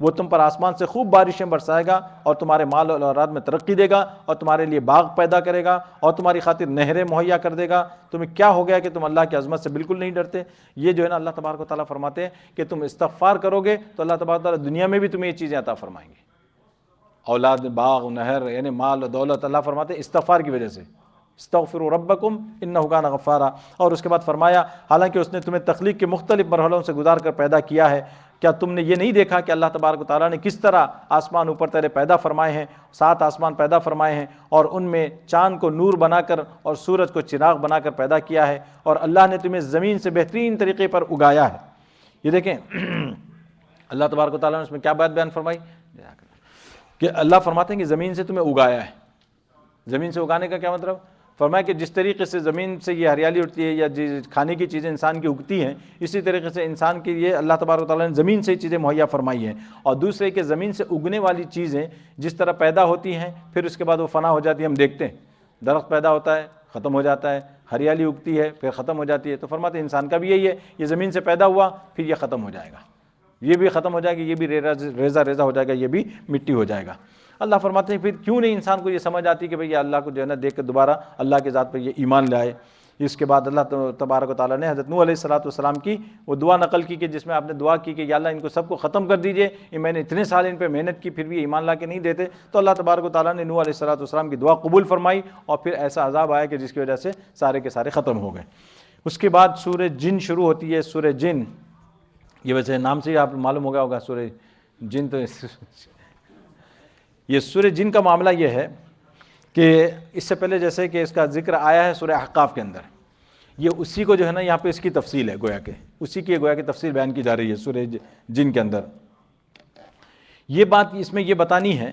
وہ تم پر آسمان سے خوب بارشیں برسائے گا اور تمہارے مال اور اولاد میں ترقی دے گا اور تمہارے لیے باغ پیدا کرے گا اور تمہاری خاطر نہریں مہیا کر دے گا۔ تمہیں کیا ہو گیا کہ تم اللہ کی عظمت سے بالکل نہیں ڈرتے؟ یہ جو ہے نا اللہ تبارک و تعالیٰ فرماتے ہیں کہ تم استغفار کرو گے تو اللہ تبارک و تعالیٰ دنیا میں بھی تمہیں یہ چیزیں عطا فرمائیں گے، اولاد، باغ، نہر، یعنی مال و دولت۔ اللہ فرماتے ہیں استغفار کی وجہ سے، استغفروا ربکم انہ کان غفارا۔ اور اس کے بعد فرمایا حالانکہ اس نے تمہیں تخلیق کے مختلف مرحلوں سے گزار کر پیدا کیا ہے، کیا تم نے یہ نہیں دیکھا کہ اللہ تبارک و تعالیٰ نے کس طرح آسمان اوپر تیرے پیدا فرمائے ہیں، 7 آسمان پیدا فرمائے ہیں، اور ان میں چاند کو نور بنا کر اور سورج کو چراغ بنا کر پیدا کیا ہے، اور اللہ نے تمہیں زمین سے بہترین طریقے پر اگایا ہے۔ یہ دیکھیں اللہ تبارک و تعالیٰ نے اس میں کیا بات بیان فرمائی کہ اللہ فرماتے ہیں کہ زمین سے تمہیں اگایا ہے۔ زمین سے اگانے کا کیا مطلب؟ فرمایا کہ جس طریقے سے زمین سے یہ ہریالی اٹھتی ہے یا کھانے کی چیزیں انسان کی اگتی ہیں، اسی طریقے سے انسان کی یہ اللہ تبارک و تعالیٰ نے زمین سے ہی چیزیں مہیا فرمائی ہیں۔ اور دوسرے کہ زمین سے اگنے والی چیزیں جس طرح پیدا ہوتی ہیں پھر اس کے بعد وہ فنا ہو جاتی ہے، ہم دیکھتے ہیں درخت پیدا ہوتا ہے ختم ہو جاتا ہے، ہریالی اگتی ہے پھر ختم ہو جاتی ہے، تو فرماتے ہیں انسان کا بھی یہی ہے، یہ زمین سے پیدا ہوا پھر یہ ختم ہو جائے گا، یہ بھی ختم ہو جائے گا، یہ بھی ریزہ ریزہ ہو جائے گا، یہ بھی مٹی ہو جائے گا۔ اللہ فرماتے ہیں پھر کیوں نہیں انسان کو یہ سمجھ آتی کہ بھئی اللہ کو جو ہے نا دیکھ کے دوبارہ اللہ کے ذات پر یہ ایمان لائے۔ اس کے بعد اللہ تبارک و تعالیٰ نے حضرت نوح علیہ السلام کی وہ دعا نقل کی کہ جس میں آپ نے دعا کی کہ یا اللہ ان کو سب کو ختم کر دیجئے، میں نے اتنے سال ان پہ محنت کی پھر بھی ایمان لا کے نہیں دیتے، تو اللہ تبارک و تعالیٰ نے نوح علیہ السلام کی دعا قبول فرمائی اور پھر ایسا عذاب آیا کہ جس کی وجہ سے سارے کے سارے ختم ہو گئے۔ اس کے بعد سورہ جن شروع ہوتی ہے۔ سورہ جن، یہ ویسے نام سے ہی آپ معلوم ہو گیا ہوگا سورہ جن، تو یہ سورہ جن کا معاملہ یہ ہے کہ اس سے پہلے جیسے کہ اس کا ذکر آیا ہے سورہ احقاف کے اندر، یہ اسی کو جو ہے نا یہاں پہ اس کی تفصیل ہے، گویا کہ اسی کی تفصیل بیان کی جا رہی ہے سورہ جن کے اندر۔ یہ بات اس میں یہ بتانی ہے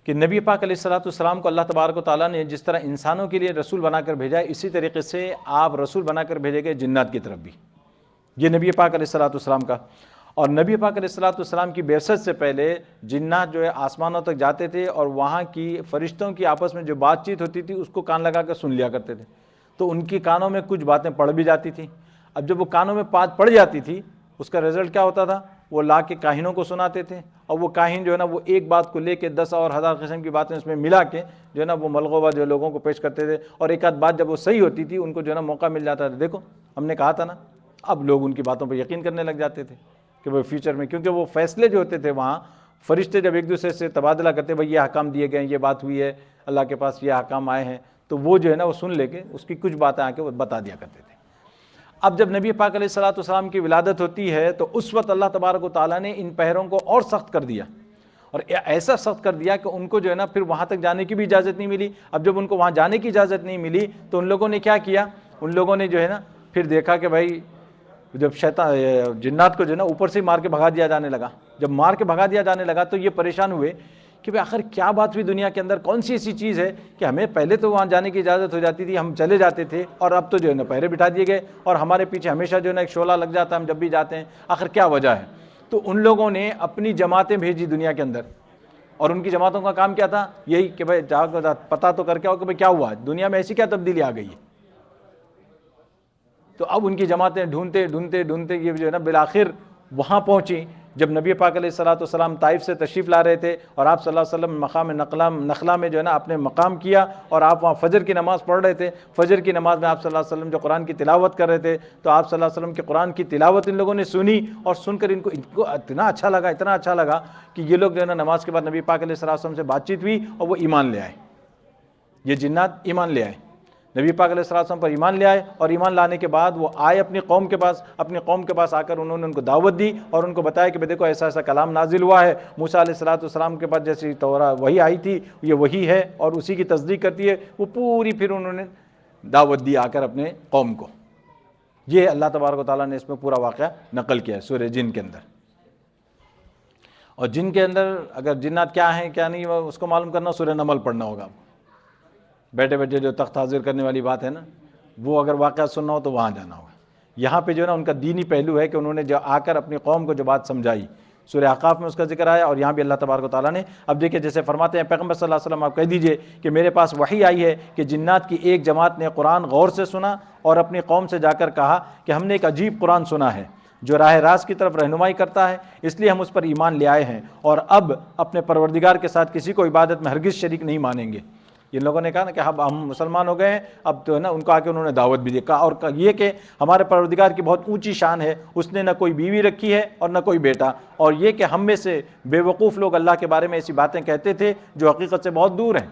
کہ نبی پاک علیہ السلام کو اللہ تبارک و تعالیٰ نے جس طرح انسانوں کے لیے رسول بنا کر بھیجا ہے، اسی طریقے سے آپ رسول بنا کر بھیجے گئے جنات کی طرف بھی۔ یہ نبی پاک علیہ السلام کا، اور نبی پاک علیہ السلام کی بعثت سے پہلے جنات جو ہے آسمانوں تک جاتے تھے اور وہاں کی فرشتوں کی آپس میں جو بات چیت ہوتی تھی اس کو کان لگا کر سن لیا کرتے تھے، تو ان کی کانوں میں کچھ باتیں پڑ بھی جاتی تھیں۔ اب جب وہ کانوں میں بات پڑ جاتی تھی اس کا رزلٹ کیا ہوتا تھا؟ وہ لا کے کاہنوں کو سناتے تھے، اور وہ کاہن جو ہے نا وہ ایک بات کو لے کے 10 اور 1000 قسم کی باتیں اس میں ملا کے جو ہے نا وہ ملغوبہ جو لوگوں کو پیش کرتے تھے، اور ایک آدھ بات جب وہ صحیح ہوتی تھی ان کو جو ہے نا موقع مل جاتا تھا، دیکھو ہم نے کہا تھا نا۔ اب لوگ ان کی باتوں پہ یقین کرنے لگ جاتے تھے کہ وہ فیوچر میں، کیونکہ وہ فیصلے جو ہوتے تھے وہاں فرشتے جب ایک دوسرے سے تبادلہ کرتے، بھائی یہ احکام دیے گئے ہیں، یہ بات ہوئی ہے، اللہ کے پاس یہ احکام آئے ہیں، تو وہ جو ہے نا وہ سن لے کے اس کی کچھ باتیں آ کے وہ بتا دیا کرتے تھے۔ اب جب نبی پاک علیہ السلام کی ولادت ہوتی ہے تو اس وقت اللہ تبارک و تعالیٰ نے ان پہروں کو اور سخت کر دیا، اور ایسا سخت کر دیا کہ ان کو جو ہے نا پھر وہاں تک جانے کی بھی اجازت نہیں ملی۔ اب جب ان کو وہاں جانے کی اجازت نہیں ملی تو ان لوگوں نے کیا کیا؟ ان لوگوں نے جو ہے نا پھر دیکھا کہ بھائی جب جنات کو جو ہے نا اوپر سے مار کے بھگا دیا جانے لگا، جب مار کے بھگا دیا جانے لگا تو یہ پریشان ہوئے کہ بھئی آخر کیا بات ہوئی دنیا کے اندر، کون سی ایسی چیز ہے کہ ہمیں پہلے تو وہاں جانے کی اجازت ہو جاتی تھی، ہم چلے جاتے تھے، اور اب تو جو ہے نا پہرے بٹھا دیے گئے اور ہمارے پیچھے ہمیشہ جو ہے نا ایک شعلہ لگ جاتا ہے ہم جب بھی جاتے ہیں، آخر کیا وجہ ہے؟ تو ان لوگوں نے اپنی جماعتیں بھیجی دنیا کے اندر، اور ان کی جماعتوں کا کام کیا تھا؟ یہی کہ بھئی پتہ تو کر کے آؤ کہ بھئی کیا ہوا، دنیا میں ایسی کیا تبدیلی آ گئی ہے۔ تو اب ان کی جماعتیں ڈھونڈتے یہ جو ہے نا بالآخر وہاں پہنچی جب نبی پاک علیہ السلام طائف سے تشریف لا رہے تھے، اور آپ صلی اللہ علیہ وسلم مقام نخلا میں جو ہے نا آپ نے مقام کیا، اور آپ وہاں فجر کی نماز پڑھ رہے تھے۔ فجر کی نماز میں آپ صلی اللہ علیہ وسلم جو قرآن کی تلاوت کر رہے تھے، تو آپ صلی اللہ علیہ وسلم کے قرآن کی تلاوت ان لوگوں نے سنی، اور سن کر ان کو اتنا اچھا لگا کہ یہ لوگ جو ہے نا نماز کے بعد نبی پاک علیہ السلام سے بات چیت ہوئی اور وہ ایمان لے آئے، یہ جنات ایمان لے آئے، نبی پاک علیہ السلام پر ایمان لے آئے، اور ایمان لانے کے بعد وہ آئے اپنی قوم کے پاس آ کر انہوں نے ان کو دعوت دی اور ان کو بتایا کہ دیکھو ایسا ایسا کلام نازل ہوا ہے، موسیٰ علیہ السلام کے پاس جیسی تورات وہی آئی تھی یہ وہی ہے اور اسی کی تصدیق کرتی ہے، وہ پوری پھر انہوں نے دعوت دی آ کر اپنے قوم کو۔ یہ اللہ تبارک و تعالیٰ نے اس میں پورا واقعہ نقل کیا ہے سورہ جن کے اندر۔ اور جن کے اندر اگر جنات کیا ہیں کیا نہیں اس کو معلوم کرنا سورہ نمل پڑھنا ہوگا آپ کو، بیٹھے بیٹھے جو تخت حاضر کرنے والی بات ہے نا، وہ اگر واقعہ سننا ہو تو وہاں جانا ہوگا۔ یہاں پہ جو ہے نا ان کا دینی پہلو ہے کہ انہوں نے جو آ کر اپنی قوم کو جو بات سمجھائی، سورہ احقاف میں اس کا ذکر آیا، اور یہاں بھی اللہ تبارک و تعالیٰ نے اب دیکھیں جیسے فرماتے ہیں پیغمبر صلی اللہ علیہ وسلم آپ کہہ دیجئے کہ میرے پاس وحی آئی ہے کہ جنات کی ایک جماعت نے قرآن غور سے سنا اور اپنی قوم سے جا کر کہا کہ ہم نے ایک عجیب قرآن سنا ہے، جو راہ راست کی طرف رہنمائی کرتا ہے، اس لیے ہم اس پر ایمان لے آئے ہیں اور اب اپنے پروردگار کے ساتھ کسی کو عبادت میں ہرگز شریک نہیں مانیں گے۔ ان لوگوں نے کہا نا کہ اب ہم مسلمان ہو گئے ہیں، اب تو ہے نا ان کو آ کے انہوں نے دعوت بھی دی، اور یہ کہ ہمارے پروردگار کی بہت اونچی شان ہے، اس نے نہ کوئی بیوی رکھی ہے اور نہ کوئی بیٹا، اور یہ کہ ہم میں سے بے وقوف لوگ اللہ کے بارے میں ایسی باتیں کہتے تھے جو حقیقت سے بہت دور ہیں۔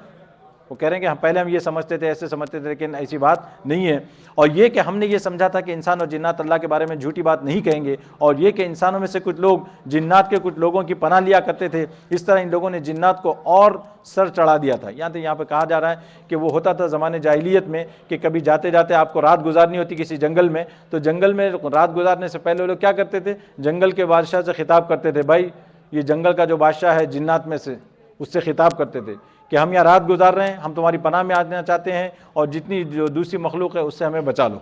وہ کہہ رہے ہیں کہ پہلے ہم یہ سمجھتے تھے، ایسے سمجھتے تھے، لیکن ایسی بات نہیں ہے۔ اور یہ کہ ہم نے یہ سمجھا تھا کہ انسان اور جنات اللہ کے بارے میں جھوٹی بات نہیں کہیں گے، اور یہ کہ انسانوں میں سے کچھ لوگ جنات کے کچھ لوگوں کی پناہ لیا کرتے تھے، اس طرح ان لوگوں نے جنات کو اور سر چڑھا دیا تھا۔ یہاں پہ کہا جا رہا ہے کہ وہ ہوتا تھا زمانے جاہلیت میں کہ کبھی جاتے جاتے آپ کو رات گزارنی ہوتی کسی جنگل میں، تو جنگل میں رات گزارنے سے پہلے وہ لوگ کیا کرتے تھے، جنگل کے بادشاہ سے خطاب کرتے تھے، بھائی یہ جنگل کا جو بادشاہ ہے جنات میں سے، اس سے خطاب کرتے تھے کہ ہم یہاں رات گزار رہے ہیں، ہم تمہاری پناہ میں آنا چاہتے ہیں، اور جتنی جو دوسری مخلوق ہے اس سے ہمیں بچا لو۔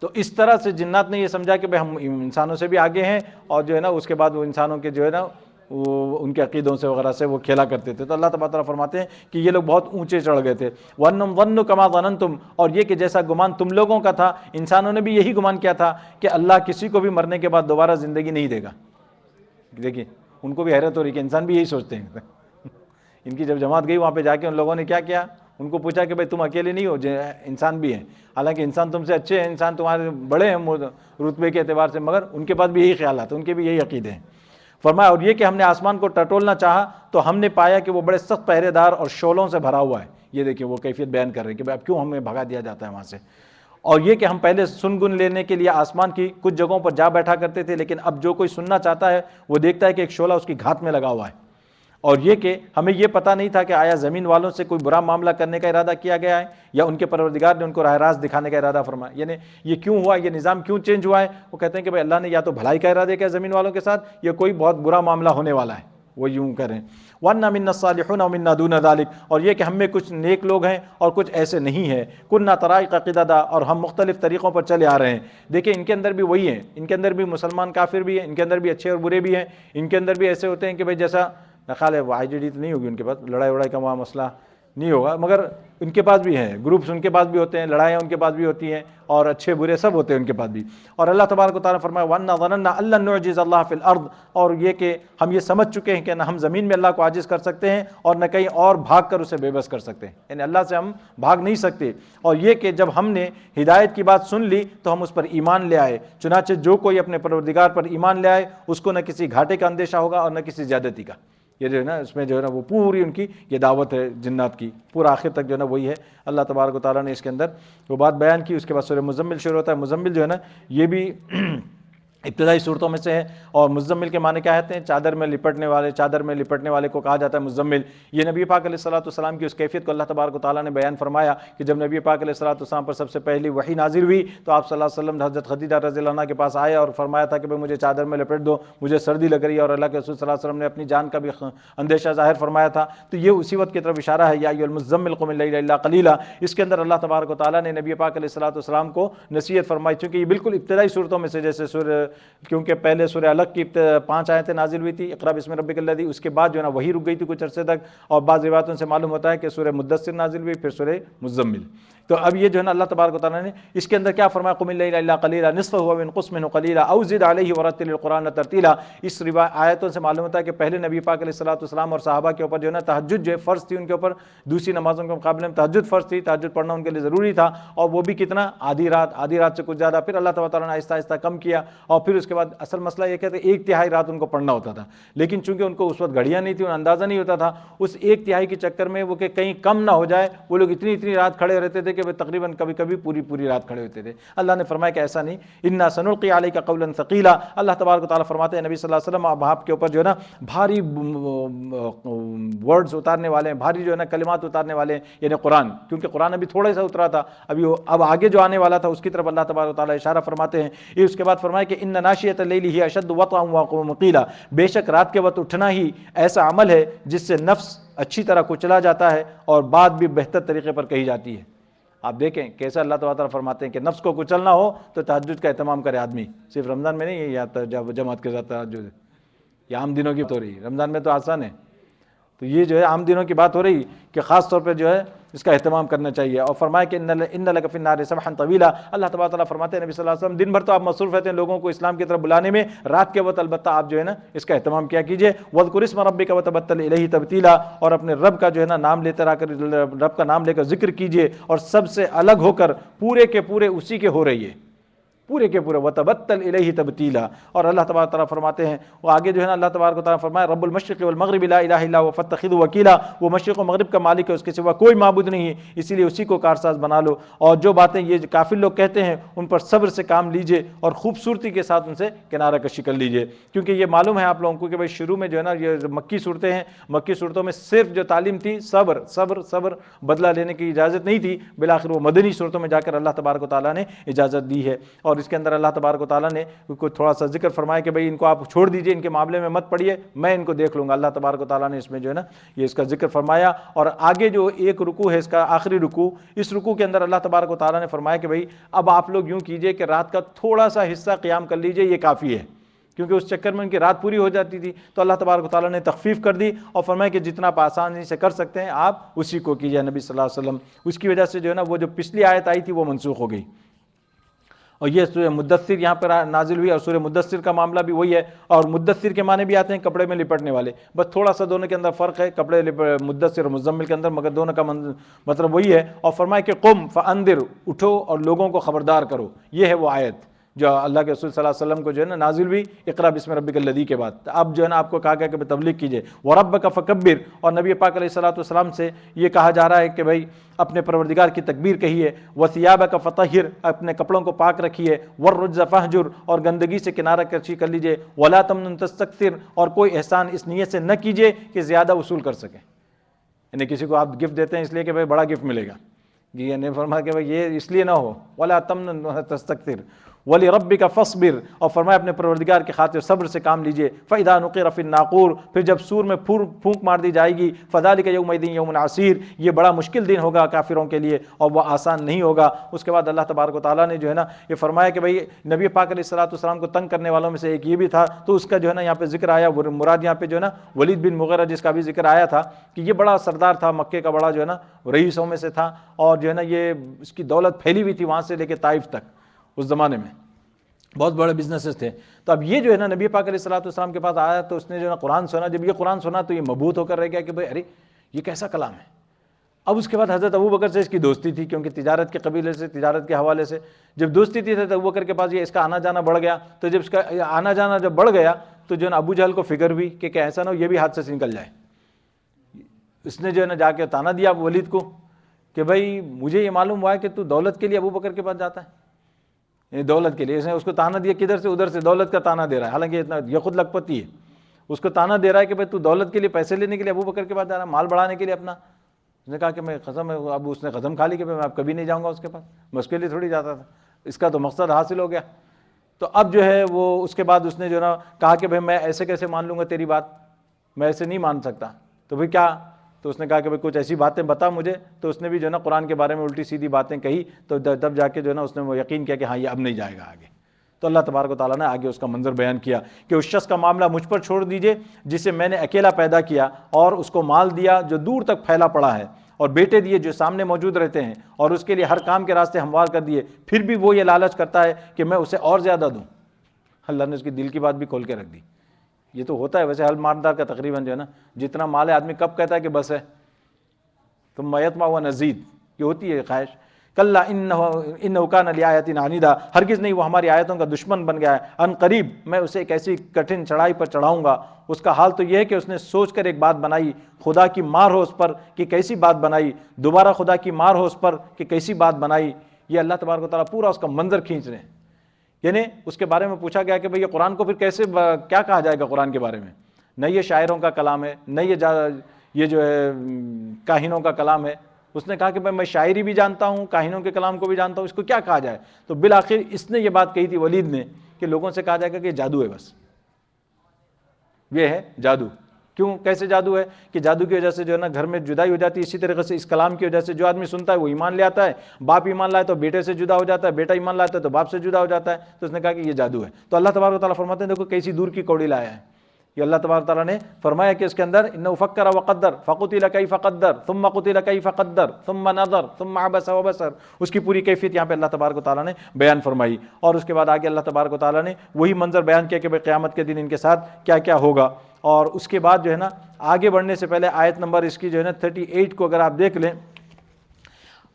تو اس طرح سے جنات نے یہ سمجھا کہ بھئی ہم انسانوں سے بھی آگے ہیں، اور جو ہے نا اس کے بعد وہ انسانوں کے جو ہے نا ان کے عقیدوں سے وغیرہ سے وہ کھیلا کرتے تھے۔ تو اللہ تبارک و تعالیٰ فرماتے ہیں کہ یہ لوگ بہت اونچے چڑھ گئے تھے۔ وَأَنَّهُمْ ظَنُّوا كَمَا ظَنَنْتُمْ، اور یہ کہ جیسا گمان تم لوگوں کا تھا، انسانوں نے بھی یہی گمان کیا تھا کہ اللہ کسی کو بھی مرنے کے بعد دوبارہ زندگی نہیں دے گا۔ دیکھیں ان کو بھی حیرت ہو رہی کہ انسان بھی یہی سوچتے ہیں۔ ان کی جب جماعت گئی وہاں پہ جا کے ان لوگوں نے کیا کیا، ان کو پوچھا کہ بھئی تم اکیلے نہیں ہو، انسان بھی ہیں، حالانکہ انسان تم سے اچھے ہیں، انسان تمہارے بڑے ہیں رتبے کے اعتبار سے، مگر ان کے پاس بھی یہی خیالات، ان کے بھی یہی عقیدے ہیں۔ فرمایا اور یہ کہ ہم نے آسمان کو ٹٹولنا چاہا تو ہم نے پایا کہ وہ بڑے سخت پہرے دار اور شعلوں سے بھرا ہوا ہے۔ یہ دیکھیں وہ کیفیت بیان کر رہے ہیں کہ اب کیوں ہمیں بھگا دیا جاتا ہے وہاں سے۔ اور یہ کہ ہم پہلے سن گن لینے کے لیے آسمان کی کچھ جگہوں پر جا بیٹھا کرتے تھے، لیکن اب جو کوئی سننا چاہتا ہے وہ دیکھتا ہے کہ ایک شعلہ اس کی گھات میں لگا ہوا ہے۔ اور یہ کہ ہمیں یہ پتہ نہیں تھا کہ آیا زمین والوں سے کوئی برا معاملہ کرنے کا ارادہ کیا گیا ہے یا ان کے پروردگار نے ان کو راہ راست دکھانے کا ارادہ فرمایا، یعنی یہ کیوں ہوا، یہ نظام کیوں چینج ہوا ہے۔ وہ کہتے ہیں کہ بھئی اللہ نے یا تو بھلائی کا ارادہ کیا زمین والوں کے ساتھ، یا کوئی بہت برا معاملہ ہونے والا ہے، وہ یوں کریں۔ وَأَنَّا مِنَّا الصَّالِحُونَ وَمِنَّا دُونَ ذَلِكَ، اور یہ کہ ہم میں کچھ نیک لوگ ہیں اور کچھ ایسے نہیں ہیں۔ كُنَّا طَرَائِقَ قِدَدًا، اور ہم مختلف طریقوں پر چلے آ رہے ہیں۔ دیکھیں ان کے اندر بھی وہی ہیں، ان کے اندر بھی مسلمان کافر بھی ہیں، ان کے اندر بھی اچھے اور برے بھی ہیں، ان کے اندر بھی ایسے ہوتے ہیں کہ بھئی جیسا خیال ہے وہ آئی جی ڈی تو نہیں ہوگی ان کے پاس، لڑائی وڑائی کا وہاں مسئلہ نہیں ہوگا، مگر ان کے پاس بھی ہیں گروپس، ان کے پاس بھی ہوتے ہیں، لڑائیاں ان کے پاس بھی ہوتی ہیں، اور اچھے برے سب ہوتے ہیں ان کے پاس بھی۔ اور اللہ تبارک و تعالیٰ فرمایا وَأَنَّا ظَنَنَّا أَن لَّن نُعْجِزَ اللَّهَ فِي الْأَرْضِ، اور یہ کہ ہم یہ سمجھ چکے ہیں کہ نہ ہم زمین میں اللہ کو عاجز کر سکتے ہیں اور نہ کہیں اور بھاگ کر اسے بے بس کر سکتے ہیں، یعنی اللہ سے ہم بھاگ نہیں سکتے۔ اور یہ کہ جب ہم نے ہدایت کی بات سن لی تو ہم اس پر ایمان لے آئے، چنانچہ جو کوئی اپنے پروردگار پر ایمان لے آئے اس کو نہ کسی گھاٹے کا اندیشہ ہوگا اور نہ کسی زیادتی کا۔ یہ جو ہے نا اس میں جو ہے نا وہ پوری ان کی یہ دعوت ہے جنات کی، پورا آخر تک جو ہے نا وہی ہے۔ اللہ تبارک و تعالیٰ نے اس کے اندر وہ بات بیان کی۔ اس کے بعد سورہ مزمل شروع ہوتا ہے۔ مزمل جو ہے نا یہ بھی ابتدائی صورتوں میں سے ہے، اور مزمل کے معنی کیا ہوتے ہیں، چادر میں لپٹنے والے، چادر میں لپٹنے والے کو کہا جاتا ہے مزمل۔ یہ نبی پاک علیہ الصلوۃ والسلام کی اس کیفیت کو اللہ تبارک و تعالیٰ نے بیان فرمایا کہ جب نبی پاک علیہ الصلوۃ والسلام پر سب سے پہلی وحی نازل ہوئی تو آپ صلی اللہ علیہ وسلم حضرت خدیجہ رضی اللہ عنہ کے پاس آئے اور فرمایا تھا کہ بھئی مجھے چادر میں لپٹ دو، مجھے سردی لگ رہی ہے، اور اللہ کے رسول صلی اللہ علیہ وسلم نے اپنی جان کا بھی اندیشہ ظاہر فرمایا تھا۔ تو یہ اسی وقت کی طرف اشارہ ہے، یا ایھا المزمل قم اللیل الا قلیلا۔ اس کے اندر اللہ تبارک و تعالیٰ نے نبی پاک علیہ الصلوۃ والسلام کو نصیحت فرمائی، چونکہ یہ بالکل ابتدائی صورتوں میں سے، جیسے سورہ، کیونکہ پہلے سورہ علق کی 5 آیتیں نازل ہوئی تھی، اقرا بسم ربک الذی، اس کے بعد جو ہے نا وہی رک گئی تھی کچھ عرصے تک، اور بعض روایتوں سے معلوم ہوتا ہے کہ سورہ مدثر نازل ہوئی، پھر سورہ مزمل۔ تو اب یہ جو ہے نا اللہ تبارک و تعالیٰ نے اس کے اندر کیا فرمایا، قم اللیل الا قلیلا نصفہ وانقص منہ قلیلا او زد علیہ ورتل القرآن ترتیلا۔ اس آیتوں سے معلوم ہوتا ہے کہ پہلے نبی پاک علیہ الصلوۃ والسلام اور صحابہ کے اوپر جو ہے نا تہجد جو فرض تھی، ان کے اوپر دوسری نمازوں کے مقابلے میں تہجد فرض تھی، تہجد پڑھنا ان کے لیے ضروری تھا، اور وہ بھی کتنا، آدھی رات سے کچھ زیادہ۔ پھر اللہ تعالیٰ نے آہستہ آہستہ کم کیا، اور پھر اس کے بعد اصل مسئلہ یہ کہتے ہیں 1/3 رات ان کو پڑھنا ہوتا تھا، لیکن چونکہ ان کو اس وقت گھڑیاں نہیں تھی، انہیں اندازہ نہیں ہوتا تھا، اس 1/3 کے چکر میں وہ کہ کہیں کم نہ ہو جائے، وہ لوگ اتنی رات کھڑے رہتے تھے کہ وہ تقریباً کبھی پوری رات کھڑے ہوتے تھے۔ اللہ نے فرمایا کہ ایسا نہیں، انا سنلقی علیک قولا ثقیلا۔ اللہ تبارک و تعالیٰ فرماتے ہیں نبی صلی اللہ علیہ وسلم اب آپ کے اوپر جو ہے نا بھاری ورڈز اتارنے والے ہیں، بھاری جو ہے نا کلمات اتارنے والے ہیں، یعنی قرآن، کیونکہ قرآن ابھی تھوڑا سا اترا تھا، اب آگے جو آنے والا تھا اس کی طرف اللہ تبارک و تعالیٰ اشارہ فرماتے ہیں۔ یہ اس کے بعد فرمایا کہ ان ناشئۃ اللیل ہی اشد وطئا واقوم قیلا، بے شک رات کے وقت اٹھنا ہی ایسا عمل ہے جس سے نفس اچھی طرح کچلا جاتا ہے اور بات بھی بہتر طریقے پر کہی جاتی ہے۔ آپ دیکھیں کیسا اللہ تعالیٰ فرماتے ہیں کہ نفس کو کچلنا ہو تو تہجد کا اہتمام کرے آدمی، صرف رمضان میں نہیں، یا جماعت کے ساتھ تہجد، یہ عام دنوں کی بات ہو رہی ہے، رمضان میں تو آسان ہے، تو یہ جو ہے عام دنوں کی بات ہو رہی کہ خاص طور پہ جو ہے اس کا اہتمام کرنا چاہیے۔ اور فرمایا کہ ان لک فی النار سبحا طویلا، اللہ تبارک تعالیٰ فرماتے ہیں نبی صلی اللہ علیہ وسلم دن بھر تو آپ مصروف رہتے ہیں لوگوں کو اسلام کی طرف بلانے میں، رات کے وقت البتہ آپ جو ہے نا اس کا اہتمام کیا کیجیے۔ وَاذْكُرِ اسْمَ رَبِّكَ وَتَبَتَّلْ إِلَيْهِ تَبْتِيلًا، اور اپنے رب کا جو ہے نا نام لیتے رہ کر، رب کا نام لے کر ذکر کیجیے، اور سب سے الگ ہو کر پورے کے پورے اسی کے ہو رہیے، پورے کے پورے وَتَبَتَّلْ إِلَيْهِ تَبْتِيلًا۔ اور اللہ تبارک تعالیٰ فرماتے ہیں، وہ آگے جو ہے نا اللہ تبارک تعالیٰ فرمایا رب المشرق والمغرب لا الہ الا هو فاتخذه وکیلا، وہ مشرق و مغرب کا مالک ہے، اس کے سوا کوئی معبود نہیں ہے، اسی لیے اسی کو کارساز بنا لو۔ اور جو باتیں یہ کافر لوگ کہتے ہیں ان پر صبر سے کام لیجئے اور خوبصورتی کے ساتھ ان سے کنارہ کشی کر لیجئے، کیونکہ یہ معلوم ہے آپ لوگوں کو کہ بھائی شروع میں جو ہے نا یہ مکی صورتیں ہیں، مکی صورتوں میں صرف جو تعلیم تھی صبر صبر صبر، بدلہ لینے کی اجازت نہیں تھی، بالآخر وہ مدنی صورتوں میں جا کر اللہ تبارک و تعالیٰ نے اجازت دی ہے۔ اور اس کے اندر اللہ تبارک و تعالیٰ نے کوئی تھوڑا سا ذکر فرمایا کہ بھئی ان کو آپ چھوڑ دیجئے، ان کے معاملے میں مت پڑیے، میں ان کو دیکھ لوں گا۔ اللہ تبارک و تعالیٰ نے اس میں جو ہے نا یہ اس کا ذکر فرمایا۔ اور آگے جو ایک رکوع ہے اس کا آخری رکوع، اس رکوع کے اندر اللہ تبارک و تعالیٰ نے فرمایا کہ بھئی اب آپ لوگ یوں کیجئے کہ رات کا تھوڑا سا حصہ قیام کر لیجئے، یہ کافی ہے، کیونکہ اس چکر میں ان کی رات پوری ہو جاتی تھی، تو اللہ تبارک و تعالیٰ نے تخفیف کر دی اور فرمایا کہ جتنا آپ آسانی سے کر سکتے ہیں آپ اسی کو کیجئے نبی صلی اللہ علیہ وسلم۔ اس کی وجہ سے جو ہے نا وہ جو پچھلی آیت آئی تھی وہ منسوخ ہو گئی، اور یہ سورہ مدثر یہاں پر نازل ہوئی، اور سورہ مدثر کا معاملہ بھی وہی ہے، اور مدثر کے معنی بھی آتے ہیں کپڑے میں لپٹنے والے، بس تھوڑا سا دونوں کے اندر فرق ہے کپڑے مدثر اور مزمل کے اندر، مگر دونوں کا مطلب وہی ہے۔ اور فرمایا کہ قم فانذر، اٹھو اور لوگوں کو خبردار کرو، یہ ہے وہ آیت جو اللہ کے رسول صلی اللہ علیہ وسلم کو جو ہے نا نازل ہوئی اقرا بسم ربک الذی کے بعد۔ اب جو ہے نا آپ کو کہا گیا کہ تبلیغ کیجئے، وربک فکبر، اور نبی پاک علیہ الصلوۃ والسلام سے یہ کہا جا رہا ہے کہ بھائی اپنے پروردگار کی تکبیر کہیے، وثیابک فطہر، اپنے کپڑوں کو پاک رکھیے، والرجز فہجر، اور گندگی سے کنارہ کشی کر لیجئے، ولا تمنن تستکثر، اور کوئی احسان اس نیت سے نہ کیجئے کہ زیادہ وصول کر سکیں، یعنی کسی کو آپ گفٹ دیتے ہیں اس لیے کہ بھائی بڑا گفٹ ملے گا، یہ نہیں فرمایا کہ بھائی یہ اس لیے نہ ہو، ولا تمنن تستکثر وَلِرَبِّكَ فَاصْبِرْ، اور فرمایا اپنے پروردگار کی خاطر صبر سے کام لیجئے، فَإِذَا نُقِرَ فِي النَّاقُورِ، پھر جب سور میں پھونک مار دی جائے گی، فَذَلِكَ يَوْمَئِذٍ يَوْمٌ عَسِيرٌ، یہ بڑا مشکل دن ہوگا کافروں کے لیے اور وہ آسان نہیں ہوگا۔ اس کے بعد اللہ تبارک و تعالیٰ نے جو ہے نا یہ فرمایا کہ بھئی نبی پاک علیہ الصلوۃ والسلام کو تنگ کرنے والوں میں سے ایک یہ بھی تھا، تو اس کا جو ہے نا یہاں پہ ذکر آیا، مراد یہاں پہ جو ہے نا ولید بن مغیرہ جس کا بھی ذکر آیا تھا کہ یہ بڑا سردار تھا، مکے کا بڑا جو ہے نا رئیسوں میں سے تھا، اور جو ہے نا یہ اس کی دولت پھیلی ہوئی تھی وہاں سے لے کے طائف تک، اس زمانے میں بہت بڑے بزنسز تھے۔ تو اب یہ جو ہے نا نبی پاک علیہ الصلوۃ والسلام کے پاس آیا تو اس نے جو ہے نا قرآن سنا، جب یہ قرآن سنا تو یہ مبہوت ہو کر رہ گیا کہ بھئی ارے یہ کیسا کلام ہے۔ اب اس کے بعد حضرت ابوبکر سے اس کی دوستی تھی، کیونکہ تجارت کے قبیلے سے، تجارت کے حوالے سے جب دوستی تھی حضرت ابوبکر کے پاس، یہ اس کا آنا جانا بڑھ گیا، تو جب اس کا آنا جانا جب بڑھ گیا تو جو ہے نا ابو جہل کو فکر ہوئی کہ ایسا نہ ہو یہ بھی ہاتھ سے نکل جائے۔ اس نے جو ہے نا جا کے تانا دیا ولید کو کہ بھئی مجھے یہ معلوم ہوا ہے کہ تو دولت کے لیے ابوبکر کے پاس جاتا ہے، دولت کے لیے۔ اس نے اس کو تانا دیا، کدھر سے ادھر سے دولت کا تانا دے رہا ہے، حالانکہ اتنا یہ خود لکھپتی ہے، اس کو تانا دے رہا ہے کہ بھئی تو دولت کے لیے پیسے لینے کے لیے ابوبکر کے پاس جا رہا ہے، مال بڑھانے کے لیے اپنا۔ اس نے کہا کہ میں قسم ہے، اب اس نے قسم کھا لی کہ میں اب کبھی نہیں جاؤں گا اس کے پاس، میں اس کے لیے تھوڑی جاتا تھا، اس کا تو مقصد حاصل ہو گیا۔ تو اب جو ہے وہ اس کے بعد اس نے جو ہے نا کہا کہ بھئی میں ایسے کیسے مان لوں گا تیری بات، میں ایسے نہیں مان سکتا۔ تو بھئی کیا؟ تو اس نے کہا کہ بھئی کچھ ایسی باتیں بتا مجھے، تو اس نے بھی جو ہے نا قرآن کے بارے میں الٹی سیدھی باتیں کہی، تو تب جا کے جو ہے نا اس نے وہ یقین کیا کہ ہاں یہ اب نہیں جائے گا آگے۔ تو اللہ تبارک و تعالیٰ نے آگے اس کا منظر بیان کیا کہ اس شخص کا معاملہ مجھ پر چھوڑ دیجئے جسے میں نے اکیلا پیدا کیا، اور اس کو مال دیا جو دور تک پھیلا پڑا ہے، اور بیٹے دیے جو سامنے موجود رہتے ہیں، اور اس کے لیے ہر کام کے راستے ہموار کر دیے، پھر بھی وہ یہ لالچ کرتا ہے کہ میں اسے اور زیادہ دوں۔ اللہ نے اس کی دل کی بات بھی کھول کے رکھ دی۔ یہ تو ہوتا ہے ویسے ہر مالدار کا تقریباً جو ہے نا جتنا مال ہے آدمی کب کہتا ہے کہ بس ہے، ثم یطمع ویزید، یہ ہوتی ہے خواہش۔ کلا انہ کان لآیاتنا عنیدا، ہرگز نہیں وہ ہماری آیتوں کا دشمن بن گیا ہے، ان قریب میں اسے ایک ایسی کٹھن چڑھائی پر چڑھاؤں گا۔ اس کا حال تو یہ ہے کہ اس نے سوچ کر ایک بات بنائی، خدا کی مار ہو اس پر کہ کیسی بات بنائی، دوبارہ خدا کی مار ہو اس پر کہ کیسی بات بنائی۔ یہ اللہ تبارک و تعالیٰ پورا اس کا منظر کھینچ رہے ہیں۔ یعنی اس کے بارے میں پوچھا گیا کہ بھئی یہ قرآن کو پھر کیسے کیا کہا جائے گا قرآن کے بارے میں؟ نہ یہ شاعروں کا کلام ہے، نہ یہ جو ہے کاہنوں کا کلام ہے۔ اس نے کہا کہ میں شاعری بھی جانتا ہوں، کاہنوں کے کلام کو بھی جانتا ہوں، اس کو کیا کہا جائے؟ تو بالآخر اس نے یہ بات کہی تھی ولید نے کہ لوگوں سے کہا جائے گا کہ جادو ہے، بس یہ ہے جادو۔ کیوں؟ کیسے جادو ہے؟ کہ جادو کی وجہ سے جو ہے نا گھر میں جدائی ہو جاتی ہے، اسی طریقے سے اس کلام کی وجہ سے جو آدمی سنتا ہے وہ ایمان لے آتا ہے، باپ ایمان لائے تو بیٹے سے جدا ہو جاتا ہے، بیٹا ایمان لاتا ہے تو باپ سے جدا ہو جاتا ہے۔ تو اس نے کہا کہ یہ جادو ہے۔ تو اللہ تبارک و تعالیٰ فرماتے ہیں دیکھو کیسی دور کی کوڑی لایا ہے، یہ اللہ تبارک تعالیٰ نے فرمایا کہ اس کے اندر انہ فکر وقدر فقتل کیف قدر ثم قتل کیف قدر ثم نظر ثم عبس وبصر، اس کی پوری کیفیت یہاں پہ اللہ تبارک تعالیٰ نے بیان فرمائی. اور اس کے بعد آگے اللہ تبارک تعالیٰ نے وہی منظر بیان کیا کہ بھئی قیامت کے دن ان کے ساتھ کیا کیا ہوگا. اور اس کے بعد جو ہے نا آگے بڑھنے سے پہلے آیت نمبر اس کی جو ہے نا 38 کو اگر آپ دیکھ لیں،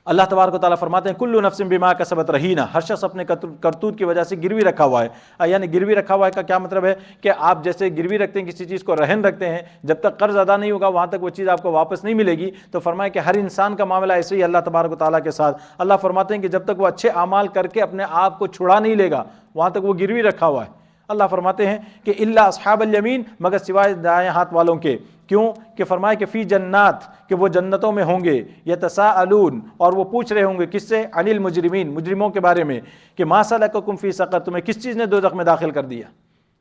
اللہ تبارک و تعالیٰ فرماتے ہیں کل نفس بما کسبت رہینہ، ہر شخص اپنے کرتوت کی وجہ سے گروی رکھا ہوا ہے. یعنی گروی رکھا ہوا ہے کا کیا مطلب ہے کہ آپ جیسے گروی رکھتے ہیں کسی چیز کو رہن رکھتے ہیں، جب تک قرض ادا نہیں ہوگا وہاں تک وہ چیز آپ کو واپس نہیں ملے گی. تو فرمایا کہ ہر انسان کا معاملہ ایسے ہی اللہ تبارک و تعالیٰ کے ساتھ. اللہ فرماتے ہیں کہ جب تک وہ اچھے اعمال کر کے اپنے آپ کو چھڑا نہیں لے گا وہاں تک وہ گروی رکھا ہوا ہے. اللہ فرماتے ہیں کہ الا اصحاب الیمین، مگر سوائے دائیں ہاتھ والوں کے. کیوں کہ فرمایا کہ فی جنات، کہ وہ جنتوں میں ہوں گے. یتساءلون، اور وہ پوچھ رہے ہوں گے کس سے؟ عن المجرمین، مجرموں کے بارے میں، کہ ما سلککم فی سقر، تمہیں کس چیز نے دوزخ میں داخل کر دیا.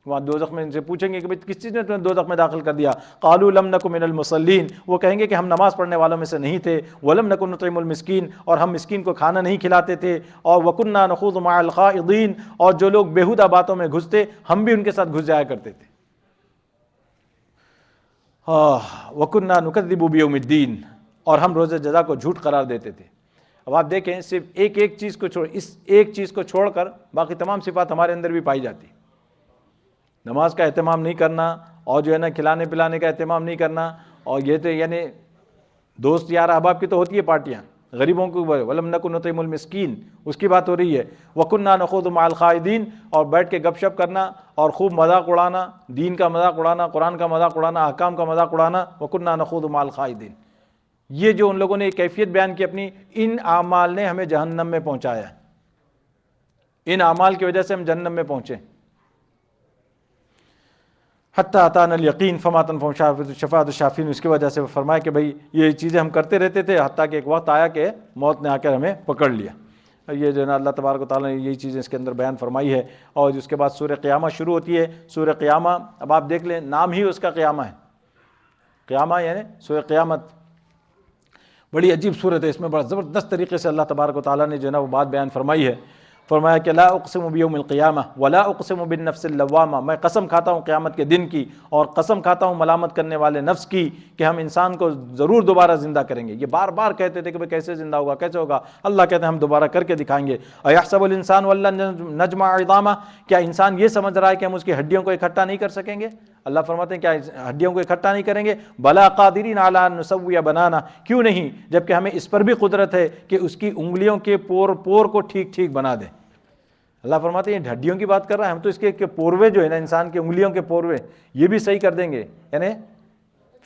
وہاں دوزخ میں ان سے پوچھیں گے کہ کس چیز نے تمہیں دوزخ میں داخل کر دیا. قالوا لم نک من المصلین، وہ کہیں گے کہ ہم نماز پڑھنے والوں میں سے نہیں تھے. ولم نک نطعم المسکین، اور ہم مسکین کو کھانا نہیں کھلاتے تھے. اور وکنا نخوض مع الخائضین، اور جو لوگ بیہودہ باتوں میں گھستے ہم بھی ان کے ساتھ گھس جایا کرتے تھے. وَكُنَّا نُكَذِّبُ بِيَوْمِ الدِّينِ، اور ہم روز جزا کو جھوٹ قرار دیتے تھے. اب آپ دیکھیں صرف ایک چیز کو چھوڑ، اس ایک چیز کو چھوڑ کر باقی تمام صفات ہمارے اندر بھی پائی جاتی. نماز کا اہتمام نہیں کرنا، اور جو ہے نا کھلانے پلانے کا اہتمام نہیں کرنا، اور یہ تو یعنی دوست یار احباب کی تو ہوتی ہے پارٹیاں، غریبوں کو ولم نکن نطعم المسکین اس کی بات ہو رہی ہے. وَكُنَّا نَخُوضُ مَعَ الْخَائِضِينَ، اور بیٹھ کے گپ شپ کرنا اور خوب مذاق اڑانا، دین کا مذاق اڑانا، قرآن کا مذاق اڑانا، احکام کا مذاق اڑانا. وَكُنَّا نَخُوضُ مَعَ الْخَائِضِينَ، یہ جو ان لوگوں نے ایک کیفیت بیان کی اپنی، ان اعمال نے ہمیں جہنم میں پہنچایا. ان اعمال کی وجہ سے ہم جہنم میں پہنچے. حتی اتانا الیقین فما تنفعهم شفاعۃ الشافعین، اس کی وجہ سے فرمایا کہ بھئی یہ چیزیں ہم کرتے رہتے تھے حتیٰ کہ ایک وقت آیا کہ موت نے آ کر ہمیں پکڑ لیا. یہ جو ہے نا اللہ تبارک و تعالیٰ نے یہی چیزیں اس کے اندر بیان فرمائی ہے. اور اس کے بعد سورہ قیامہ شروع ہوتی ہے. سورہ قیامہ اب آپ دیکھ لیں، نام ہی اس کا قیامہ ہے. قیامہ یعنی سورہ قیامت، بڑی عجیب صورت ہے. اس میں بڑا زبردست طریقے سے اللہ تبارک و تعالیٰ نے جو ہے نا وہ بات بیان فرمائی ہے. فرمایا کہ لا اقسم بیوم القیامہ ولا اقسم بالنفس اللوامہ، میں قسم کھاتا ہوں قیامت کے دن کی، اور قسم کھاتا ہوں ملامت کرنے والے نفس کی، کہ ہم انسان کو ضرور دوبارہ زندہ کریں گے. یہ بار بار کہتے تھے کہ بھئی کیسے زندہ ہوگا، کیسے ہوگا. اللہ کہتے ہیں ہم دوبارہ کر کے دکھائیں گے. ایحسب الانسان ولن نجمع عظامہ، کیا انسان یہ سمجھ رہا ہے کہ ہم اس کی ہڈیوں کو اکٹھا نہیں کر سکیں گے؟ اللہ فرماتے ہیں کیا ہڈیوں کو اکٹھا نہیں کریں گے؟ بلا قادرین علی ان نسوی بنانا، کیوں نہیں، جبکہ ہمیں اس پر بھی قدرت ہے کہ اس کی انگلیوں کے پور کو ٹھیک ٹھیک بنا دیں. اللہ فرماتے ہیں یہ ہڈیوں کی بات کر رہا ہے، ہم تو اس کے پوروے جو ہے نا، انسان کے انگلیوں کے پوروے، یہ بھی صحیح کر دیں گے. یعنی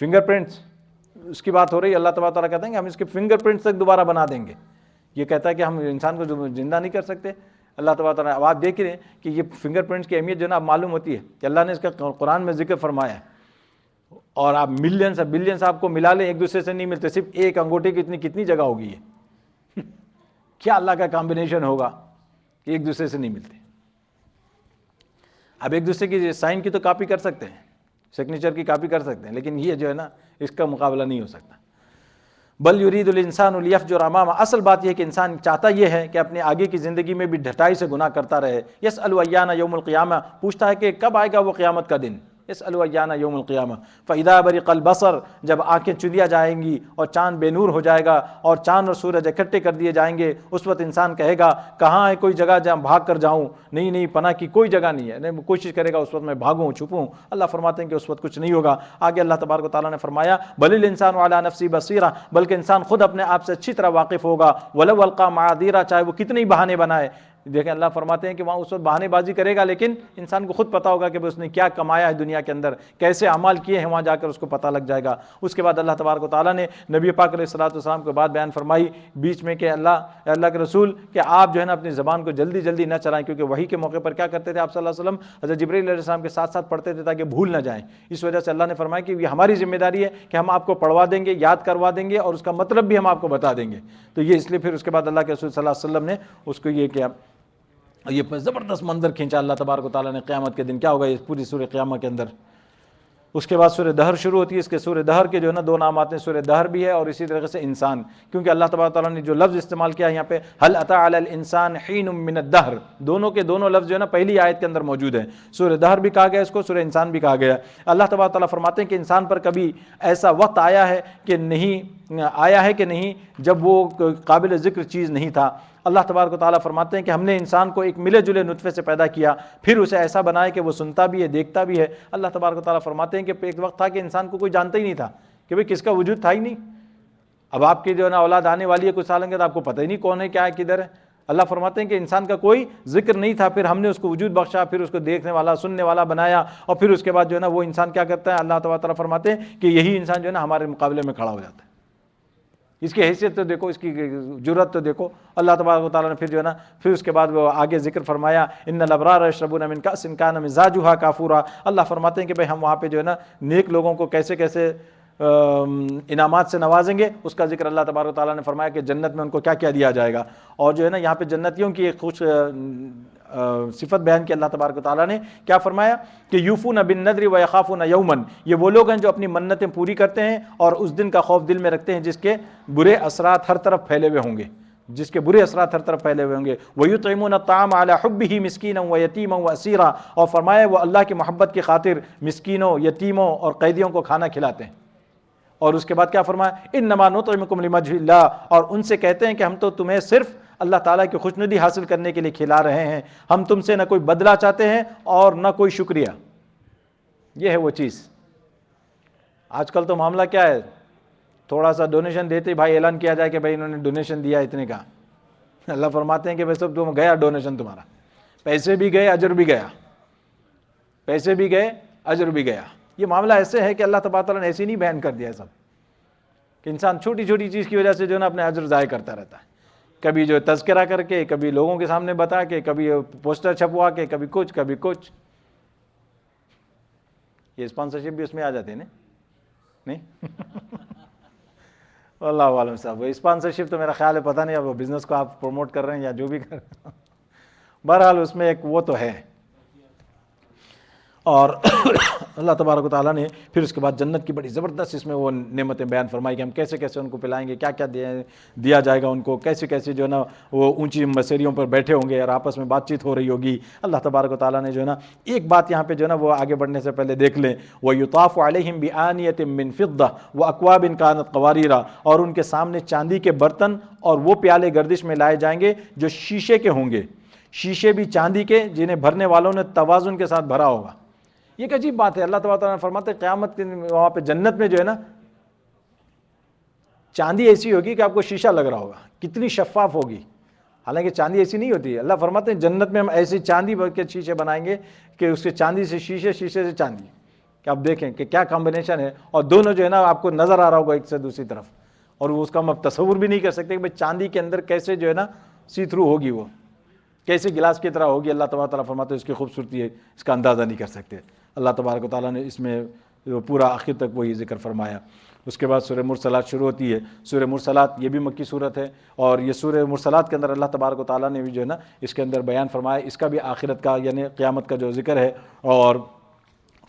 فنگر پرنٹس اس کی بات ہو رہی ہے. اللہ تبارک تعالیٰ کہتے ہیں کہ ہم اس کے فنگر پرنٹس تک دوبارہ بنا دیں گے. یہ کہتا ہے کہ ہم انسان کو زندہ نہیں کر سکتے. اللہ تبارک تعالیٰ، اب آپ دیکھ رہے ہیں کہ یہ فنگر پرنٹس کی اہمیت جو ہے نا اب معلوم ہوتی ہے کہ اللہ نے اس کا قرآن میں ذکر فرمایا ہے. اور آپ ملینس بلینس آپ کو ملا لیں، ایک دوسرے سے نہیں ملتے، صرف ایک انگوٹھے کی کتنی جگہ ہوگی ہے. کیا اللہ کا کمبینیشن ہوگا کہ ایک دوسرے سے نہیں ملتے. اب ایک دوسرے کی سائن کی تو کاپی کر سکتے ہیں، سگنیچر کی کاپی کر سکتے ہیں، لیکن یہ جو ہے نا اس کا مقابلہ نہیں ہو سکتا. بل یرید الانسان لیفجر امامہ، اصل بات یہ ہے کہ انسان چاہتا یہ ہے کہ اپنے آگے کی زندگی میں بھی ڈھٹائی سے گناہ کرتا رہے. یسأل ایان یوم القیامہ، پوچھتا ہے کہ کب آئے گا وہ قیامت کا دن. یسأل ایان یوم القیامہ فاذا برق البصر، جب آنکھیں چلیا جائیں گی اور چاند بے نور ہو جائے گا اور چاند اور سورج اکٹھے کر دیے جائیں گے، اس وقت انسان کہے گا کہاں ہے کوئی جگہ جہاں بھاگ کر جاؤں؟ نہیں، پناہ کی کوئی جگہ نہیں ہے. نہیں، کوشش کرے گا اس وقت میں بھاگوں چھپوں. اللہ فرماتے ہیں کہ اس وقت کچھ نہیں ہوگا. آگے اللہ تبارک و تعالیٰ نے فرمایا بل الانسان علی نفسی بصیرہ، بلکہ انسان خود اپنے آپ سے اچھی طرح واقف ہوگا. ولو القی معاذیرہ، چاہے وہ کتنے بہانے بنائے. دیکھیں اللہ فرماتے ہیں کہ وہاں اس وقت بہانے بازی کرے گا، لیکن انسان کو خود پتا ہوگا کہ اس نے کیا کمایا ہے دنیا کے اندر، کیسے اعمال کیے ہیں، وہاں جا کر اس کو پتہ لگ جائے گا. اس کے بعد اللہ تبارک و تعالیٰ نے نبی پاک علیہ الصلوۃ والسلام کے بعد بیان فرمائی بیچ میں کہ اللہ کے رسول کہ آپ جو ہے نا اپنی زبان کو جلدی نہ چلائیں، کیونکہ وحی کے موقع پر کیا کرتے تھے آپ صلی اللہ علیہ وسلم؟ حضرت جبرائیل علیہ السلام کے ساتھ ساتھ پڑھتے تھے تاکہ بھول نہ جائیں. اس وجہ سے اللہ نے فرمایا کہ یہ ہماری ذمہ داری ہے کہ ہم آپ کو پڑھوا دیں گے، یاد کروا دیں گے، اور اس کا مطلب بھی ہم آپ کو بتا دیں گے. تو یہ اس لیے پھر اس کے بعد اللہ کے رسول صلی اللہ علیہ وسلم نے اس کو یہ کیا، یہ زبردست منظر کھینچا اللہ تبارک و تعالیٰ نے قیامت کے دن کیا ہوگا اس پوری سورہ قیامہ کے اندر. اس کے بعد سورہ دہر شروع ہوتی ہے. اس کے سورہ دہر کے جو ہے نا 2 نام آتے ہیں, سورہ دہر بھی ہے اور اسی طریقے سے انسان, کیونکہ اللہ تبارک تعالیٰ نے جو لفظ استعمال کیا یہاں پہ هل اتى على الانسان حين من الدهر, دونوں کے دونوں لفظ جو ہے نا پہلی آیت کے اندر موجود ہیں. سورہ دہر بھی کہا گیا اس کو, سورہ انسان بھی کہا گیا. اللہ تبارک تعالیٰ فرماتے ہیں کہ انسان پر کبھی ایسا وقت آیا ہے کہ نہیں جب وہ قابل ذکر چیز نہیں تھا. اللہ تبارک و تعالیٰ فرماتے ہیں کہ ہم نے انسان کو ایک ملے جلے نطفے سے پیدا کیا, پھر اسے ایسا بنایا کہ وہ سنتا بھی ہے, دیکھتا بھی ہے. اللہ تبارک و تعالیٰ فرماتے ہیں کہ ایک وقت تھا کہ انسان کو کوئی جانتا ہی نہیں تھا کہ بھئی کس کا وجود تھا ہی نہیں. اب آپ کی جو ہے نا اولاد آنے والی ہے کچھ سالوں کے, تو آپ کو پتہ ہی نہیں کون ہے, کیا ہے, کدھر ہے. اللہ فرماتے ہیں کہ انسان کا کوئی ذکر نہیں تھا, پھر ہم نے اس کو وجود بخشا, پھر اس کو دیکھنے والا سننے والا بنایا, اور پھر اس کے بعد جو ہے نا وہ انسان کیا کرتا ہے. اللہ تعالیٰ فرماتے ہیں کہ یہی انسان جو ہے نا ہمارے مقابلے میں کھڑا ہو جاتا ہے. اس کی حیثیت تو دیکھو, اس کی جرت تو دیکھو. اللہ تبارک و تعالیٰ نے پھر جو ہے نا پھر اس کے بعد وہ آگے ذکر فرمایا ان الابرار یشربون من کأس کان مزاجها کافورا. اللہ فرماتے ہیں کہ بھئی ہم وہاں پہ جو ہے نا نیک لوگوں کو کیسے کیسے انعامات سے نوازیں گے. اس کا ذکر اللہ تبارک و تعالیٰ نے فرمایا کہ جنت میں ان کو کیا کیا دیا جائے گا. اور جو ہے نا یہاں پہ جنتیوں کی ایک خوش صفت بیان کی اللہ تبارک و تعالیٰ نے, کیا فرمایا کہ یوفون بالنذر ویخافون یوما, یہ وہ لوگ ہیں جو اپنی منتیں پوری کرتے ہیں اور اس دن کا خوف دل میں رکھتے ہیں جس کے برے اثرات ہر طرف پھیلے ہوئے ہوں گے, وَيُطْعِمُونَ الطَّعَامَ عَلَى حُبِّهِ مِسْكِينًا وَيَتِيمًا وَأَسِيرًا, اور فرمایا وہ اللہ کی محبت کی خاطر مسکینوں, یتیموں اور قیدیوں کو کھانا کھلاتے ہیں. اور اس کے بعد کیا فرمایا انما نطعمکم لوجہ اللہ, اور ان سے کہتے ہیں کہ ہم تو تمہیں صرف اللہ تعالیٰ کی خوشنودی حاصل کرنے کے لیے کھلا رہے ہیں, ہم تم سے نہ کوئی بدلہ چاہتے ہیں اور نہ کوئی شکریہ. یہ ہے وہ چیز. آج کل تو معاملہ کیا ہے, تھوڑا سا ڈونیشن دیتے بھائی اعلان کیا جائے کہ بھائی انہوں نے ڈونیشن دیا اتنے کا. اللہ فرماتے ہیں کہ بھائی سب تم گیا ڈونیشن تمہارا, پیسے بھی گئے اجر بھی گیا, پیسے بھی گئے اجر بھی گیا. یہ معاملہ ایسے ہے کہ اللہ تبارک تعالیٰ نے ایسے نہیں بیان کر دیا ہے سب, کہ انسان چھوٹی چھوٹی چیز کی وجہ سے جو ہے نا اپنے اجر ضائع کرتا رہتا ہے. کبھی جو تذکرہ کر کے, کبھی لوگوں کے سامنے بتا کے, کبھی پوسٹر چھپوا کے, کبھی کچھ کبھی کچھ. یہ اسپانسرشپ بھی اس میں آ جاتے ہیں نہیں اللہ عالم صاحب. اسپانسرشپ تو میرا خیال ہے پتہ نہیں اب بزنس کو آپ پروموٹ کر رہے ہیں یا جو بھی کر رہے ہیں, بہرحال اس میں ایک وہ تو ہے. اور اللہ تبارک و تعالیٰ نے پھر اس کے بعد جنت کی بڑی زبردست اس میں وہ نعمتیں بیان فرمائی کہ ہم کیسے کیسے ان کو پلائیں گے, کیا کیا دیا جائے گا ان کو, کیسے کیسے جو ہے نا وہ اونچی مسیریوں پر بیٹھے ہوں گے اور آپس میں بات چیت ہو رہی ہوگی. اللہ تبارک و تعالیٰ نے جو ہے نا ایک بات یہاں پہ جو ہے نا وہ آگے بڑھنے سے پہلے دیکھ لیں, وَيُطَافُ عَلَيْهِمْ بِآنِيَةٍ مِّن فِضَّةٍ وَأَكْوَابٍ كَانَتْ قَوَارِيرَ, اور ان کے سامنے چاندی کے برتن اور وہ پیالے گردش میں لائے جائیں گے جو شیشے کے ہوں گے, شیشے بھی چاندی کے جنہیں بھرنے والوں نے توازن کے ساتھ بھرا ہوگا. یہ ایک عجیب بات ہے. اللہ تبارک تعالیٰ نے فرماتے ہیں قیامت کے وہاں پہ جنت میں جو ہے نا چاندی ایسی ہوگی کہ آپ کو شیشہ لگ رہا ہوگا, کتنی شفاف ہوگی. حالانکہ چاندی ایسی نہیں ہوتی ہے. اللہ فرماتے ہیں جنت میں ہم ایسی چاندی کے شیشے بنائیں گے کہ اس کے چاندی سے شیشے, شیشے سے چاندی, کہ آپ دیکھیں کہ کیا کمبینیشن ہے. اور دونوں جو ہے نا آپ کو نظر آ رہا ہوگا ایک سے دوسری طرف, اور وہ اس کا ہم اب تصور بھی نہیں کر سکتے کہ بھائی چاندی کے اندر کیسے جو ہے نا سی تھرو ہوگی, وہ کیسے گلاس کی طرح ہوگی. اللہ تبارک تعالیٰ فرماتے ہیں اس کی خوبصورتی ہے, اس کا اندازہ نہیں کر سکتے. اللہ تبارک و تعالیٰ نے اس میں پورا آخر تک وہی ذکر فرمایا. اس کے بعد سورہ مرسلات شروع ہوتی ہے. سورہ مرسلات یہ بھی مکی صورت ہے, اور یہ سورہ مرسلات کے اندر اللہ تبارک و تعالیٰ نے بھی جو ہے نا اس کے اندر بیان فرمایا, اس کا بھی آخرت کا یعنی قیامت کا جو ذکر ہے. اور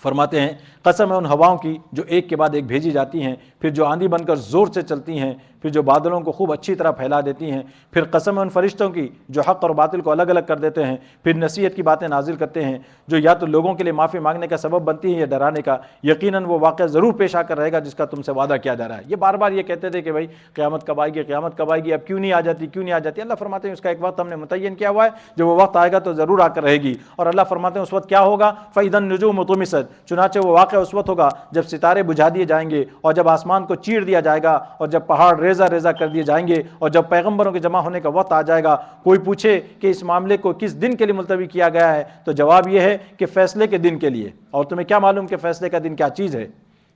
فرماتے ہیں قسم ہے ان ہواؤں کی جو ایک کے بعد ایک بھیجی جاتی ہیں, پھر جو آندھی بن کر زور سے چلتی ہیں, پھر جو بادلوں کو خوب اچھی طرح پھیلا دیتی ہیں, پھر قسم ہے ان فرشتوں کی جو حق اور باطل کو الگ الگ کر دیتے ہیں, پھر نصیحت کی باتیں نازل کرتے ہیں جو یا تو لوگوں کے لیے معافی مانگنے کا سبب بنتی ہیں یا ڈرانے کا. یقیناً وہ واقعہ ضرور پیش آ کر رہے گا جس کا تم سے وعدہ کیا جا رہا ہے. یہ بار بار یہ کہتے تھے کہ بھائی قیامت کب آئے گی, قیامت کب آئے گی, اب کیوں نہیں آ جاتی, کیوں نہیں آ جاتی. اللہ فرماتے ہیں اس کا ایک وقت ہم نے متعین کیا ہوا ہے, جب وہ وقت آئے گا تو ضرور آ کر رہے گی. اور اللہ فرماتے ہیں اس وقت کیا ہوگا, فَإِذَا النُّجُومُ طُمِسَتْ, چنانچہ وہ واقعہ اس وقت ہوگا جب ستارے بجھا دیے جائیں گے, اور جب آسمان کو چیر دیا جائے گا, اور جب پہاڑ ریزہ ریزہ کر دیے جائیں گے, اور جب پیغمبروں کے جمع ہونے کا وقت آ جائے گا. کوئی پوچھے کہ اس معاملے کو کس دن کے لیے ملتوی کیا گیا ہے, تو جواب یہ ہے کہ فیصلے کے دن کے لیے. اور تمہیں کیا معلوم کہ فیصلے کا دن کیا چیز ہے.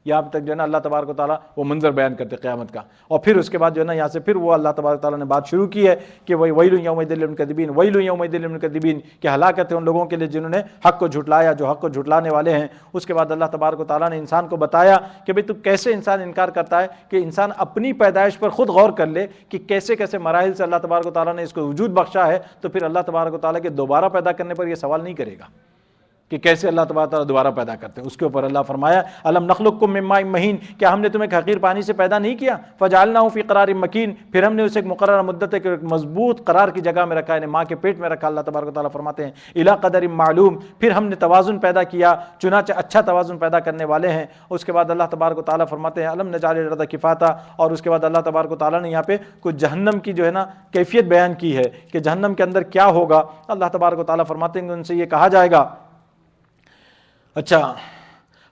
یہاں تک جو ہے نا اللہ تبارک و تعالیٰ وہ منظر بیان کرتے قیامت کا. اور پھر اس کے بعد جو ہے نا یہاں سے پھر وہ اللہ تبارک و تعالیٰ نے بات شروع کی ہے کہ ویل یومئذ للمکذبین, ویل یومئذ للمکذبین, کہ ہلاکت ہے ان لوگوں کے لیے جنہوں نے حق کو جھٹلایا, جو حق کو جھٹلانے والے ہیں. اس کے بعد اللہ تبارک و تعالیٰ نے انسان کو بتایا کہ بھئی تو کیسے انسان انکار کرتا ہے, کہ انسان اپنی پیدائش پر خود غور کر لے کہ کیسے کیسے مراحل سے اللہ تبارک و تعالیٰ نے اس کو وجود بخشا ہے, تو پھر اللہ تبارک و تعالیٰ کے دوبارہ پیدا کرنے پر یہ سوال نہیں کرے گا کہ کیسے اللہ تبارک تعالیٰ دوبارہ پیدا کرتے ہیں۔ اس کے اوپر اللہ فرمایا الم نخلقکم من ماء مہین، کیا ہم نے تمہیں حقیر پانی سے پیدا نہیں کیا؟ فجعلناہ فی قرار مکین، پھر ہم نے اسے ایک مقررہ مدت ایک مضبوط قرار کی جگہ میں رکھا، یعنی ماں کے پیٹ میں رکھا۔ اللہ تبارک تعالیٰ فرماتے ہیں الی قدر معلوم، پھر ہم نے توازن پیدا کیا، چنانچہ اچھا توازن پیدا کرنے والے ہیں۔ اس کے بعد اللہ تبارک تعالیٰ فرماتے ہیں الم نجعل الارض کفاتا، اور اس کے بعد اللہ تبارک تعالیٰ نے یہاں پہ کچھ جہنم کی جو ہے نا کیفیت بیان کی ہے کہ جہنم کے اندر کیا ہوگا۔ اللہ تبارک تعالیٰ فرماتے ہیں کہ ان سے یہ کہا جائے گا اچھا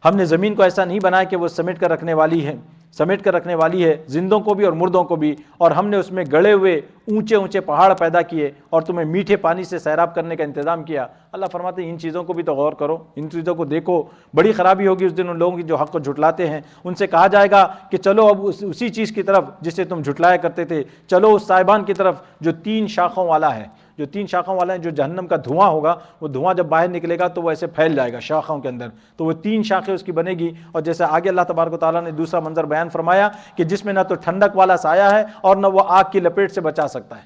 ہم نے زمین کو ایسا نہیں بنایا کہ وہ سمیٹ کر رکھنے والی ہے زندوں کو بھی اور مردوں کو بھی، اور ہم نے اس میں گڑے ہوئے اونچے اونچے پہاڑ پیدا کیے اور تمہیں میٹھے پانی سے سیراب کرنے کا انتظام کیا۔ اللہ فرماتے ہیں ان چیزوں کو بھی تو غور کرو، ان چیزوں کو دیکھو۔ بڑی خرابی ہوگی اس دن ان لوگوں کی جو حق کو جھٹلاتے ہیں۔ ان سے کہا جائے گا کہ چلو اب اسی چیز کی طرف جسے تم جھٹلایا کرتے تھے، چلو اس صاحبان کی طرف جو 3 شاخوں والا ہے، جو 3 شاخوں والا ہے، جو جہنم کا دھواں ہوگا، وہ دھواں جب باہر نکلے گا تو وہ ایسے پھیل جائے گا شاخوں کے اندر، تو وہ 3 شاخیں اس کی بنے گی۔ اور جیسے آگے اللہ تبارک و تعالیٰ نے دوسرا منظر بیان فرمایا کہ جس میں نہ تو ٹھنڈک والا سایہ ہے اور نہ وہ آگ کی لپیٹ سے بچا سکتا ہے،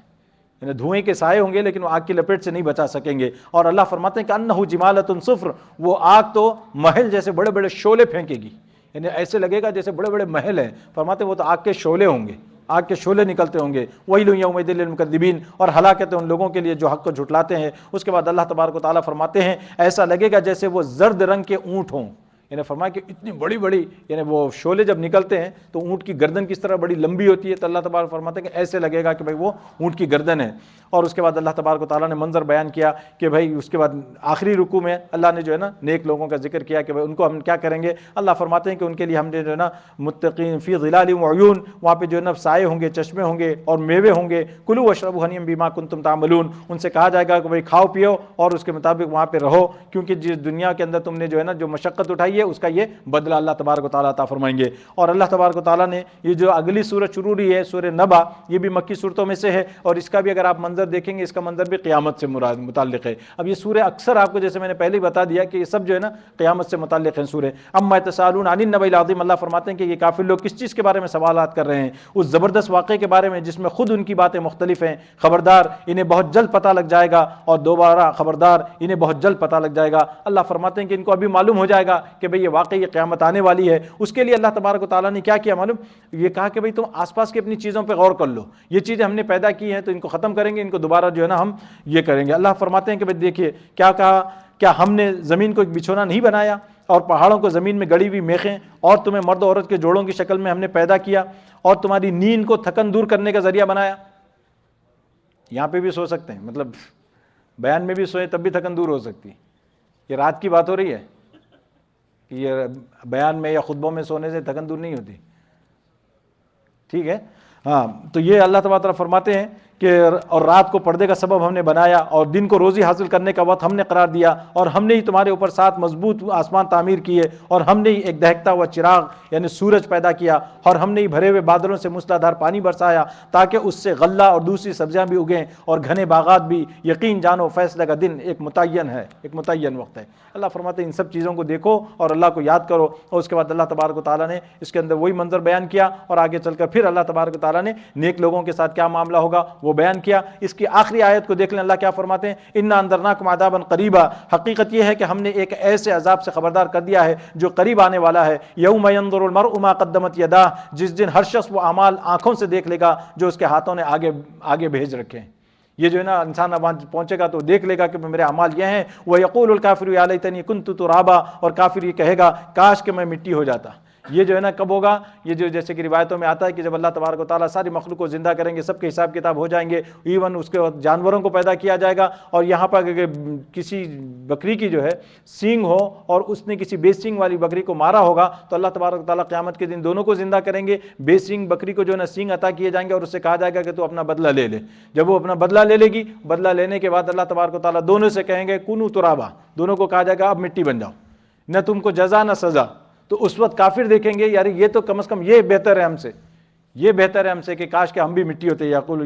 یعنی دھوئیں کے سائے ہوں گے لیکن وہ آگ کی لپیٹ سے نہیں بچا سکیں گے۔ اور اللہ فرماتے ہیں کہ انہ جمالۃ صفر، وہ آگ تو محل جیسے بڑے بڑے شعلے پھینکے گی، یعنی ایسے لگے گا جیسے بڑے بڑے محل ہیں۔ فرماتے ہیں وہ تو آگ کے شعلے ہوں گے، آگ کے شعلے نکلتے ہوں گے۔ ویل یومئذ للمکذبین، اور ہلاکت ان لوگوں کے لیے جو حق کو جھٹلاتے ہیں۔ اس کے بعد اللہ تبارک و تعالیٰ فرماتے ہیں ایسا لگے گا جیسے وہ زرد رنگ کے اونٹ ہوں، یعنی فرمایا کہ اتنی بڑی بڑی، یعنی وہ شعلے جب نکلتے ہیں تو اونٹ کی گردن کس طرح بڑی لمبی ہوتی ہے، تو اللہ تبارک فرماتے ہیں کہ ایسے لگے گا کہ بھائی وہ اونٹ کی گردن ہے۔ اور اس کے بعد اللہ تبارک و تعالیٰ نے منظر بیان کیا کہ بھائی اس کے بعد آخری رکوع میں اللہ نے جو ہے نا نیک لوگوں کا ذکر کیا کہ بھائی ان کو ہم کیا کریں گے۔ اللہ فرماتے ہیں کہ ان کے لیے ہم نے جو ہے نا متقین فی ظلال وعیون، وہاں پہ جو ہے نا سائے ہوں گے، چشمے ہوں گے اور میوے ہوں گے۔ کلوا واشربوا ہنیئا بما کنتم تعملون، ان سے کہا جائے گا کہ بھائی کھاؤ پیو اور اس کے مطابق وہاں پہ رہو، کیونکہ جس دنیا کے اندر تم نے جو ہے نا جو مشقت اٹھائی ہے اس کا یہ بدلہ اللہ تبارک و تعالیٰ عطا فرمائیں گے۔ اور اللہ تبارک و تعالیٰ نے یہ جو اگلی سورت شروع ہوئی ہے سورہ نبا، یہ بھی مکی صورتوں میں سے ہے، اور اس کا بھی اگر آپ منظر دیکھیں گے اس کا منظر بھی قیامت سے متعلق ہے۔ اب یہ سورہ اکثر آپ کو جیسے میں نے پہلے ہی بتا دیا کہ یہ سب جو ہے نا قیامت سے متعلق ہیں سورہ۔ اما یتساءلون عن النبأ العظیم، اللہ فرماتے ہیں کہ یہ کافر لوگ کس چیز کے بارے میں سوالات کر رہے ہیں؟ اس زبردست واقعے کے بارے میں جس میں خود ان کی باتیں مختلف ہیں۔ خبردار انہیں بہت جلد پتہ لگ جائے گا، اور دوبارہ خبردار انہیں بہت جلد پتہ لگ جائے گا۔ اللہ فرماتے ہیں کہ ان کو ابھی معلوم ہو جائے گا کہ بھئی یہ واقعی یہ قیامت آنے والی ہے۔ اس کے لیے اللہ تبارک و تعالیٰ نے کیا کیا معلوم؟ یہ کہا کہ بھئی تم آس پاس کی اپنی چیزوں پہ غور کر لو، یہ چیزیں ہم نے پیدا کی ہیں تو ان کو ختم کریں گے، ان کو دوبارہ جو ہے نا ہم یہ کریں گے۔ اللہ فرماتے ہیں کہ بھئی دیکھیے کیا کہا، کیا ہم نے زمین کو ایک بچھونا نہیں بنایا اور پہاڑوں کو زمین میں گڑی ہوئی میخیں، اور تمہیں مرد و عورت کے جوڑوں کی شکل میں ہم نے پیدا کیا، اور تمہاری نیند کو تھکن دور کرنے کا ذریعہ بنایا۔ یہاں پہ بھی سو سکتے ہیں، مطلب بیان میں بھی سوئیں تب بھی تھکن دور ہو سکتی ہے۔ یہ رات کی بات ہو رہی ہے کہ یہ بیان میں یا خطبوں میں سونے سے تھکن دور نہیں ہوتی، ٹھیک ہے۔ ہاں تو یہ اللہ تبارک فرماتے ہیں کہ اور رات کو پردے کا سبب ہم نے بنایا، اور دن کو روزی حاصل کرنے کا وقت ہم نے قرار دیا، اور ہم نے ہی تمہارے اوپر 7 مضبوط آسمان تعمیر کیے، اور ہم نے ہی ایک دہکتا ہوا چراغ یعنی سورج پیدا کیا، اور ہم نے ہی بھرے ہوئے بادلوں سے موسلا دھار پانی برسایا تاکہ اس سے غلہ اور دوسری سبزیاں بھی اگیں اور گھنے باغات بھی۔ یقین جانو فیصلے کا دن ایک متعین ہے، ایک متعین وقت ہے۔ اللہ فرماتے ہیں ان سب چیزوں کو دیکھو اور اللہ کو یاد کرو۔ اور اس کے بعد اللہ تبارک و تعالیٰ نے اس کے اندر وہی منظر بیان کیا، اور آگے چل کر پھر اللہ تبارک و تعالیٰ نے نیک لوگوں کے ساتھ کیا معاملہ ہوگا وہ بیان کیا۔ اس کی آخری آیت کو دیکھ لیں، اللہ کیا فرماتے ہیں؟ انا انذرناکم عذابا قریبا، حقیقت یہ ہے کہ ہم نے ایک ایسے عذاب سے خبردار کر دیا ہے جو قریب آنے والا ہے۔ یوم ینظر المرء ما قدمت یداہ، جس دن ہر شخص وہ اعمال آنکھوں سے دیکھ لے گا جو اس کے ہاتھوں نے آگے بھیج رکھے ہیں۔ یہ جو ہے نا انسان وہاں پہنچے گا تو دیکھ لے گا کہ میرے اعمال یہ ہیں۔ وَيَقُولُ الْكَافِرُ يَا لَيْتَنِي كُنتُ تُرَابًا، اور کافر یہ کہے گا کاش کہ میں مٹی ہو جاتا۔ یہ جو ہے نا کب ہوگا؟ یہ جو جیسے کہ روایتوں میں آتا ہے کہ جب اللہ تبارک و تعالیٰ ساری مخلوق کو زندہ کریں گے، سب کے حساب کتاب ہو جائیں گے، ایون اس کے جانوروں کو پیدا کیا جائے گا، اور یہاں پر اگر کسی بکری کی جو ہے سینگ ہو اور اس نے کسی بے سینگ والی بکری کو مارا ہوگا تو اللہ تبارک و تعالیٰ قیامت کے دن دونوں کو زندہ کریں گے۔ بے سینگ بکری کو جو ہے نا سینگ عطا کیے جائیں گے اور اس سے کہا جائے گا کہ تو اپنا بدلہ لے لے۔ جب وہ اپنا بدلہ لے لے گی، بدلہ لینے کے بعد اللہ تبارک و تعالیٰ دونوں سے کہیں گے کونوا ترابا، دونوں کو کہا جائے گا اب مٹی بن جاؤ، نہ تم کو جزا نہ سزا۔ تو اس وقت کافر دیکھیں گے یار یہ تو کم از کم یہ بہتر ہے ہم سے، یہ بہتر ہے ہم سے کہ کاش کہ ہم بھی مٹی ہوتے۔ یقول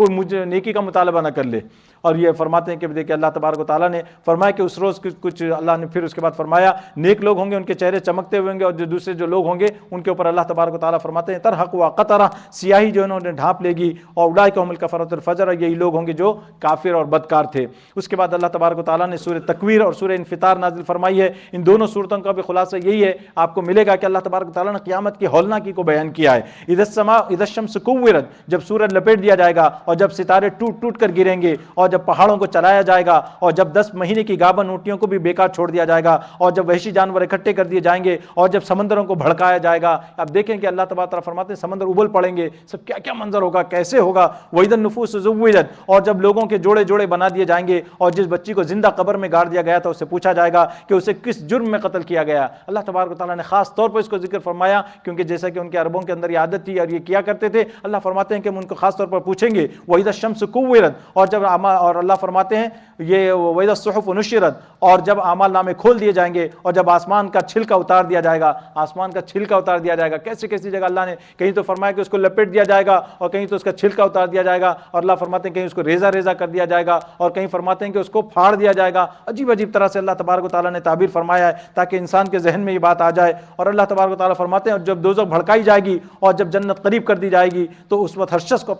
کوئی مجھے نیکی کا مطالبہ نہ کر لے. اور یہ فرماتے ہیں کہ دیکھیں اللہ تبارک و تعالیٰ نے فرمایا کہ اس روز کچھ اللہ نے پھر اس کے بعد فرمایا نیک لوگ ہوں گے ان کے چہرے چمکتے ہوئے ہوں گے، اور جو دوسرے جو لوگ ہوں گے ان کے اوپر اللہ تبارک و تعالیٰ فرماتے ہیں ترحقها قطرہ، سیاہی جو انہوں نے ڈھانپ لے گی، اور اولئک هم الکفرۃ الفجر، یہی لوگ ہوں گے جو کافر اور بدکار تھے. اس کے بعد اللہ تبارک و تعالیٰ نے سورہ تکویر اور سورہ انفطار نازل فرمائی ہے. ان دونوں صورتوں کا بھی خلاصہ یہی ہے، آپ کو ملے گا کہ اللہ تبارک و تعالیٰ نے قیامت کی ہولناکی کو بیان کیا ہے. اذا السماء اذا الشمس کورت، جب سورج لپیٹ دیا جائے گا اور جب ستارے ٹوٹ ٹوٹ کر گریں گے، اور جب پہاڑوں کو چلایا جائے گا، اور جب 10 مہینے کی گابن اونٹیوں کو بھی بیکار چھوڑ دیا جائے گا، اور جب وحشی جانور اکٹھے کر دیے جائیں گے، اور جب سمندروں کو بھڑکایا جائے گا. اب دیکھیں کہ اللہ تبارک و تعالیٰ فرماتے ہیں سمندر ابل پڑیں گے، سب کیا کیا منظر ہوگا، کیسے ہوگا. وَإِذَا النُّفُوسُ زُوِّجَتْ، اور جب لوگوں کے جوڑے جوڑے بنا دیے جائیں گے، اور جس بچی کو زندہ قبر میں گاڑ دیا گیا تھا اس سے پوچھا جائے گا کہ اسے کس جرم میں قتل کیا گیا. اللہ تبارک و تعالیٰ نے خاص طور پر اس کو ذکر فرمایا کیونکہ جیسا کہ ان کے عربوں کے اندر یہ عادت تھی اور یہ کیا کرتے تھے. اللہ فرماتے ہیں کہ ہم ان کو خاص طور پر پوچھیں گے. وَإِذَا الشَّمْسُ كُوِّرَتْ، اور جب اور اللہ فرماتے ہیں یہ وَإِذَا الصُّحُفُ نُشِّرَتْ، اور جب اعمال نامے کھول دیے جائیں گے، اور جب آسمان کا چھلکا اتار دیا جائے گا. آسمان کا چھلکا اتار دیا جائے گا، کیسی کیسی جگہ اللہ نے کہیں تو فرمایا کہ اس کو لپیٹ دیا جائے گا، اور کہیں تو اس کا چھلکا اتار دیا جائے گا، اور اللہ فرماتے ہیں کہیں اس کو ریزہ ریزہ کر دیا جائے گا، اور کہیں فرماتے ہیں کہ اس کو پھاڑ دیا جائے گا. عجیب عجیب طرح سے اللہ تبارک و تعالیٰ نے تعبیر فرمایا ہے تاکہ انسان کے ذہن میں یہ بات آ جائے. اور اللہ تبارک و تعالیٰ فرماتے ہیں اور جب دوزخ بھڑکائی جائے گی اور جب جنت قریب کر دی جائے گی تو اس وقت ہر شخص کو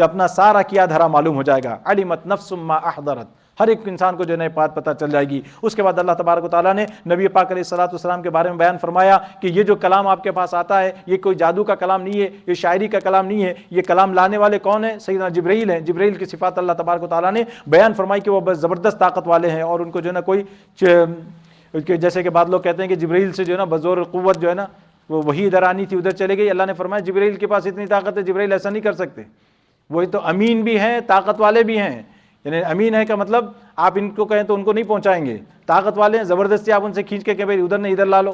اپنا سارا کیا دھرا معلوم ہو جائے گا. علمت نفس ما احضرت، ہر ایک انسان کو جو نئے بات پتہ چل جائے گی. اس کے بعد اللہ تبارک و تعالیٰ نے نبی پاک علیہ الصلوۃ والسلام کے بارے میں بیان فرمایا کہ یہ جو کلام آپ کے پاس آتا ہے یہ کوئی جادو کا کلام نہیں ہے، یہ شاعری کا کلام نہیں ہے. یہ کلام لانے والے کون ہیں؟ سیدنا جبرائیل ہیں. جبرائیل کی صفات اللہ تبارک و تعالیٰ نے بیان فرمائی کہ وہ بس زبردست طاقت والے ہیں، اور ان کو جو ہے نا کوئی جیسے کہ بعض لوگ کہتے ہیں کہ جبرائیل سے جو ہے نا بزور قوت جو ہے نا وہ وہی ادھر آنی تھی ادھر چلے گئی. اللہ نے فرمایا جبرائیل کے پاس اتنی طاقت ہے، جبرائیل ایسا نہیں کر سکتے. وہی تو امین بھی ہیں، طاقت والے بھی ہیں. یعنی امین ہے کا مطلب آپ ان کو کہیں تو ان کو نہیں پہنچائیں گے. طاقت والے ہیں، زبردستی آپ ان سے کھینچ کے کہ بھائی ادھر نہیں ادھر لا لو،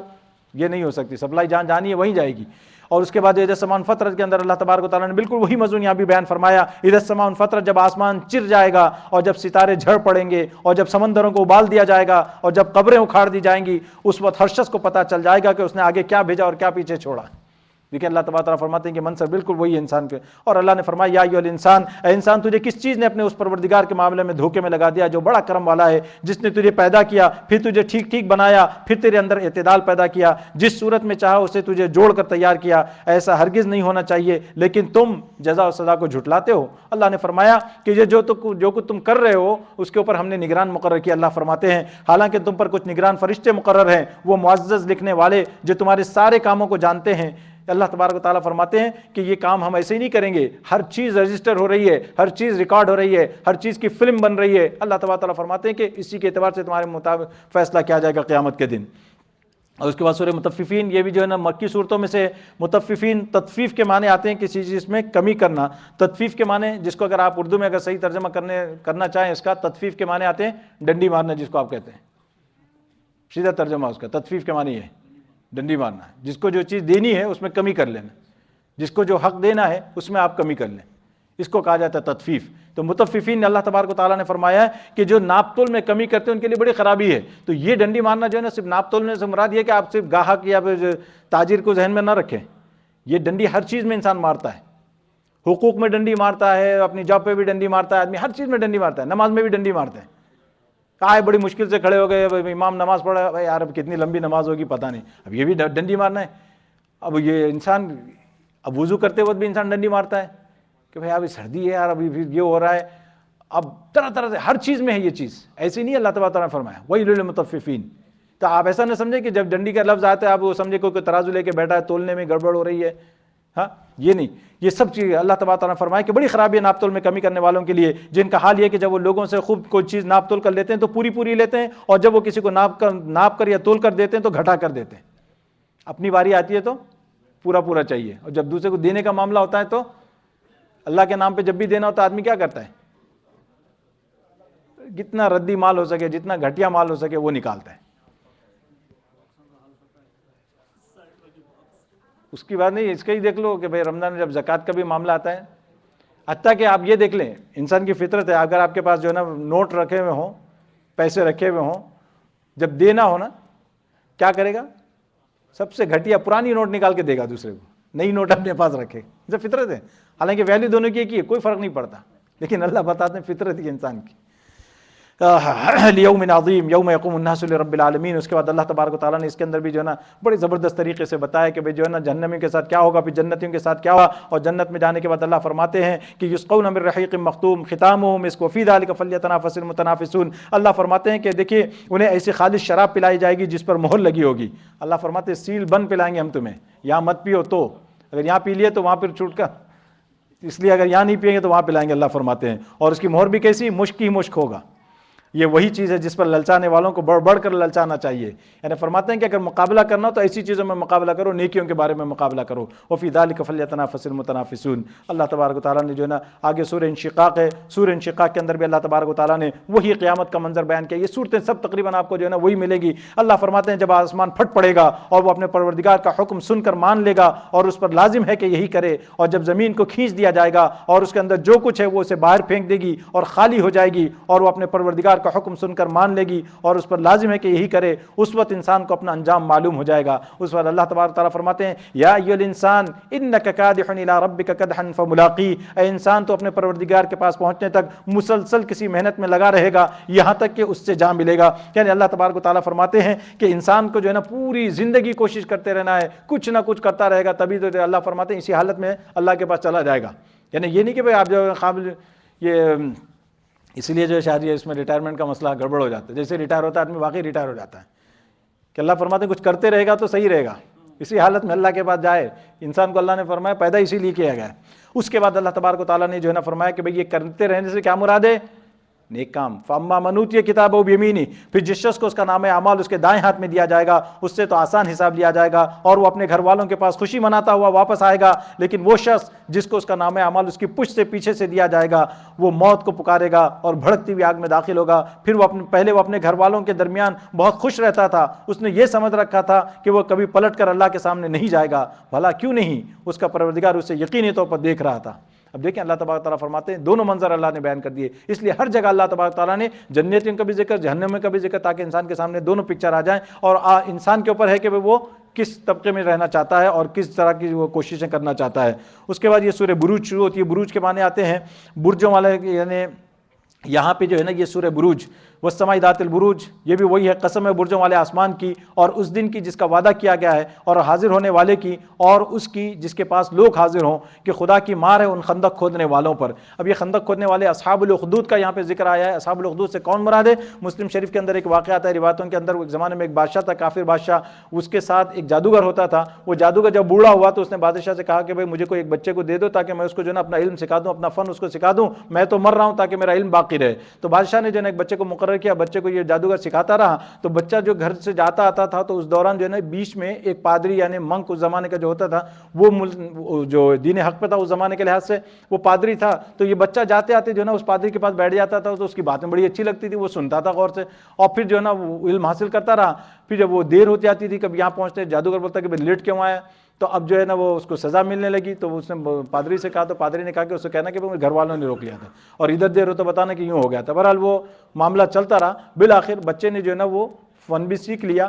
یہ نہیں ہو سکتی. سپلائی جہاں جانی ہے وہیں جائے گی. اور اس کے بعد اذا السماء انفطرت کے اندر اللہ تبارک و تعالیٰ نے بالکل وہی مضمون یہاں بھی بیان فرمایا. اذا السماء انفطرت، جب آسمان چر جائے گا، اور جب ستارے جھڑ پڑیں گے، اور جب سمندروں کو ابال دیا جائے گا، اور جب قبریں اکھاڑ دی جائیں گی، اس وقت ہر شخص کو پتہ چل جائے گا کہ اس نے آگے کیا بھیجا اور کیا پیچھے چھوڑا. لیکن اللہ تبارک و تعالیٰ فرماتے ہیں کہ منظر بالکل وہی ہے انسان کے. اور اللہ نے فرمایا یا ایھا الانسان، اے انسان تجھے کس چیز نے اپنے اس پروردگار کے معاملے میں دھوکے میں لگا دیا جو بڑا کرم والا ہے، جس نے تجھے پیدا کیا، پھر تجھے ٹھیک ٹھیک بنایا، پھر تیرے اندر اعتدال پیدا کیا، جس صورت میں چاہا اسے تجھے جوڑ کر تیار کیا. ایسا ہرگز نہیں ہونا چاہیے، لیکن تم جزا و سزا کو جھٹلاتے ہو. اللہ نے فرمایا کہ یہ جو کچھ تم کر رہے ہو اس کے اوپر ہم نے نگران مقرر کیا. اللہ فرماتے ہیں حالانکہ تم پر کچھ نگران فرشتے مقرر ہیں، وہ معزز لکھنے والے جو تمہارے سارے کاموں کو جانتے ہیں. اللہ تبارک و تعالیٰ فرماتے ہیں کہ یہ کام ہم ایسے ہی نہیں کریں گے، ہر چیز رجسٹر ہو رہی ہے، ہر چیز ریکارڈ ہو رہی ہے، ہر چیز کی فلم بن رہی ہے. اللہ تبارک و تعالیٰ فرماتے ہیں کہ اسی کے اعتبار سے تمہارے مطابق فیصلہ کیا جائے گا قیامت کے دن. اور اس کے بعد سورہ مطففین، یہ بھی جو ہے نا مکی صورتوں میں سے. مطففین تطفیف کے معنی آتے ہیں کسی چیز میں کمی کرنا. تطفیف کے معنی جس کو اگر آپ اردو میں اگر صحیح ترجمہ کرنا چاہیں اس کا، تطفیف کے معنی آتے ہیں ڈنڈی مارنا، جس کو آپ کہتے ہیں. سیدھا ترجمہ اس کا تطفیف کے معنی ہے ڈنڈی مارنا. جس کو جو چیز دینی ہے اس میں کمی کر لینا، جس کو جو حق دینا ہے اس میں آپ کمی کر لیں، اس کو کہا جاتا ہے تطفیف. تو مطففین اللہ تبارک و تعالیٰ نے فرمایا ہے کہ جو ناپ تول میں کمی کرتے ہیں ان کے لیے بڑی خرابی ہے. تو یہ ڈنڈی مارنا جو ہے نا صرف ناپ تول میں سے مراد یہ کہ آپ صرف گاہک یا تاجر کو ذہن میں نہ رکھیں. یہ ڈنڈی ہر چیز میں انسان مارتا ہے. حقوق میں ڈنڈی مارتا ہے، اپنی جاب پہ بھی ڈنڈی مارتا ہے آدمی، ہر چیز میں ڈنڈی مارتا ہے. نماز میں بھی ڈنڈی مارتے ہیں. کہا ہے بڑی مشکل سے کھڑے ہو گئے، امام نماز پڑھا، بھائی یار اب کتنی لمبی نماز ہوگی پتہ نہیں، اب یہ بھی ڈنڈی مارنا ہے. اب یہ انسان اب وضو کرتے وقت بھی انسان ڈنڈی مارتا ہے کہ بھائی ابھی سردی ہے یار، ابھی یہ ہو رہا ہے. اب طرح طرح سے ہر چیز میں ہے یہ چیز. ایسی نہیں اللہ تبارک نے فرمایا وَيْلٌ لِّلْمُطَفِّفِينَ. تو آپ ایسا نہ سمجھیں کہ جب ڈنڈی کا لفظ آتا ہے آپ وہ سمجھے کوئی ترازو لے کے بیٹھا ہے، تولنے میں گڑبڑ ہو رہی ہے. ہاں یہ نہیں، یہ سب چیز اللہ تبارک نے فرمایا کہ بڑی خرابی ہے ناپ تول میں کمی کرنے والوں کے لیے، جن کا حال یہ کہ جب وہ لوگوں سے خوب کوئی چیز ناپ تول کر لیتے ہیں تو پوری لیتے ہیں، اور جب وہ کسی کو ناپ کر یا تول کر دیتے ہیں تو گھٹا کر دیتے ہیں. اپنی باری آتی ہے تو پورا چاہیے، اور جب دوسرے کو دینے کا معاملہ ہوتا ہے تو اللہ کے نام پہ جب بھی دینا ہوتا ہے آدمی کیا کرتا ہے؟ جتنا ردی مال ہو سکے، جتنا گھٹیا مال ہو سکے وہ نکالتا ہے. اس کی بات نہیں، اس کا ہی دیکھ لو کہ بھائی رمضان میں جب زکوٰۃ کا بھی معاملہ آتا ہے، حتیٰ کہ آپ یہ دیکھ لیں انسان کی فطرت ہے، اگر آپ کے پاس جو ہے نا نوٹ رکھے ہوئے ہوں، پیسے رکھے ہوئے ہوں، جب دینا ہو نا کیا کرے گا؟ سب سے گھٹیا پرانی نوٹ نکال کے دے گا دوسرے کو، نئی نوٹ اپنے پاس رکھے. جب فطرت ہے، حالانکہ ویلیو دونوں کی ایک ہی ہے، کوئی فرق نہیں پڑتا. لیکن اللہ بتاتے ہیں فطرت ہی انسان کی لیوم عظیم یوم یقوم الناس لرب العالمین. اس کے بعد اللہ تبارک و تعالیٰ نے اس کے اندر بھی جو ہے نا بڑی زبردست طریقے سے بتایا کہ بھئی جو ہے نا جہنمیوں کے ساتھ کیا ہوگا، پھر جنتیوں کے ساتھ کیا ہوگا. اور جنت میں جانے کے بعد اللہ فرماتے ہیں کہ یسقون من رحیق مختوم ختامہ مسک وفی ذلک فلیتنافس المتنافسون. اللہ فرماتے ہیں کہ دیکھیے انہیں ایسی خالص شراب پلائی جائے گی جس پر مہر لگی ہوگی. اللہ فرماتے ہیں سیل بند پلائیں گے ہم تمہیں، یہاں مت پیو، تو اگر یہاں پی لیے تو وہاں پھر چھوٹ کر، اس لیے اگر یہاں نہیں پئیں گے تو وہاں پلائیں گے. اللہ فرماتے ہیں اور اس کی مہر بھی کیسی، مشک ہی مشک ہوگا. یہ وہی چیز ہے جس پر للچانے والوں کو بڑھ بڑھ کر للچانا چاہیے. یعنی فرماتے ہیں کہ اگر مقابلہ کرنا ہو تو ایسی چیزوں میں مقابلہ کرو، نیکیوں کے بارے میں مقابلہ کرو. وفی ذلک فلیتنافس المتنافسون. اللہ تبارک و تعالیٰ نے جو ہے نا آگے سورہ انشقاق ہے، سورہ انشقاق کے اندر بھی اللہ تبارک و تعالیٰ نے وہی قیامت کا منظر بیان کیا. یہ صورتیں سب تقریباً آپ کو جو ہے نا وہی ملے گی. اللہ فرماتے ہیں جب آسمان پھٹ پڑے گا اور وہ اپنے پروردگار کا حکم سن کر مان لے گا اور اس پر لازم ہے کہ یہی کرے، اور جب زمین کو کھینچ دیا جائے گا اور اس کے اندر جو کچھ ہے وہ اسے باہر پھینک دے گی اور خالی ہو جائے گی، اور وہ اپنے پروردگار کا حکم سن کر مان لے گی اور اس پر لازم ہے کہ یہی کرے، اس وقت انسان کو اپنا انجام معلوم ہو جائے گا. اس وقت اللہ تبارک تعالیٰ فرماتے ہیں یا ایھا الانسان انک کادح الی ربک کدحا فملاقی. اے انسان تو اپنے پروردگار کے پاس پہنچنے تک مسلسل کسی محنت میں لگا رہے گا یہاں تک کہ اس سے جا ملے گا. یعنی اللہ تبارک و تعالیٰ فرماتے ہیں کہ انسان کو جو ہے نا پوری زندگی کوشش کرتے رہنا ہے، کچھ نہ کچھ کرتا رہے گا، تبھی تو اللہ فرماتے ہیں اسی حالت میں اللہ کے پاس چلا جائے گا. یعنی یہ نہیں کہ بھئی آپ جو قابل، یہ اس لیے جو ہے شاید اس میں ریٹائرمنٹ کا مسئلہ گڑبڑ ہو جاتا ہے. جیسے ریٹائر ہوتا ہے آدمی واقعی ریٹائر ہو جاتا ہے کہ اللہ فرماتے ہیں کچھ کرتے رہے گا تو صحیح رہے گا. اسی حالت میں اللہ کے پاس جائے. انسان کو اللہ نے فرمایا پیدا اسی لیے کیا گیا ہے. اس کے بعد اللہ تبارک و تعالیٰ نے جو ہے نا فرمایا کہ بھئی یہ کرتے رہنے سے کیا مراد ہے، نیک کام. فاما من اوتی کتابہ بیمینہ. پھر جس شخص کو اس کا نامہ اعمال اس کے دائیں ہاتھ میں دیا جائے گا اس سے تو آسان حساب لیا جائے گا اور وہ اپنے گھر والوں کے پاس خوشی مناتا ہوا واپس آئے گا. لیکن وہ شخص جس کو اس کا نامہ اعمال اس کی پشت سے پیچھے سے دیا جائے گا وہ موت کو پکارے گا اور بھڑکتی ہوئی آگ میں داخل ہوگا. پھر وہ پہلے وہ اپنے گھر والوں کے درمیان بہت خوش رہتا تھا، اس نے یہ سمجھ رکھا تھا کہ وہ کبھی پلٹ کر اللہ کے سامنے نہیں جائے گا. بھلا کیوں نہیں، اس کا پروردگار اسے یقینی طور پر دیکھ رہا تھا. اب دیکھیں اللہ تبارک تعالیٰ فرماتے ہیں دونوں منظر اللہ نے بیان کر دیے. اس لیے ہر جگہ اللہ تبارک تعالیٰ نے جنتیوں کا بھی ذکر، جہنم کا بھی ذکر، تاکہ انسان کے سامنے دونوں پکچر آ جائیں اور انسان کے اوپر ہے کہ وہ کس طبقے میں رہنا چاہتا ہے اور کس طرح کی وہ کوششیں کرنا چاہتا ہے. اس کے بعد یہ سورہ بروج شروع ہوتی ہے. بروج کے معنی آتے ہیں برجوں والے، یعنی یہاں پہ جو ہے نا یہ سورہ بروج والسماء ذات البروج، یہ بھی وہی ہے، قسم ہے برجوں والے آسمان کی اور اس دن کی جس کا وعدہ کیا گیا ہے اور حاضر ہونے والے کی اور اس کی جس کے پاس لوگ حاضر ہوں، کہ خدا کی مار ہے ان خندق کھودنے والوں پر. اب یہ خندق کھودنے والے اصحاب الاخدود کا یہاں پہ ذکر آیا ہے. اصحاب الاخدود سے کون مراد ہے؟ مسلم شریف کے اندر ایک واقعہ آتا ہے روایتوں کے اندر. ایک زمانے میں ایک بادشاہ تھا، کافر بادشاہ، اس کے ساتھ ایک جادوگر ہوتا تھا. وہ جادوگر جب بوڑھا ہوا تو اس نے بادشاہ سے کہا کہ بھئی مجھے کوئی ایک بچے کو دے دو تاکہ میں اس کو جو ہے نا اپنا علم سکھا دوں، اپنا فن اس کو سکھا دوں، میں تو مر رہا ہوں تاکہ میرا علم باقی رہے. تو بادشاہ نے جو ہے نا ایک بچے کو مقرر کیا، بچے کو یہ جادوگر سکھاتا رہا. تو بچہ جو گھر سے جاتا آتا تھا تو اس دوران جو ہے نا بیچ میں ایک پادری یعنی منک اس زمانے کا جو ہوتا تھا، وہ جو دین حق پہ تھا اس زمانے کے لحاظ سے وہ پادری تھا. تو یہ بچہ جاتے آتے جو ہے نا اس پادری کے پاس بیٹھ جاتا تھا تو اس کی باتیں بڑی اچھی لگتی تھی، وہ سنتا تھا غور سے اور پھر جو ہے نا وہ علم حاصل کرتا رہا. پھر جب وہ دیر ہوتی آتی تھی، کب یہاں پہنچتے جادوگر بولتا کہ بھئی لیٹ کیوں آیا، تو اب جو ہے نا وہ اس کو سزا ملنے لگی. تو اس نے پادری سے کہا، تو پادری نے کہا کہ اس سے کہنا کہ میرے گھر والوں نے روک لیا تھا اور ادھر دیر ہو تو بتانا کہ یوں ہو گیا تھا. بہرحال وہ معاملہ چلتا رہا. بالآخر بچے نے جو ہے نا وہ فن بھی سیکھ لیا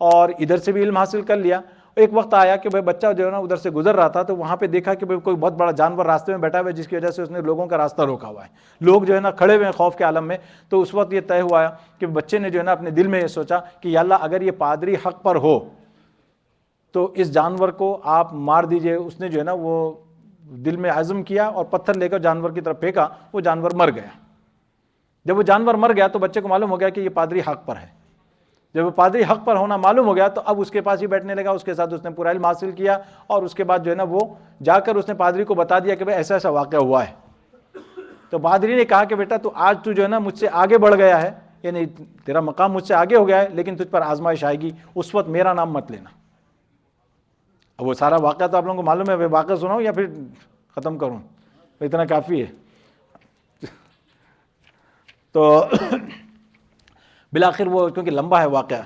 اور ادھر سے بھی علم حاصل کر لیا. ایک وقت آیا کہ بھئی بچہ جو ہے نا ادھر سے گزر رہا تھا تو وہاں پہ دیکھا کہ بھئی کوئی بہت بڑا جانور راستے میں بیٹھا ہوا ہے جس کی وجہ سے اس نے لوگوں کا راستہ روکا ہوا ہے. لوگ جو ہے نا کھڑے ہوئے ہیں خوف کے عالم میں. تو اس وقت یہ طے ہوا کہ بچے نے جو ہے نا اپنے دل میں یہ سوچا کہ یا اللہ اگر یہ پادری حق پر ہو تو اس جانور کو آپ مار دیجئے. اس نے جو ہے نا وہ دل میں عزم کیا اور پتھر لے کر جانور کی طرف پھینکا. وہ جانور مر گیا. جب وہ جانور مر گیا تو بچے کو معلوم ہو گیا کہ یہ پادری حق پر ہے. جب وہ پادری حق پر ہونا معلوم ہو گیا تو اب اس کے پاس ہی بیٹھنے لگا. اس کے ساتھ اس نے پورا علم حاصل کیا اور اس کے بعد جو ہے نا وہ جا کر اس نے پادری کو بتا دیا کہ بھئی ایسا ایسا واقعہ ہوا ہے. تو پادری نے کہا کہ بیٹا تو آج تو جو ہے نا مجھ سے آگے بڑھ گیا ہے، یعنی تیرا مقام مجھ سے آگے ہو گیا ہے، لیکن تجھ پر آزمائش آئے گی. اس وقت میرا نام مت لینا. اب وہ سارا واقعہ تو آپ لوگوں کو معلوم ہے. واقعہ سناؤں یا پھر ختم کروں؟ اتنا کافی ہے. تو بالآخر وہ کیونکہ لمبا ہے واقعہ،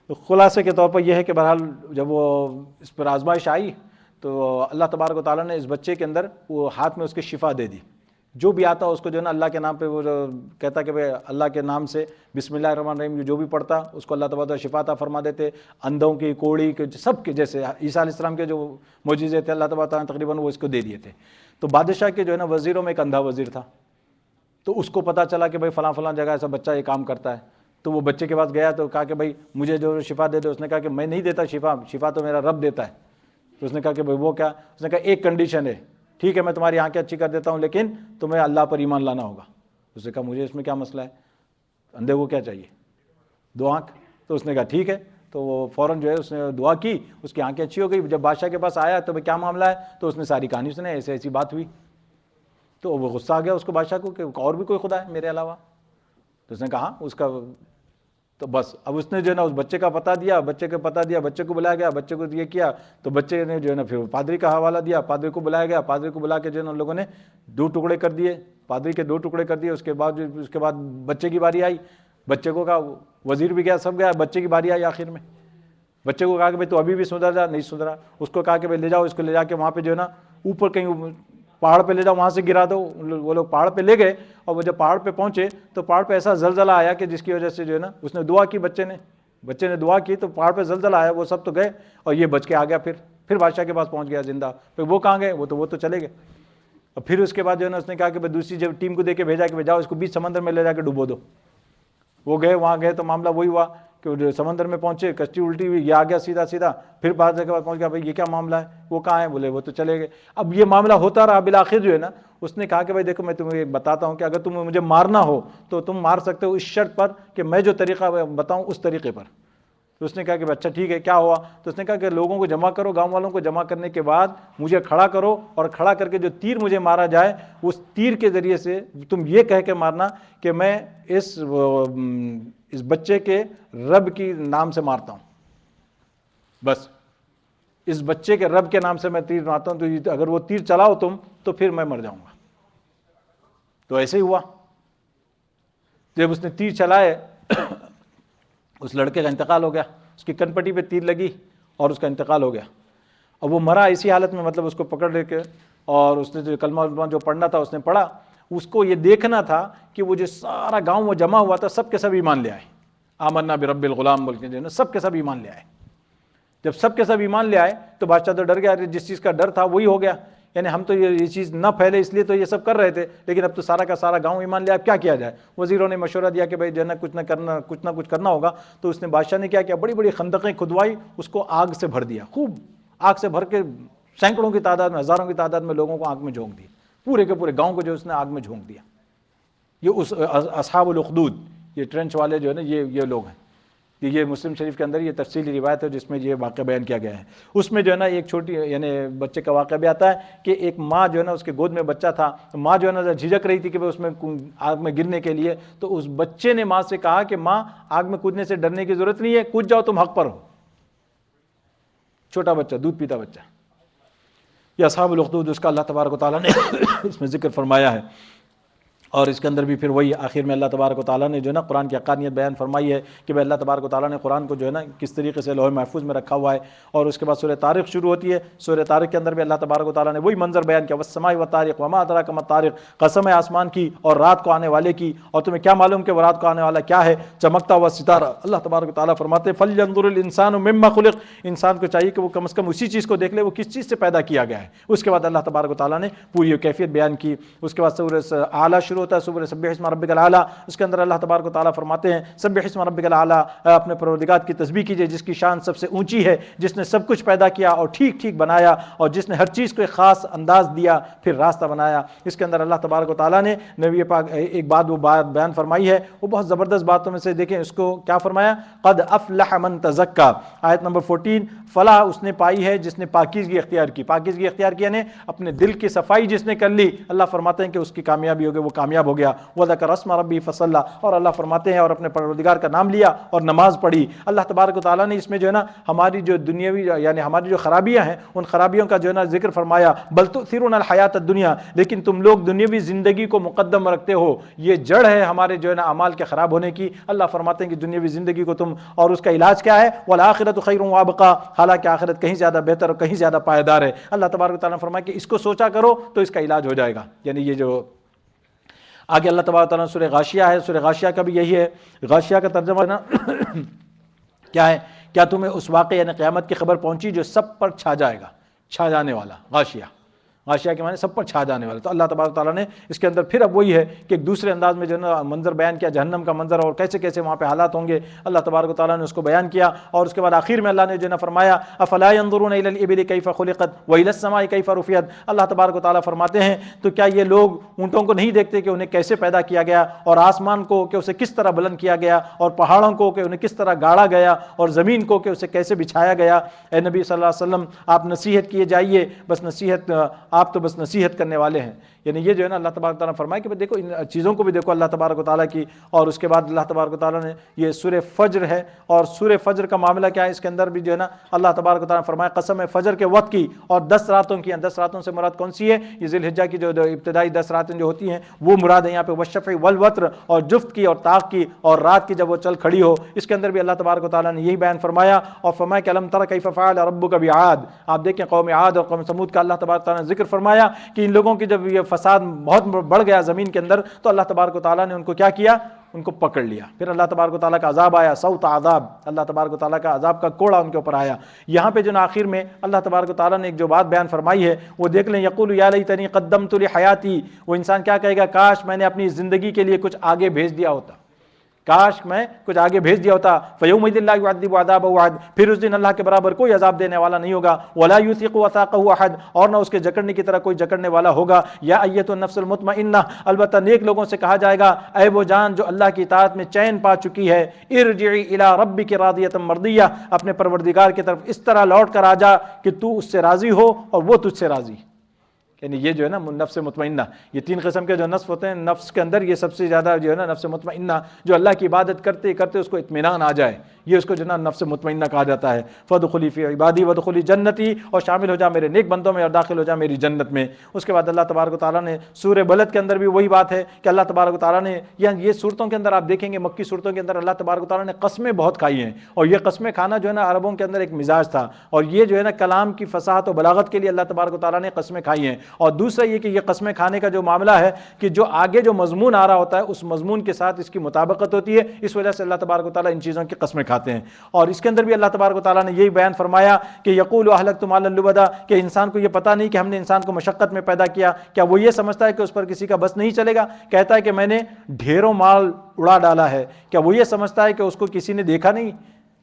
تو خلاصے کے طور پر یہ ہے کہ بہرحال جب وہ اس پر آزمائش آئی تو اللہ تبارک و تعالیٰ نے اس بچے کے اندر وہ ہاتھ میں اس کے شفا دے دی. جو بھی آتا اس کو جو ہے نا اللہ کے نام پہ وہ جو کہتا کہ بھائی اللہ کے نام سے بسم اللہ الرحمن الرحیم جو بھی پڑھتا اس کو اللہ تبارک شفا عطا فرما دیتے. اندھوں کی، کوڑی کے، سب کے، جیسے عیسیٰ علیہ السلام کے جو معجزے تھے اللہ تبارک نے تقریباً وہ اس کو دے دیے تھے. تو بادشاہ کے جو ہے نا وزیروں میں ایک اندھا وزیر تھا. تو اس کو پتہ چلا کہ بھائی فلاں فلاں جگہ ایسا بچہ یہ کام کرتا ہے. تو وہ بچے کے پاس گیا تو کہا کہ بھائی مجھے جو شفا دے دے. اس نے کہا کہ میں نہیں دیتا شفا تو میرا رب دیتا ہے. تو اس نے کہا کہ بھائی وہ کیا؟ اس نے کہا ایک کنڈیشن ہے، ٹھیک ہے میں تمہاری آنکھیں اچھی کر دیتا ہوں لیکن تمہیں اللہ پر ایمان لانا ہوگا. اس نے کہا مجھے اس میں کیا مسئلہ ہے، اندھے کو کیا چاہیے، 2 آنکھ. تو اس نے کہا ٹھیک ہے. تو وہ فوراً جو ہے اس نے دعا کی، اس کی آنکھیں اچھی ہو گئی. جب بادشاہ کے پاس آیا تو بھائی کیا معاملہ ہے، تو اس نے ساری کہانی سنی، ایسی بات ہوئی. تو وہ غصہ آ گیا اس کو بادشاہ کو کہ اور بھی کوئی خدا ہے میرے علاوہ. تو اس نے کہا اس کا، تو بس اب اس نے جو ہے نا اس بچے کا پتہ دیا، بچے کو بلایا گیا، بچے کو یہ کیا. تو بچے نے جو ہے نا پھر پادری کا حوالہ دیا، پادری کو بلایا گیا، پادری کو بلا کے جو ہے نا ان لوگوں نے 2 ٹکڑے کر دیے، پادری کے 2 ٹکڑے کر دیے. اس کے بعد بچے کی باری آئی. بچے کو کہا، وزیر بھی گیا، سب گیا، بچے کی باری آئی. آخر میں بچے کو کہا کہ بھائی تو ابھی بھی سدھر جا، نہیں سدھرا. اس کو کہا کہ بھائی لے جاؤ اس کو، لے جا کے وہاں پہ جو ہے نا اوپر کہیں پہاڑ پہ لے جاؤ، وہاں سے گرا دو. وہ لوگ پہاڑ پہ لے گئے اور وہ جب پہاڑ پہ پہنچے تو پہاڑ پہ ایسا زلزلہ آیا کہ جس کی وجہ سے جو ہے نا اس نے دعا کی، بچے نے دعا کی تو پہاڑ پہ زلزلہ آیا. وہ سب تو گئے اور یہ بچ کے آ گیا. پھر بادشاہ کے پاس پہنچ گیا زندہ. پھر وہ کہاں گئے، وہ تو چلے گئے. اور پھر اس کے بعد جو ہے نا اس نے کہا کہ بھائی دوسری جب ٹیم کو دے کے بھیجا کہ جاؤ اس کو بیچ سمندر میں لے جا کے ڈبو دو. وہ گئے، وہاں گئے تو معاملہ وہی ہوا کہ سمندر میں پہنچے، کشتی الٹی ہوئی، یہ آ گیا سیدھا. پھر بعد کے بعد پہنچ گیا، بھائی یہ کیا معاملہ ہے، وہ کہاں ہے، بولے وہ تو چلے گئے. اب یہ معاملہ ہوتا رہا. بالآخر جو ہے نا اس نے کہا کہ بھائی دیکھو میں تمہیں بتاتا ہوں کہ اگر تمہیں مجھے مارنا ہو تو تم مار سکتے ہو اس شرط پر کہ میں جو طریقہ بتاؤں اس طریقے پر. تو اس نے کہا کہ اچھا ٹھیک ہے، کیا ہوا. تو اس نے کہا کہ لوگوں کو جمع کرو، گاؤں والوں کو جمع کرنے کے بعد مجھے کھڑا کرو، اور کھڑا کر کے جو تیر مجھے مارا جائے اس تیر کے ذریعے سے تم یہ کہہ کے مارنا کہ میں اس بچے کے رب کی نام سے مارتا ہوں. بس اس بچے کے رب کے نام سے میں تیر مارتا ہوں، تو اگر وہ تیر چلاؤ تم تو پھر میں مر جاؤں گا. تو ایسے ہی ہوا. جب اس نے تیر چلائے اس لڑکے کا انتقال ہو گیا. اس کی کن پٹی پہ تیر لگی اور اس کا انتقال ہو گیا. اور وہ مرا اسی حالت میں، مطلب اس کو پکڑ لے کے، اور اس نے جو کلمہ جو پڑھنا تھا اس نے پڑھا. اس کو یہ دیکھنا تھا کہ وہ جو سارا گاؤں وہ جمع ہوا تھا سب کے سب ایمان لے آئے. آمنا برب الغلام بول کے جو ہے نا سب کے سب ایمان لے آئے. جب سب کے سب ایمان لے آئے تو بادشاہ تو ڈر گیا، جس چیز کا ڈر تھا وہی ہو گیا. یعنی ہم تو یہ چیز نہ پھیلے اس لیے تو یہ سب کر رہے تھے، لیکن اب تو سارا کا سارا گاؤں ایمان لیا، اب کیا کیا جائے. وزیروں نے مشورہ دیا کہ بھائی جو ہے نا کچھ نہ کچھ کرنا ہوگا. تو اس نے بادشاہ نے کیا کیا، بڑی بڑی خندقیں کھدوائی، اس کو آگ سے بھر دیا، خوب آگ سے بھر کے سینکڑوں کی تعداد میں، ہزاروں کی تعداد میں لوگوں کو آگ میں جھونک دی. پورے کے پورے گاؤں کو جو اس نے آگ میں جھونک دیا. یہ اس اصحاب الاخدود، یہ ٹرنچ والے جو ہے نا یہ لوگ ہیں. یہ مسلم شریف کے اندر یہ تفصیلی روایت ہے جس میں یہ واقعہ بیان کیا گیا ہے. اس میں جو ہے نا ایک چھوٹی یعنی بچے کا واقعہ بھی آتا ہے کہ ایک ماں جو ہے نا اس کے گود میں بچہ تھا. ماں جو ہے نا جھجک رہی تھی کہ اس میں آگ میں گرنے کے لیے. تو اس بچے نے ماں سے کہا کہ ماں آگ میں کودنے سے ڈرنے کی ضرورت نہیں ہے، کود جاؤ تم حق پر ہو. چھوٹا بچہ، دودھ پیتا بچہ. یہ اصحاب الاخدود اس کا اللہ تبارک و تعالیٰ نے اس میں ذکر فرمایا ہے. اور اس کے اندر بھی پھر وہی آخر میں اللہ تبارک و تعالیٰ نے جو ہے نا قرآن کی حقانیت بیان فرمائی ہے کہ بھائی اللہ تبارک و تعالیٰ نے قرآن کو جو ہے نا کس طریقے سے لوح محفوظ میں رکھا ہوا ہے. اور اس کے بعد سورہ طارق شروع ہوتی ہے. سورہ طارق کے اندر بھی اللہ تبارک و تعالیٰ نے وہی منظر بیان کیا، والسماء والطارق وما ادراک ما الطارق، قسم ہے آسمان کی اور رات کو آنے والے کی، اور تمہیں کیا معلوم کہ وہ رات کو آنے والا کیا ہے، چمکتا ہوا ستارہ. اللہ تبارک و تعالیٰ فرماتے ہیں فلینظر الانسان مما خلق، انسان کو چاہیے کہ وہ کم از کم اسی چیز کو دیکھ لے وہ کس چیز سے پیدا کیا گیا ہے. اس کے بعد اللہ تبارک و تعالیٰ نے پوری کیفیت بیان کی. اس کے بعد سورہ اعلیٰ شروع ہوتا ہے، سورہ سبح اسم ربک الاعلیٰ. اس کے اندر اللہ تبارک و تعالیٰ فرماتے ہیں سبح اسم ربک الاعلیٰ، اپنے پروردگار کی تسبیح کیجئے جس کی شان سب سے اونچی ہے، جس نے سب کچھ پیدا کیا اور ٹھیک ٹھیک بنایا، اور جس نے ہر چیز کو ایک خاص انداز دیا پھر راستہ بنایا. اس کے اندر اللہ تبارک و تعالیٰ نے نبی پاک ایک بات بیان فرمائی ہے، وہ بہت زبردست باتوں میں سے. دیکھیں اس کو کیا فرمایا، قد افلح من تزکا، آیت نمبر 14. فلاح اس نے پائی ہے جس نے پاکیزگی اختیار کی. پاکیزگی اختیار کی یعنی اپنے دل کی صفائی جس نے کر لی، اللہ فرماتے ہیں کہ اس کی کامیابی ہوگی، وہ کامیاب ہو گیا. وذکر اسم ربی فصلی، اور اللہ فرماتے ہیں اور اپنے پروردگار کا نام لیا اور نماز پڑھی. اللہ تبارک و تعالیٰ نے اس میں جو ہے نا ہماری جو دنیاوی یعنی ہماری جو خرابیاں ہیں ان خرابیوں کا جو ہے نا ذکر فرمایا. بل تؤثرون الحیات الدنیا، لیکن تم لوگ دنیاوی زندگی کو مقدم رکھتے ہو. یہ جڑ ہے ہمارے جو ہے نا اعمال کے خراب ہونے کی. اللہ فرماتے ہیں کہ دنیاوی زندگی کو تم، اور اس کا علاج کیا ہے، والآخرۃ خیر وابقا، حالانکہ آخرت کہیں زیادہ بہتر اور کہیں زیادہ پائیدار ہے. اللہ تبارک و تعالیٰ نے فرمایا کہ اس کو سوچا کرو تو اس کا علاج ہو جائے گا. یعنی یہ جو آگے اللہ تبارک تعالیٰ سورہ غاشیہ ہے، سورہ غاشیہ کا بھی یہی ہے. غاشیہ کا ترجمہ ہے نا کیا ہے؟ کیا تمہیں اس واقعے یعنی قیامت کی خبر پہنچی جو سب پر چھا جائے گا، چھا جانے والا. غاشیہ، غاشیہ کے معنی سب پر چھا جانے والا. تو اللہ تبارک تعالیٰ نے اس کے اندر پھر اب وہی ہے کہ ایک دوسرے انداز میں جو ہے نا منظر بیان کیا، جہنم کا منظر اور کیسے کیسے وہاں پہ حالات ہوں گے، اللہ تبارک تعالیٰ نے اس کو بیان کیا. اور اس کے بعد آخر میں اللہ نے جو ہے نا فرمایا افلا ينظرون الى الابل كيف خلقت والى السماء كيف رفعت. اللہ تبارک تعالیٰ فرماتے ہیں تو کیا یہ لوگ اونٹوں کو نہیں دیکھتے کہ انہیں کیسے پیدا کیا گیا، اور آسمان کو کہ اسے کس طرح بلند کیا گیا، اور پہاڑوں کو کہ انہیں کس طرح گاڑا گیا، اور زمین کو کہ اسے کیسے بچھایا گیا. اے نبی صلی اللہ علیہ وسلم آپ نصیحت کیے جائیے، بس نصیحت آپ تو بس نصیحت کرنے والے ہیں. یعنی یہ جو ہے نا اللہ تبارک تعالیٰ نے فرمایا کہ دیکھو ان چیزوں کو بھی دیکھو اللہ تبارک و تعالیٰ کی. اور اس کے بعد اللہ تبارک و تعالیٰ نے یہ سورہ فجر ہے، اور سورہ فجر کا معاملہ کیا ہے، اس کے اندر بھی جو ہے نا اللہ تبارک و تعالیٰ نے فرمایا قسم ہے فجر کے وقت کی اور 10 راتوں کی. 10 راتوں سے مراد کون سی ہے؟ یہ ذی الحجہ کی جو ابتدائی 10 راتیں جو ہوتی ہیں وہ مراد ہے یہاں پہ. والشفع والوتر، اور جفت کی اور طاق کی اور رات کی جب وہ چل کھڑی ہو، اس کے اندر بھی اللہ تبارک و تعالیٰ نے یہی بیان فرمایا. اور فرمایا کہ الم تر کیف فعل ربک بعاد. آپ دیکھیں قوم عاد اور قوم سمود کا اللہ تبارک و تعالیٰ نے ذکر فرمایا کہ ان لوگوں کی جب یہ فساد بہت بڑھ گیا زمین کے اندر تو اللہ تبارک و تعالیٰ نے ان کو کیا کیا؟ ان کو پکڑ لیا. پھر اللہ تبارک و تعالیٰ کا عذاب آیا، صوت عذاب، اللہ تبارک و تعالیٰ کا عذاب کا کوڑا ان کے اوپر آیا. یہاں پہ جو نا آخر میں اللہ تبارک و تعالیٰ نے ایک جو بات بیان فرمائی ہے وہ دیکھ لیں. یقول یا لیتنی قدمت لحیاتی. وہ انسان کیا کہے گا؟ کاش میں نے اپنی زندگی کے لیے کچھ آگے بھیج دیا ہوتا، کاش میں کچھ آگے بھیج دیا ہوتا. فَيَوْمَئِذٍ لَا يُعَذِّبُ عَذَابَهُ أَحَدٌ. پھر اس دن اللہ کے برابر کوئی عذاب دینے والا نہیں ہوگا. وَلَا يُوثِقُ وَثَاقَهُ أَحَدٌ. اور نہ اس کے جکڑنے کی طرح کوئی جکڑنے والا ہوگا. یا ایتُ النفس المطمئنہ. البتہ نیک لوگوں سے کہا جائے گا اے وہ جان جو اللہ کی اطاعت میں چین پا چکی ہے، ارجعی الی ربک راضیۃ مرضیہ. اپنے پروردگار کی طرف اس طرح لوٹ کر آ جا کہ تو اس سے راضی ہو اور وہ تجھ سے راضی. یعنی یہ جو ہے نا نفس مطمئنہ، یہ 3 قسم کے جو نفس ہوتے ہیں، نفس کے اندر یہ سب سے زیادہ جو ہے نا نفس مطمئنہ جو اللہ کی عبادت کرتے کرتے اس کو اطمینان آ جائے، یہ اس کو جو ہے نا نفس مطمئنہ کہا جاتا ہے. فادخلی فی عبادی وادخلی جنتی. اور شامل ہو جا میرے نیک بندوں میں اور داخل ہو جا میری جنت میں. اس کے بعد اللہ تبارک و تعالیٰ نے سورہ بلد کے اندر بھی وہی بات ہے کہ اللہ تبارک و تعالیٰ نے یہ صورتوں کے اندر آپ دیکھیں گے مکی صورتوں کے اندر اللہ تبارک و تعالیٰ نے قسمیں بہت کھائی ہیں. اور یہ قسمیں کھانا جو ہے نا عربوں کے اندر ایک مزاج تھا، اور یہ جو ہے نا کلام کی فصاحت و بلاغت کے لیے اللہ تبارک و تعالیٰ نے قسمیں کھائی ہیں. اور دوسرا یہ کہ یہ قسمیں کھانے کا جو معاملہ ہے کہ جو آگے جو مضمون آ رہا ہوتا ہے اس مضمون کے ساتھ اس کی مطابقت ہوتی ہے، اس وجہ سے اللہ تبارک و تعالیٰ ان چیزوں کی قسمیں کھاتے ہیں. اور اس کے اندر بھی اللہ تبارک و تعالیٰ نے یہی بیان فرمایا کہ یقول اہلکت مالا لبدا، کہ انسان کو یہ پتہ نہیں کہ ہم نے انسان کو مشقت میں پیدا کیا. کیا وہ یہ سمجھتا ہے کہ اس پر کسی کا بس نہیں چلے گا؟ کہتا ہے کہ میں نے ڈھیروں مال اڑا ڈالا ہے. کیا وہ یہ سمجھتا ہے کہ اس کو کسی نے دیکھا نہیں؟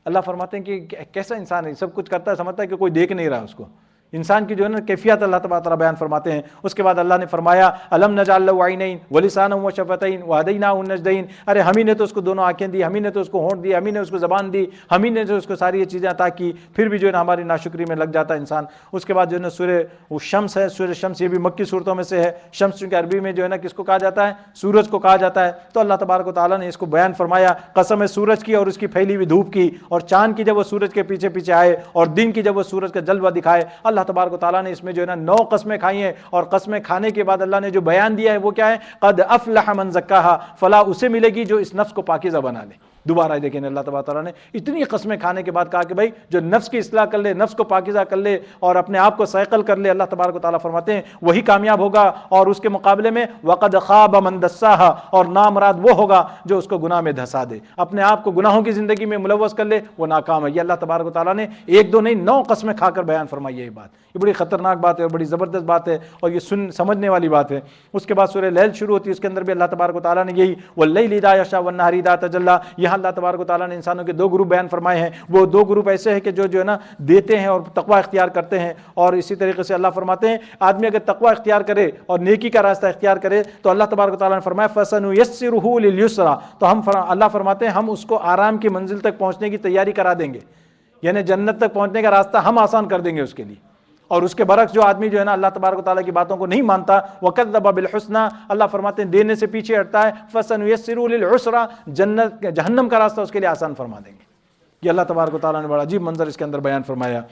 اللہ فرماتے ہیں کہ کیسا انسان ہے، سب کچھ کرتا ہے، سمجھتا ہے کہ کوئی دیکھ نہیں رہا اس کو. انسان کی جو ہے نا کیفیت اللہ تبارک و تعالیٰ بیان فرماتے ہیں. اس کے بعد اللہ نے فرمایا الم نجعل له عینین ولسانا وشفتین وہدیناہ النجدین. ارے ہم ہی نے تو اس کو دونوں آنکھیں دی، ہم ہی نے تو اس کو ہونٹ دی، ہم ہی نے اس کو زبان دی، ہم ہی نے جو اس کو ساری یہ چیزیں عطا کی، پھر بھی جو ہے نا ہماری ناشکری میں لگ جاتا ہے انسان. اس کے بعد جو ہے نا سورہ شمس ہے، سورہ شمس یہ بھی مکی صورتوں میں سے ہے. شمس چونکہ عربی میں جو ہے نا کس کو کہا جاتا ہے؟ سورج کو کہا جاتا ہے. تو اللہ تبارک و تعالیٰ نے اس کو بیان فرمایا قسم ہے سورج کی اور اس کی پھیلی ہوئی دھوپ کی، اور چاند کی جب وہ سورج کے پیچھے پیچھے آئے، اور دن کی جب وہ سورج کا جلوہ دکھائے. اللہ تبارک و تعالیٰ نے اس میں جو ہے نا 9 قسمیں کھائی ہیں. اور قسمیں کھانے کے بعد اللہ نے جو بیان دیا ہے وہ کیا ہے؟ قد افلح من زکاہا. فلاح اسے ملے گی جو اس نفس کو پاکیزہ بنا لے. دوبارہ دیکھیں اللہ تبارک تعالیٰ نے اتنی قسمیں کھانے کے بعد کہا کہ بھائی جو نفس کی اصلاح کر لے، نفس کو پاکیزہ کر لے اور اپنے آپ کو سائیقل کر لے، اللہ تبارک و تعالیٰ فرماتے ہیں وہی کامیاب ہوگا. اور اس کے مقابلے میں وقد خاب من دساہا، اور نامراد وہ ہوگا جو اس کو گناہ میں دھسا دے، اپنے آپ کو گناہوں کی زندگی میں ملوث کر لے، وہ ناکام ہے. یہ اللہ تبارک و تعالیٰ نے 1 2 نہیں 9 قسمیں کھا کر بیان فرمائی ہے. یہ بات یہ بڑی خطرناک بات ہے اور بڑی زبردست بات ہے اور یہ سمجھنے والی بات ہے. اس کے بعد سورہ لیل شروع ہوتی ہے، اس کے اندر بھی اللہ تبارک و تعالیٰ نے یہی واللیل اذا یغشی والنہار اذا تجلی. یہاں اللہ تبارک و تعالیٰ نے انسانوں کے 2 گروپ بیان فرمائے ہیں. وہ 2 گروپ ایسے ہیں کہ جو ہے نا دیتے ہیں اور تقوی اختیار کرتے ہیں. اور اسی طریقے سے اللہ فرماتے ہیں آدمی اگر تقوی اختیار کرے اور نیکی کا راستہ اختیار کرے تو اللہ تبارک و تعالیٰ نے فرمایا فَسَنُيَسِّرُهُ لِلْيُسْرَى. تو اللہ فرماتے ہیں ہم اس کو آرام کی منزل تک پہنچنے کی تیاری کرا دیں گے، یعنی جنت تک پہنچنے کا راستہ ہم آسان کر دیں گے اس کے لیے. اور اس کے برعکس جو آدمی جو ہے نا اللہ تبارک و تعالیٰ کی باتوں کو نہیں مانتا، وَكَذَّبَ بِالْحُسْنَى، اللہ فرماتے ہیں دینے سے پیچھے ہٹتا ہے، فَسَنُيَسِّرُهُ لِلْعُسْرَى، جہنم کا راستہ اس کے لیے آسان فرما دیں گے. یہ اللہ تبارک و تعالیٰ نے بڑا عجیب منظر اس کے اندر بیان فرمایا.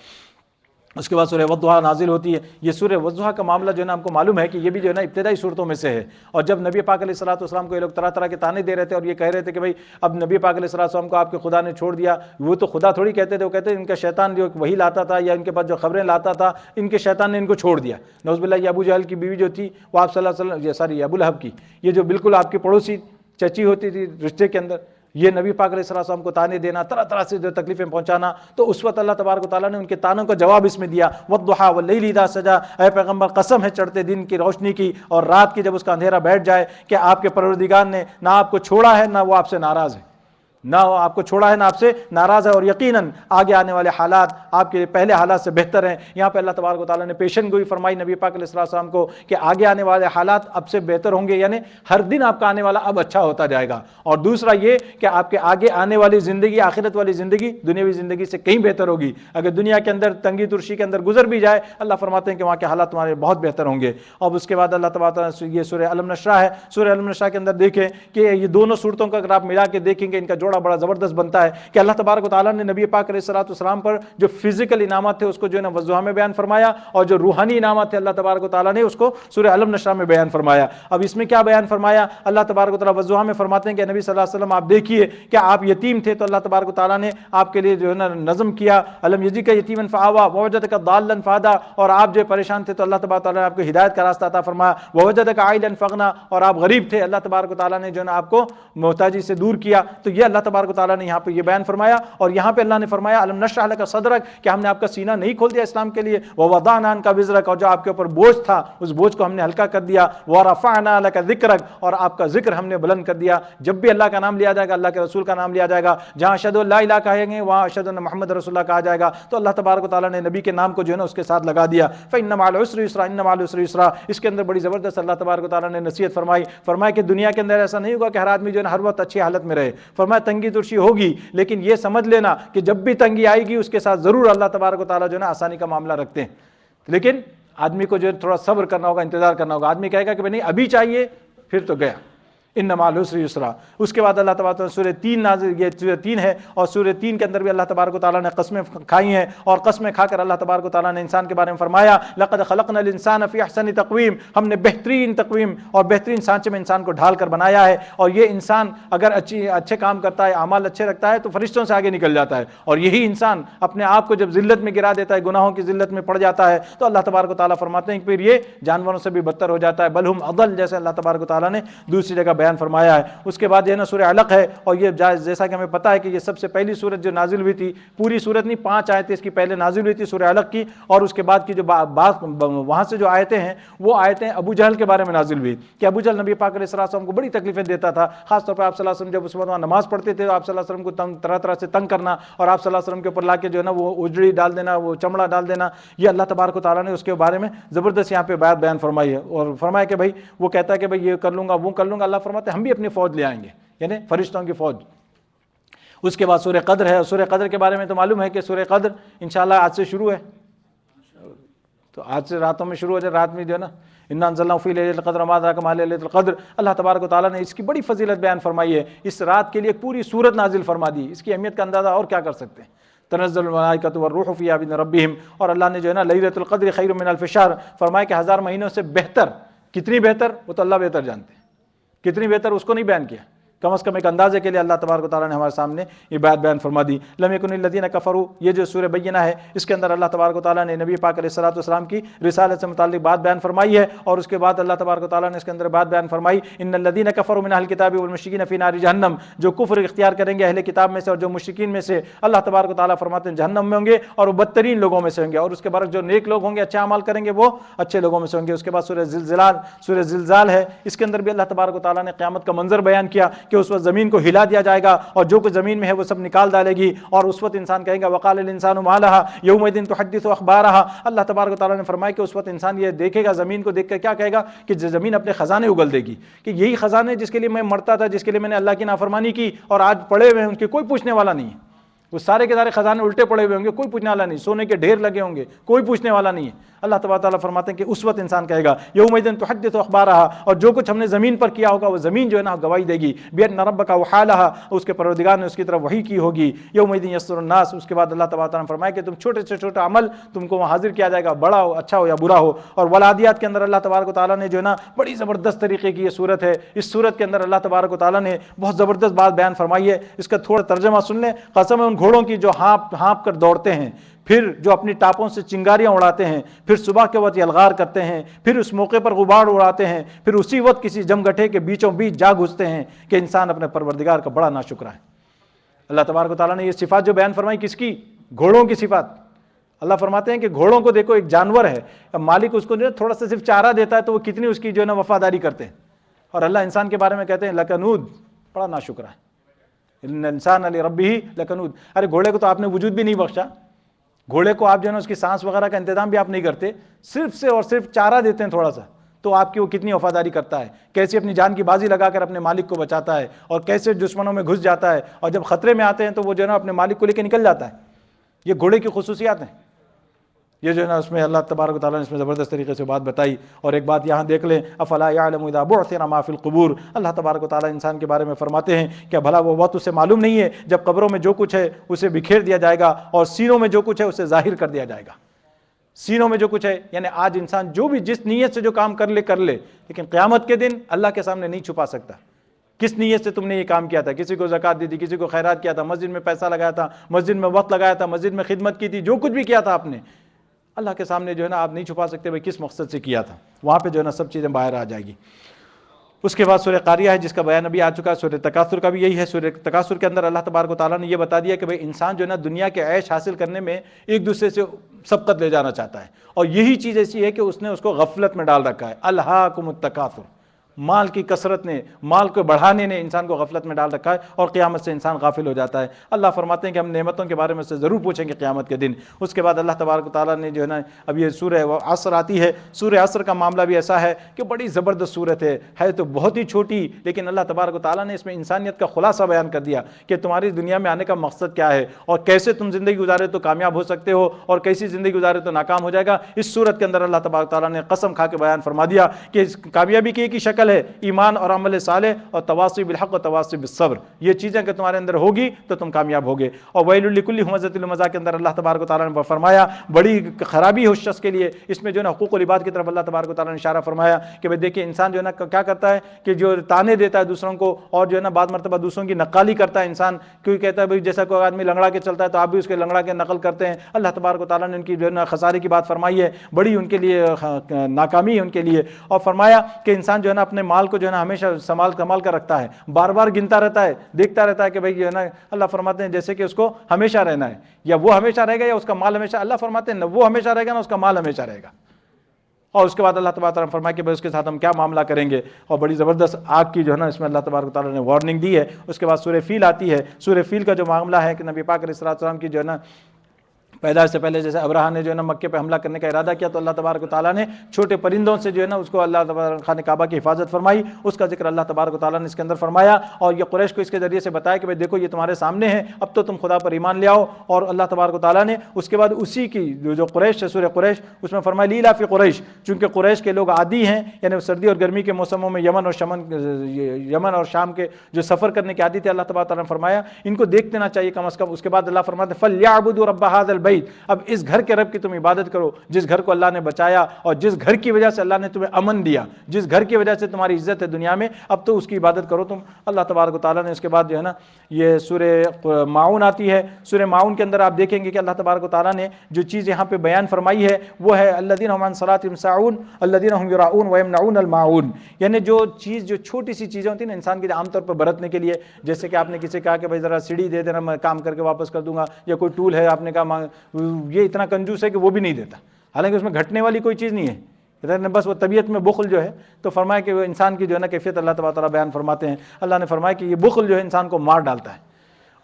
اس کے بعد سورہ والضحیٰ نازل ہوتی ہے۔ یہ سورہ والضحیٰ کا معاملہ جو ہے نا ہم کو معلوم ہے کہ یہ بھی جو ہے نا ابتدائی صورتوں میں سے ہے، اور جب نبی پاک علیہ الصلوۃ والسلام کو یہ لوگ طرح طرح کے تانے دے رہے تھے اور یہ کہہ رہے تھے کہ بھائی اب نبی پاک علیہ الصلوۃ والسلام کو آپ کے خدا نے چھوڑ دیا، وہ تو خدا تھوڑی کہتے تھے، وہ کہتے ہیں ان کا شیطان جو وہی لاتا تھا یا ان کے پاس جو خبریں لاتا تھا، ان کے شیطان نے ان کو چھوڑ دیا۔ نعوذ باللہ، یہ ابو جہل کی بیوی جو تھی وہ آپ صلی اللہ علیہ وسلم، سوری ابو لہب کی، یہ جو بالکل آپ کی پڑوسی چچی ہوتی تھی رشتے کے اندر، یہ نبی پاک علیہ السلام کو تانے دینا، طرح طرح سے جو تکلیفیں پہنچانا، تو اس وقت اللہ تبارک و تعالیٰ نے ان کے تانوں کا جواب اس میں دیا، والضحیٰ واللیل اذا سجا، اے پیغمبر قسم ہے چڑھتے دن کی روشنی کی اور رات کی جب اس کا اندھیرا بیٹھ جائے، کہ آپ کے پروردگار نے نہ آپ کو چھوڑا ہے نہ وہ آپ سے ناراض ہے، نہ آپ کو چھوڑا ہے نہ آپ سے ناراض ہے، اور یقیناً آگے آنے والے حالات آپ کے پہلے حالات سے بہتر ہیں۔ یہاں پہ اللہ تبارک و تعالیٰ نے پیشن گوئی فرمائی نبی پاک علیہ السلام کو کہ آگے آنے والے حالات اب سے بہتر ہوں گے، یعنی ہر دن آپ کا آنے والا اب اچھا ہوتا جائے گا، اور دوسرا یہ کہ آپ کے آگے آنے والی زندگی، آخرت والی زندگی دنیاوی زندگی سے کہیں بہتر ہوگی۔ اگر دنیا کے اندر تنگی ترشی کے اندر گزر بھی جائے، اللہ فرماتے ہیں کہ وہاں کے حالات تمہارے بہت بہتر ہوں گے۔ اور اس کے بعد اللہ تبارک و تعالیٰ یہ سورہ الم نشرح ہے، سورہ الم نشرح کے اندر دیکھیں کہ یہ دونوں صورتوں کا اگر آپ ملا کے دیکھیں گے، ان کا جوڑا بڑا زبردست بنتا ہے کہ اللہ تبارک و تعالیٰ نے نبی پاک علیہ السلام پر جو فزیکل انعامات تھے اس کو جو ہے نا والضحیٰ میں بیان فرمایا، اور جو روحانی انعامات تھے اللہ تبارک و تعالیٰ نے اس کو سورہ الم نشرح میں بیان فرمایا۔ اب اس میں کیا بیان فرمایا؟ اللہ تبارک و تعالیٰ والضحیٰ میں فرماتے ہیں کہ نبی صلی اللہ علیہ وسلم آپ دیکھیے کہ آپ یتیم تھے تو اللہ تبارک و تعالیٰ نے آپ کے لیے جو ہے نا نظم کیا، الم یجدک یتیما فآویٰ ووجدک ضالا فہدیٰ، اور آپ جو پریشان تھے تو اللہ تبارک و تعالیٰ نے آپ کو ہدایت کا راستہ عطا فرمایا، ووجدک عائلا فاغنیٰ، اور آپ غریب تھے اللہ تبارک و تعالیٰ نے جو ہے نا آپ کو محتاجی سے دور کیا۔ تو یہ اللہ تبارک و تعالیٰ نے یہاں پہ یہ بیان فرمایا، اور یہاں پہ اللہ نے فرمایا الم نشرح لک صدرک، کہ ہم نے آپ کا سینہ نہیں کھول دیا اسلام کے لیے، ووضعنا عنک وزرک، اور جو آپ کے اوپر بوجھ تھا اس بوجھ کو ہم نے ہلکا کر دیا، ورفعنا لک ذکرک، اور آپ کا ذکر ہم نے بلند کر دیا۔ جب بھی اللہ کا نام لیا جائے گا، اللہ کے رسول کا نام لیا جائے گا، جہاں اشہد ان لا الہ کہیں گے وہاں اشہد ان محمد رسول اللہ کہا جائے گا، تو اللہ تبارک و تعالیٰ نے نبی کے نام کو جو ہے نا اس کے ساتھ لگا دیا۔ فإن مع العسر یسرا، ان مع العسر یسرا، اس کے اندر بڑی زبردست اللہ تبارک و تعالیٰ نے نصیحت فرمائی، فرمایا کہ دنیا کے اندر ایسا نہیں ہوگا کہ ہر آدمی جو ہے نا ہر وقت اچھی حالت میں رہے، فرمایا تنگی ترشی ہوگی، لیکن یہ سمجھ لینا کہ جب بھی تنگی آئے گی اس کے ساتھ ضرور اللہ تبارک و تعالیٰ جو ہے نا آسانی کا معاملہ رکھتے ہیں، لیکن آدمی کو جو ہے تھوڑا صبر کرنا ہوگا، انتظار کرنا ہوگا۔ آدمی کہے گا کہ نہیں ابھی چاہیے، پھر تو گیا، ان مع العسر یسرا۔ اس کے بعد اللہ تبارک و تعالیٰ سورہ 3 نازل، یہ سورہ 3 ہے، اور سورہ 3 کے اندر بھی اللہ تبارک و تعالیٰ نے قسمیں کھائی ہیں، اور قسمیں کھا کر اللہ تبارک و تعالیٰ نے انسان کے بارے میں فرمایا لقد خلقنا الانسان فی احسن تقویم، ہم نے بہترین تقویم اور بہترین سانچے میں انسان کو ڈھال کر بنایا ہے، اور یہ انسان اگر اچھے کام کرتا ہے، اعمال اچھے رکھتا ہے تو فرشتوں سے آگے نکل جاتا ہے، اور یہی انسان اپنے آپ کو جب ذلت میں گرا دیتا ہے، گناہوں کی ذلت میں پڑ جاتا ہے، تو اللہ تبارک و تعالیٰ فرماتے ہیں کہ پھر یہ جانوروں سے بھی بدتر ہو جاتا ہے، بل ہم اضل، جیسے اللہ تبارک و تعالیٰ نے دوسری جگہ بیان فرمایا ہے۔ اس کے بعد یہ نا سورہ علق ہے، اور یہ جیسا کہ ہمیں پتہ ہے کہ یہ سب سے پہلی سورت جو نازل ہوئی تھی، پوری سورت نہیں 5 آیتیں اس کی پہلے نازل ہوئی تھی سورہ علق کی، اور اس کے بعد کی جو بات وہاں سے جو آیتیں ہیں وہ آیتیں ابو جہل کے بارے میں نازل ہوئی، کہ ابو جہل نبی پاک علیہ السلام کو بڑی تکلیفیں دیتا تھا، خاص طور پر آپ صلی اللہ علیہ وسلم جب اس وقت وہاں نماز پڑھتے تھے تو آپ صلی اللہ علیہ وسلم کو طرح طرح سے تنگ کرنا، اور آپ صلی اللہ علیہ وسلم کے اوپر لا کے جو ہے نا وہ اجڑی ڈال دینا، وہ چمڑا ڈال دینا، یہ اللہ تبارک و تعالیٰ نے اس کے بارے میں زبردست یہاں پہ بات بیان فرمائی ہے، اور فرمایا کہ بھائی وہ کہتا ہے کہ بھائی یہ کر لوں گا وہ کر لوں گا، اللہ فرماتے ہیں ہم بھی اپنی فوج لے آئیں گے، یعنی فرشتوں کی فوج۔ اس کے بعد سورہ قدر ہے، اور سورہ قدر کے بارے میں تو معلوم ہے کہ سورہ قدر انشاءاللہ آج سے شروع ہے، تو آج سے راتوں میں شروع ہو جائے، رات میں جو ہے نا انا انزلناہ فی لیلۃ القدر وما ادراک ما لیلۃ القدر، اللہ تبارک و تعالیٰ نے اس کی بڑی فضیلت بیان فرمائی ہے، اس رات کے لیے ایک پوری سورت نازل فرما دی، اس کی اہمیت کا اندازہ اور کیا کر سکتے ہیں۔ تنزل الملائکۃ والروح فیہا بإذن ربہم، اور اللہ نے جو ہے نا لیلۃ القدر خیر من الف شہر فرمایا کہ 1000 مہینوں سے بہتر، کتنی بہتر وہ تو اللہ بہتر جانتے ہیں، کتنی بہتر اس کو نہیں بیان کیا، کم از کم ایک اندازے کے لیے اللہ تبارک و تعالیٰ نے ہمارے سامنے یہ بات بیان فرما دی۔ لم یکن الذین کفروا، یہ جو سورہ بینہ ہے اس کے اندر اللہ تبارک و تعالیٰ نے نبی پاک علیہ السلام کی رسالت سے متعلق بات بیان فرمائی ہے، اور اس کے بعد اللہ تبارک و تعالیٰ نے اس کے اندر بات بیان فرمائی ان الذین کفروا من اہل الکتاب والمشرکین فی نار جہنم، جو کفر اختیار کریں گے اہل کتاب میں سے اور جو مشرکین میں سے، اللہ تبارک و تعالیٰ فرماتے ہیں جہنم میں ہوں گے، اور وہ بدترین لوگوں میں سے ہوں گے، اور اس کے برعکس جو نیک لوگ ہوں گے اچھے اعمال کریں گے وہ اچھے لوگوں میں سے ہوں گے۔ اس کے بعد سورہ زلزال ہے، اس کے اندر بھی اللہ تبارک و تعالیٰ نے قیامت کا منظر بیان کیا کہ اس وقت زمین کو ہلا دیا جائے گا، اور جو کچھ زمین میں ہے وہ سب نکال ڈالے گی، اور اس وقت انسان کہے گا وقال الانسان ما لها یومئذ تحدث اخبارها، اللہ تبارک و تعالیٰ نے فرمایا کہ اس وقت انسان یہ دیکھے گا، زمین کو دیکھ کر کیا کہے گا کہ زمین اپنے خزانے اگل دے گی، کہ یہی خزانے جس کے لیے میں مرتا تھا، جس کے لیے میں نے اللہ کی نافرمانی کی اور آج پڑے ہوئے ہیں، ان کے کوئی پوچھنے والا نہیں ہے، وہ سارے کے سارے خزانے الٹے پڑے ہوئے ہوں گے، کوئی پوچھنے والا نہیں، سونے کے ڈھیر لگے ہوں گے، کوئی پوچھنے والا نہیں ہے۔ اللہ تبارک تعالیٰ فرماتے ہیں کہ اس وقت انسان کہے گا یومئذ تحدث اخبارہا، اور جو کچھ ہم نے زمین پر کیا ہوگا وہ زمین جو ہے نا گواہی دے گی، بأن ربک وحالہا، اس کے پروردگار نے اس کی طرف وحی کی ہوگی، یومئذ یصدر الناس۔ اس کے بعد اللہ تبارک تعالیٰ نے فرمایا کہ تم چھوٹے سے چھوٹا عمل تم کو وہاں حاضر کیا جائے گا، بڑا ہو، اچھا ہو یا برا ہو۔ اور والعادیات کے اندر اللہ تبارک و تعالیٰ نے جو ہے نا بڑی زبردست طریقے کی یہ صورت ہے، اس صورت کے اندر اللہ تبارک و تعالیٰ نے بہت زبردست بات بیان فرمائی ہے۔ اس کا تھوڑا ترجمہ سن لیں۔ قسم ہے ان گھوڑوں کی جو ہانپ کر دوڑتے ہیں، پھر جو اپنی ٹاپوں سے چنگاریاں اڑاتے ہیں، پھر صبح کے وقت یلغار کرتے ہیں، پھر اس موقع پر غبار اڑاتے ہیں، پھر اسی وقت کسی جم گٹھے کے بیچوں بیچ جا گھستے ہیں کہ انسان اپنے پروردگار کا بڑا ناشکر ہے۔ اللہ تبارک و تعالیٰ نے یہ صفات جو بیان فرمائی کس کی؟ گھوڑوں کی صفات۔ اللہ فرماتے ہیں کہ گھوڑوں کو دیکھو ایک جانور ہے، اب مالک اس کو جو ہے تھوڑا سا صرف چارہ دیتا ہے تو وہ کتنی اس کی جو ہے نا وفاداری کرتے ہیں، اور اللہ انسان کے بارے میں کہتے ہیں لکنود، بڑا ناشکر ہے، ان انسان لربہ لکنود۔ ارے گھوڑے کو تو آپ نے وجود بھی نہیں بخشا، گھوڑے کو آپ جو ہے نا اس کی سانس وغیرہ کا انتظام بھی آپ نہیں کرتے، صرف سے اور صرف چارہ دیتے ہیں تھوڑا سا، تو آپ کی وہ کتنی وفاداری کرتا ہے، کیسے اپنی جان کی بازی لگا کر اپنے مالک کو بچاتا ہے، اور کیسے دشمنوں میں گھس جاتا ہے، اور جب خطرے میں آتے ہیں تو وہ جو ہے نا اپنے مالک کو لے کے نکل جاتا ہے۔ یہ گھوڑے کی خصوصیات ہیں، یہ جو ہے نا اس میں اللہ تبارک و تعالیٰ نے اس میں زبردست طریقے سے بات بتائی۔ اور ایک بات یہاں دیکھ لیں، افلا یعلم اذا بعثر ما فی القبور، اللہ تبارک و تعالیٰ انسان کے بارے میں فرماتے ہیں کیا بھلا وہ وقت اسے معلوم نہیں ہے جب قبروں میں جو کچھ ہے اسے بکھیر دیا جائے گا، اور سینوں میں جو کچھ ہے اسے ظاہر کر دیا جائے گا۔ سینوں میں جو کچھ ہے، یعنی آج انسان جو بھی جس نیت سے جو کام کر لے، لیکن قیامت کے دن اللہ کے سامنے نہیں چھپا سکتا کس نیت سے تم نے یہ کام کیا تھا۔ کسی کو زکوٰۃ دی تھی، کسی کو خیرات کیا تھا، مسجد میں پیسہ لگایا تھا، مسجد میں وقت لگایا تھا، مسجد میں خدمت کی تھی، جو کچھ بھی کیا تھا آپ نے، اللہ کے سامنے جو ہے نا آپ نہیں چھپا سکتے بھائی کس مقصد سے کیا تھا، وہاں پہ جو ہے نا سب چیزیں باہر آ جائے گی۔ اس کے بعد سورہ قاریہ ہے جس کا بیان ابھی آ چکا ہے، سورہ تکاثر کا بھی یہی ہے۔ سورہ تکاثر کے اندر اللہ تبارک و تعالیٰ نے یہ بتا دیا کہ بھائی انسان جو ہے نا دنیا کے عیش حاصل کرنے میں ایک دوسرے سے سبقت لے جانا چاہتا ہے، اور یہی چیز ایسی ہے کہ اس نے اس کو غفلت میں ڈال رکھا ہے۔ الہاکم التکاثر، مال کی کثرت نے، مال کو بڑھانے نے انسان کو غفلت میں ڈال رکھا ہے، اور قیامت سے انسان غافل ہو جاتا ہے۔ اللہ فرماتے ہیں کہ ہم نعمتوں کے بارے میں سے ضرور پوچھیں گے قیامت کے دن۔ اس کے بعد اللہ تبارک و تعالیٰ نے جو ہے نا اب یہ سورہ عصر آتی ہے، سورہ عصر کا معاملہ بھی ایسا ہے کہ بڑی زبردست صورت ہے تو بہت ہی چھوٹی، لیکن اللہ تبارک و تعالیٰ نے اس میں انسانیت کا خلاصہ بیان کر دیا کہ تمہاری دنیا میں آنے کا مقصد کیا ہے، اور کیسے تم زندگی گزارے تو کامیاب ہو سکتے ہو، اور کیسی زندگی گزارے تو ناکام ہو جائے گا۔ اس صورت کے اندر اللہ تبارک و تعالیٰ نے قسم کھا کے بیان فرما دیا کہ اس کامیابی کی ایک ہی شکل ہے، ایمان اور عمل صالح اور تواصی بالحق اور تواصی بالصبر۔ یہ چیزیں کہ تمہارے اندر ہوگی تو تم کامیاب ہوگے۔ اور ویل لکل ہمزۃ لمزہ کے اندر اللہ تبارک و تعالیٰ نے فرمایا بڑی خرابی ہے اس شخص کے لیے۔ اس میں جو ہے نا حقوق العباد کی طرف اللہ تبارک و تعالیٰ نے اشارہ فرمایا کہ بھئی دیکھیں انسان جو ہے نا کیا کرتا ہے کہ جو تانے دیتا ہے دوسروں کو، اور جو ہے نا بعض مرتبہ دوسروں کی نقالی کرتا ہے انسان، کیونکہ کہتا ہے بھئی جیسا کوئی آدمی لنگڑا کے چلتا ہے تو آپ بھی اس کے لنگڑا کے نقل کرتے ہیں۔ اللہ تبارک و تعالیٰ نے ان کی جو ہے نا خسارے کی بات فرمائی ہے، بڑی ان کے لیے ناکامی ہے ان کے لیے، اور فرمایا کہ انسان جو ہے نا اپنے مال کو جو ہے نا ہمیشہ کمال کر رکھتا ہے، بار بار گنتا رہتا ہے، دیکھتا رہتا ہے کہ بھئی جو ہے نا اللہ فرماتے ہیں جیسے کہ اس کو ہمیشہ رہنا ہے، یا وہ ہمیشہ رہے گا یا اس کا مال ہمیشہ، اللہ فرماتے ہیں نہ وہ ہمیشہ رہے گا نہ اس کا مال ہمیشہ رہے گا۔ اور اس کے بعد اللہ تبارک تعالیٰ نے فرمایا کہ بھئی اس کے ساتھ ہم کیا معاملہ کریں گے، اور بڑی زبردست آگ کی جو ہے نا اس میں اللہ تبارک تعالیٰ نے وارننگ دی ہے۔ اس کے بعد سورہ فیل آتی ہے۔ سورہ فیل کا جو معاملہ ہے کہ نبی پاک علیہ السلام کی جو ہے نا پیدائش سے پہلے جیسے ابراہ نے جو ہے نا مکے پہ حملہ کرنے کا ارادہ کیا تو اللہ تبارک و تعالیٰ نے چھوٹے پرندوں سے جو ہے نا اس کو اللہ تبارک خانہ کعبہ کی حفاظت فرمائی، اس کا ذکر اللہ تبارک و تعالیٰ نے اس کے اندر فرمایا، اور یہ قریش کو اس کے ذریعے سے بتایا کہ بھئی دیکھو یہ تمہارے سامنے ہے، اب تو تم خدا پر ایمان لے آؤ۔ اور اللہ تبارک و تعالیٰ نے اس کے بعد اسی کی جو قریش ہے سورہ قریش اس میں فرمایا لیلا فی قریش، چونکہ قریش کے لوگ عادی ہیں، یعنی سردی اور گرمی کے موسموں میں یمن اور شام کے جو سفر کرنے کے عادی تھے، اللہ تبارک و تعالیٰ نے فرمایا ان کو دیکھ دینا چاہیے کم از کم۔ اس کے بعد اللہ فرماتے فَلْيَعْبُدُوا رَبَّ هَذَا الْبَيْتِ، اب اس گھر کے رب کی تم عبادت کرو جس گھر کو اللہ نے بچایا، اور جس گھر کی وجہ سے اللہ نے تمہیں امن دیا، جس گھر کی وجہ سے تمہاری عزت ہے دنیا میں، اب تو اس کی عبادت کرو تم۔ اللہ تبارک و تعالیٰ نے اس کے بعد جو ہے نا یہ سورہ معون آتی ہے۔ سورہ معون کے اندر آپ دیکھیں گے کہ اللہ تبارک و تعالیٰ نے جو چیز یہاں پہ بیان فرمائی ہے وہ ہے الذین هم عن صلاتهم ساہون الذین هم یراؤون ویمنعون الماعون، یعنی جو چیز جو چھوٹی سی چیزیں ہوتی ہیں نا انسان کے عام طور پر برتنے کے لیے، جیسے کہ آپ نے کسی کہا کہ بھائی ذرا سیڑھی دے دینا میں کام کر کے واپس کر دوں گا، یا کوئی ٹول ہے آپ نے کہا یہ اتنا کنجوس ہے کہ وہ بھی نہیں دیتا، حالانکہ اس میں گھٹنے والی کوئی چیز نہیں ہے، بس وہ طبیعت میں بخل جو ہے، تو فرمایا کہ وہ انسان کی جو ہے نا کیفیت اللہ تبارک و تعالیٰ بیان فرماتے ہیں۔ اللہ نے فرمایا کہ یہ بخل جو ہے انسان کو مار ڈالتا ہے،